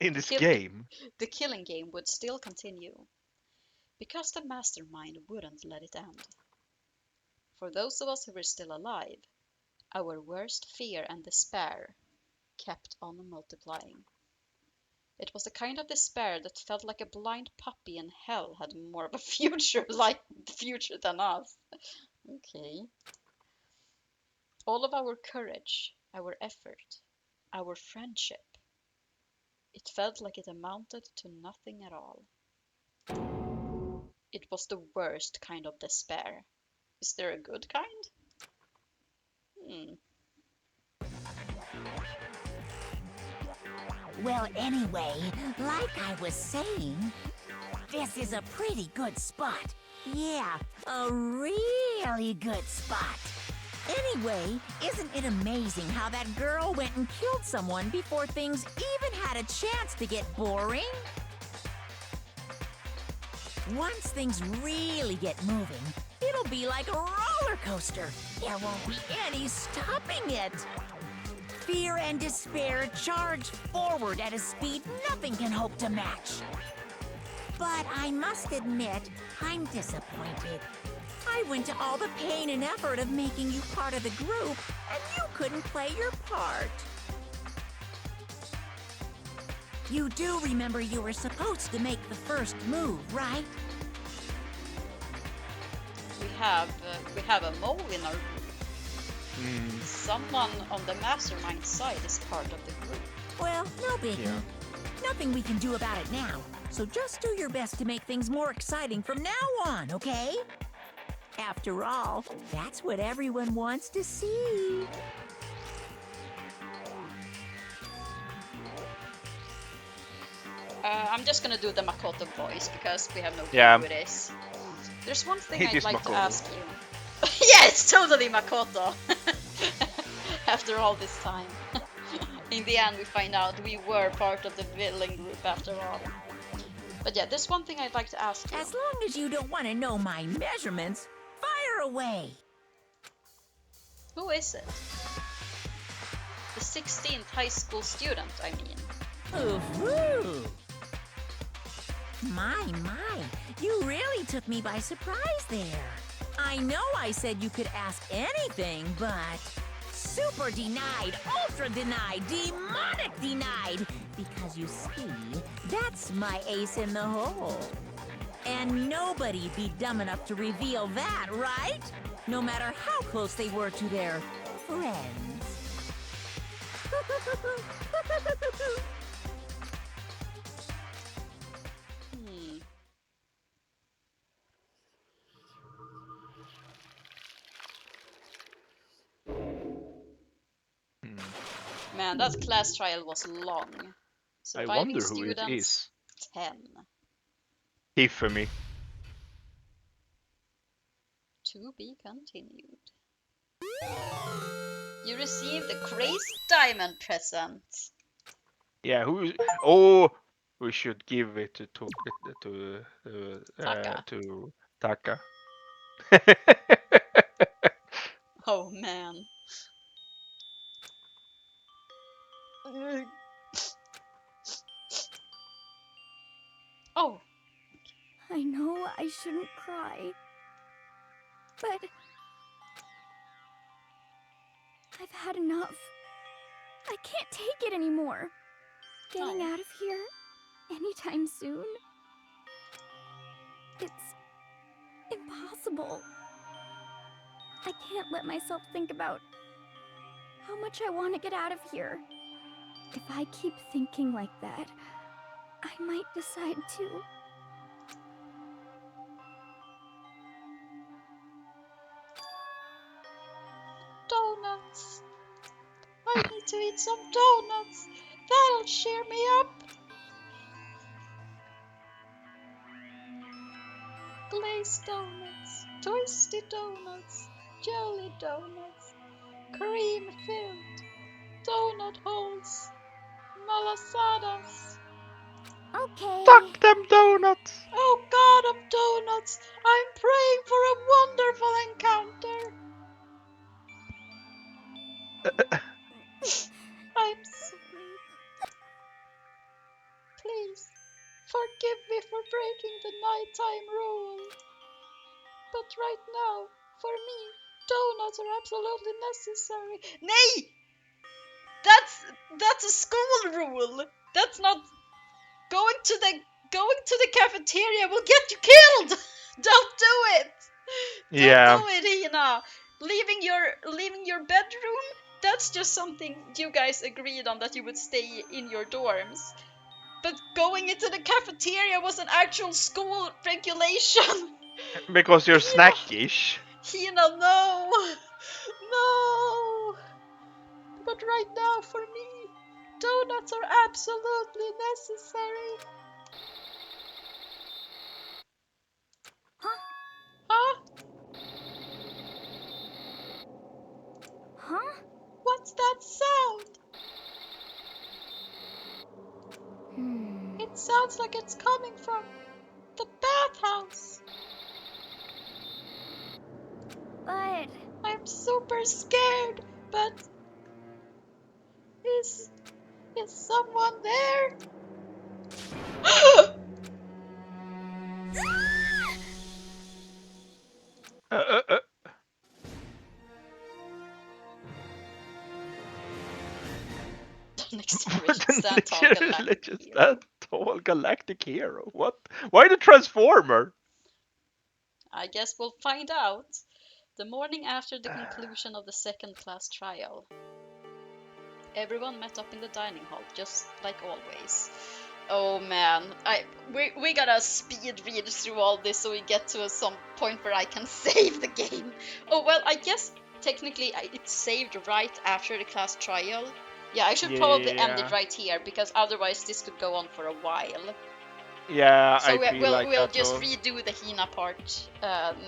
In this game? The killing game would still continue, because the mastermind wouldn't let it end. For those of us who were still alive, our worst fear and despair kept on multiplying. It was the kind of despair that felt like a blind puppy in hell had more of a future than us. Okay. All of our courage, our effort, our friendship, it felt like it amounted to nothing at all. It was the worst kind of despair. Is there a good kind? Well, anyway, like I was saying, this is a pretty good spot. Yeah, a really good spot. Anyway, isn't it amazing how that girl went and killed someone before things even had a chance to get boring? Once things really get moving, it'll be like a roller coaster. There won't be any stopping it. Fear and despair charge forward at a speed nothing can hope to match. But I must admit, I'm disappointed. I went to all the pain and effort of making you part of the group, and you couldn't play your part. You do remember you were supposed to make the first move, right? We have a mole in our group. Someone on the mastermind side is part of the group. Well, no biggie. Yeah. Nothing we can do about it now. So just do your best to make things more exciting from now on, okay? After all, that's what everyone wants to see. I'm just gonna do the Makoto voice because we have no clue who it is. There's one thing I'd like to ask you. Yeah, it's totally Makoto. After all this time. In the end, we find out we were part of the villain group after all. But yeah, there's one thing I'd like to ask you. As long as you don't want to know my measurements, fire away. Who is it? The 16th high school student, I mean. Ooh. My, you really took me by surprise there. I know I said you could ask anything, but super denied, ultra denied, demonic denied. Because you see, that's my ace in the hole. And nobody'd be dumb enough to reveal that, right? No matter how close they were to their friends. Man, that class trial was long. Surviving I wonder students, who it is. 10. Tiffany. To be continued. You received a crazy diamond present. Yeah, who? Oh, we should give it to Taka. Oh man. Oh. I know I shouldn't cry, but I've had enough. I can't take it anymore. Getting out of here anytime soon. It's impossible. I can't let myself think about how much I want to get out of here. If I keep thinking like that, I might decide to eat some donuts. That'll cheer me up. Glazed donuts, twisty donuts, jelly donuts, cream-filled donut holes, malasadas. Okay. Suck them donuts! Oh God of donuts, I'm praying for a wonderful encounter. I'm sorry. Please, forgive me for breaking the nighttime rule. But right now, for me, donuts are absolutely necessary. Nay! That's a school rule. That's not going to the cafeteria will get you killed. Don't do it. Yeah. Don't do it, Hina. Leaving your bedroom. That's just something you guys agreed on, that you would stay in your dorms. But going into the cafeteria was an actual school regulation. Because you're snackish. Hina, no. No. But right now, for me, donuts are absolutely necessary. Huh? Huh? What's that sound? It sounds like it's coming from the bathhouse. But I'm super scared, but is someone there? Next generation stand tall galactic hero. What? Why the Transformer? I guess we'll find out. The morning after the conclusion of the second class trial. Everyone met up in the dining hall, just like always. Oh man, we gotta speed read through all this so we get to some point where I can save the game. Oh well, I guess technically it's saved right after the class trial. Yeah, I should probably end it right here, because otherwise this could go on for a while. Yeah, so we'll that just redo the Hina part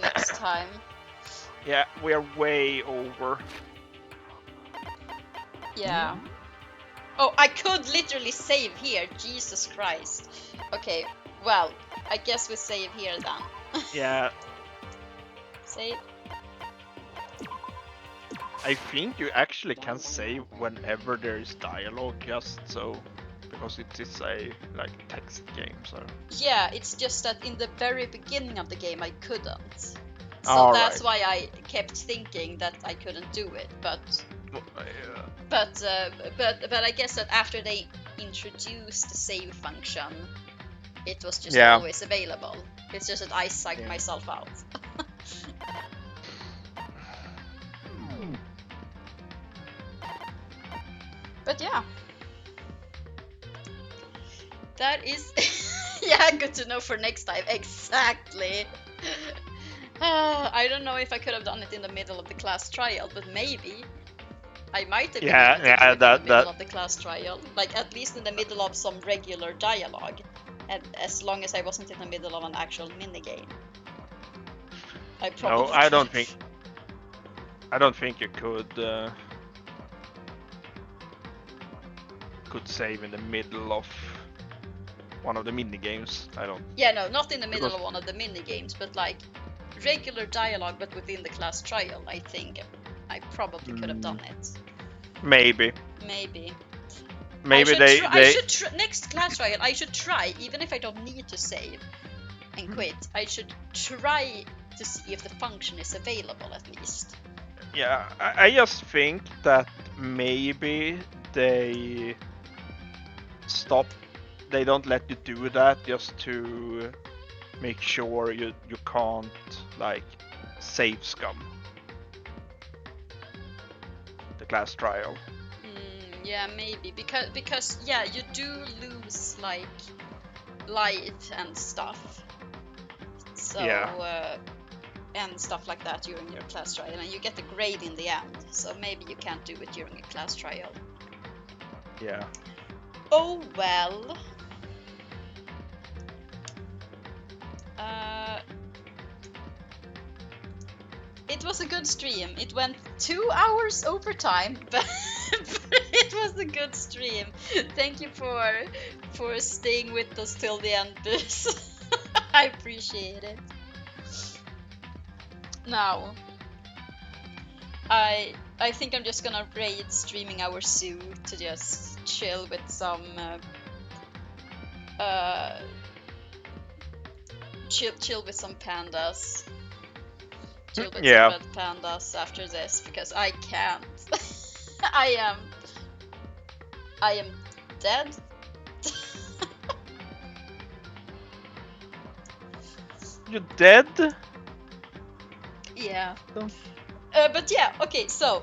next time. Yeah, we're way over. Yeah. Oh, I could literally save here. Jesus Christ. Okay, well, I guess we save here then. Yeah. Save. I think you actually can save whenever there is dialogue, just so, because it is a text game. So. Yeah, it's just that in the very beginning of the game I couldn't. So that's why I kept thinking that I couldn't do it, but I guess that after they introduced the save function, it was just always available. It's just that I psyched myself out. But yeah, that is good to know for next time. Exactly. I don't know if I could have done it in the middle of the class trial, but maybe I might have been able to do it in the middle of the class trial, like at least in the middle of some regular dialogue, and as long as I wasn't in the middle of an actual minigame. I probably I don't think you could save in the middle of one of the minigames. I don't. Yeah, no, not in the middle of one of the minigames, but like regular dialogue, but within the class trial. I think I probably could have done it. Maybe. Maybe they next class trial I should try, even if I don't need to save and quit. I should try to see if the function is available at least. Yeah, I just think that maybe they don't let you do that just to make sure you can't save scum the class trial. Yeah, maybe because yeah, you do lose light and stuff. So and stuff like that during your class trial, and you get a grade in the end. So maybe you can't do it during a class trial. Yeah. Oh well. It was a good stream. It went 2 hours overtime, but it was a good stream. Thank you for staying with us till the end, Bus. I appreciate it. Now, I think I'm just gonna raid streaming hour soon to just chill with some chill with some pandas. Chill with some red pandas after this because I can't. I am dead. You're dead? Yeah. But yeah, okay, so.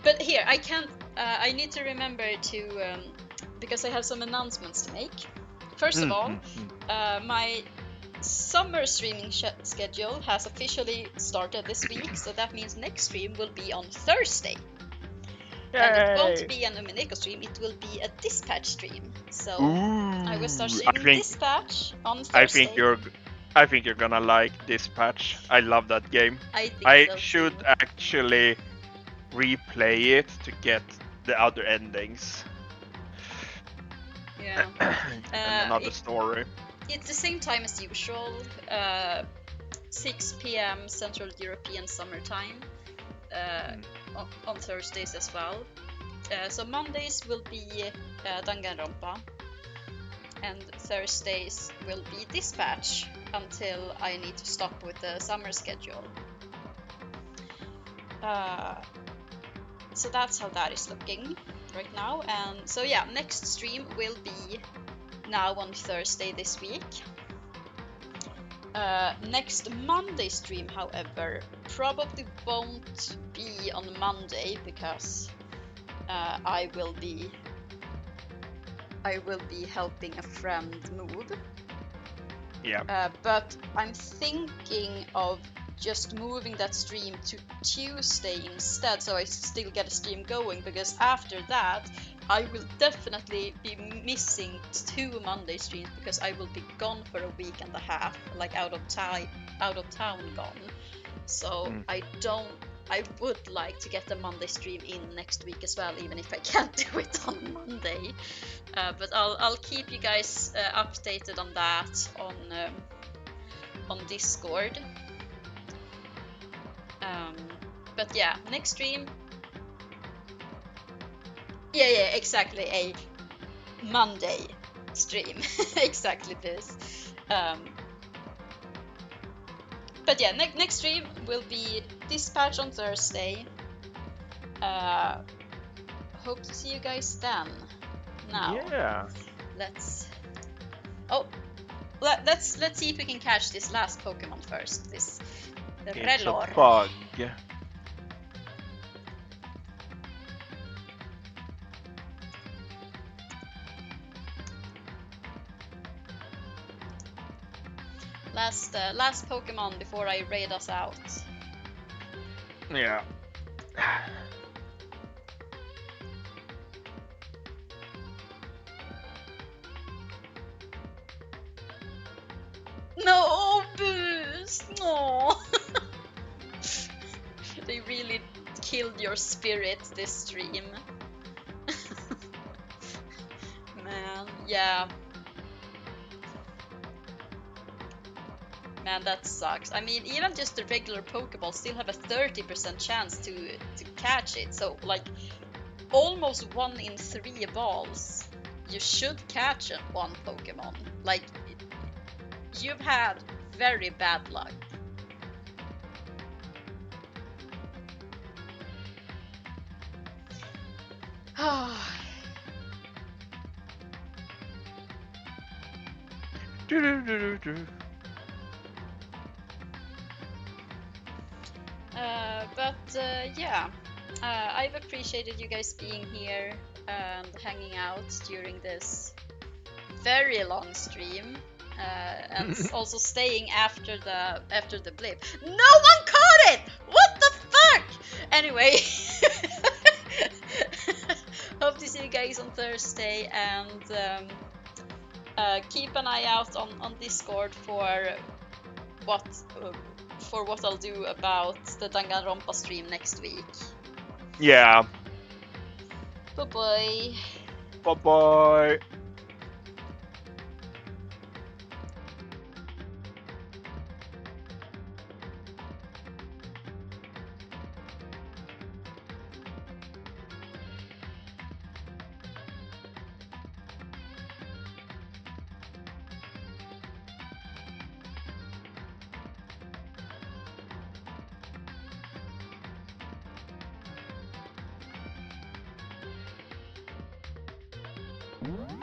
But here, I can't. I need to remember to. Because I have some announcements to make. First of all, my summer streaming schedule has officially started this week, so that means next stream will be on Thursday. Yay. And it won't be an Umineko stream, it will be a dispatch stream. So I will start streaming dispatch on Thursday. I think you're gonna like Dispatch. I love that game. I should actually replay it to get the other endings. Yeah. And another story. It's the same time as usual. 6 p.m. Central European Summertime. On Thursdays as well. So Mondays will be Danganronpa. And Thursdays will be Dispatch until I need to stop with the summer schedule. So that's how that is looking right now. And so yeah, next stream will be now on Thursday this week. Next Monday stream, however, probably won't be on Monday because I will be helping a friend move. Yeah. But I'm thinking of just moving that stream to Tuesday instead, so I still get a stream going, because after that I will definitely be missing 2 Monday streams because I will be gone for a week and a half, like out of town gone. So I would like to get the Monday stream in next week as well, even if I can't do it on Monday. But I'll keep you guys updated on that on Discord. But yeah, next stream. Yeah, exactly, a Monday stream. Exactly this. But yeah, next stream will be Dispatch on Thursday. Hope to see you guys then. Now, yeah. Let's see if we can catch this last Pokemon first. This Relor. It's a bug. Last Pokemon before I raid us out. Yeah. No, Boost! No. They really killed your spirit this stream. Man, yeah. Man, that sucks. I mean, even just the regular Pokeball still have a 30% chance to catch it. So, like, almost 1 in 3 balls, you should catch one Pokemon. Like, you've had very bad luck. Yeah, I've appreciated you guys being here and hanging out during this very long stream, and also staying after the blip. No one caught it! What the fuck? Anyway, hope to see you you guys on Thursday, and keep an eye out on Discord for what I'll do about the Danganronpa stream next week. Yeah. Bye bye. Bye bye. Mm-hmm.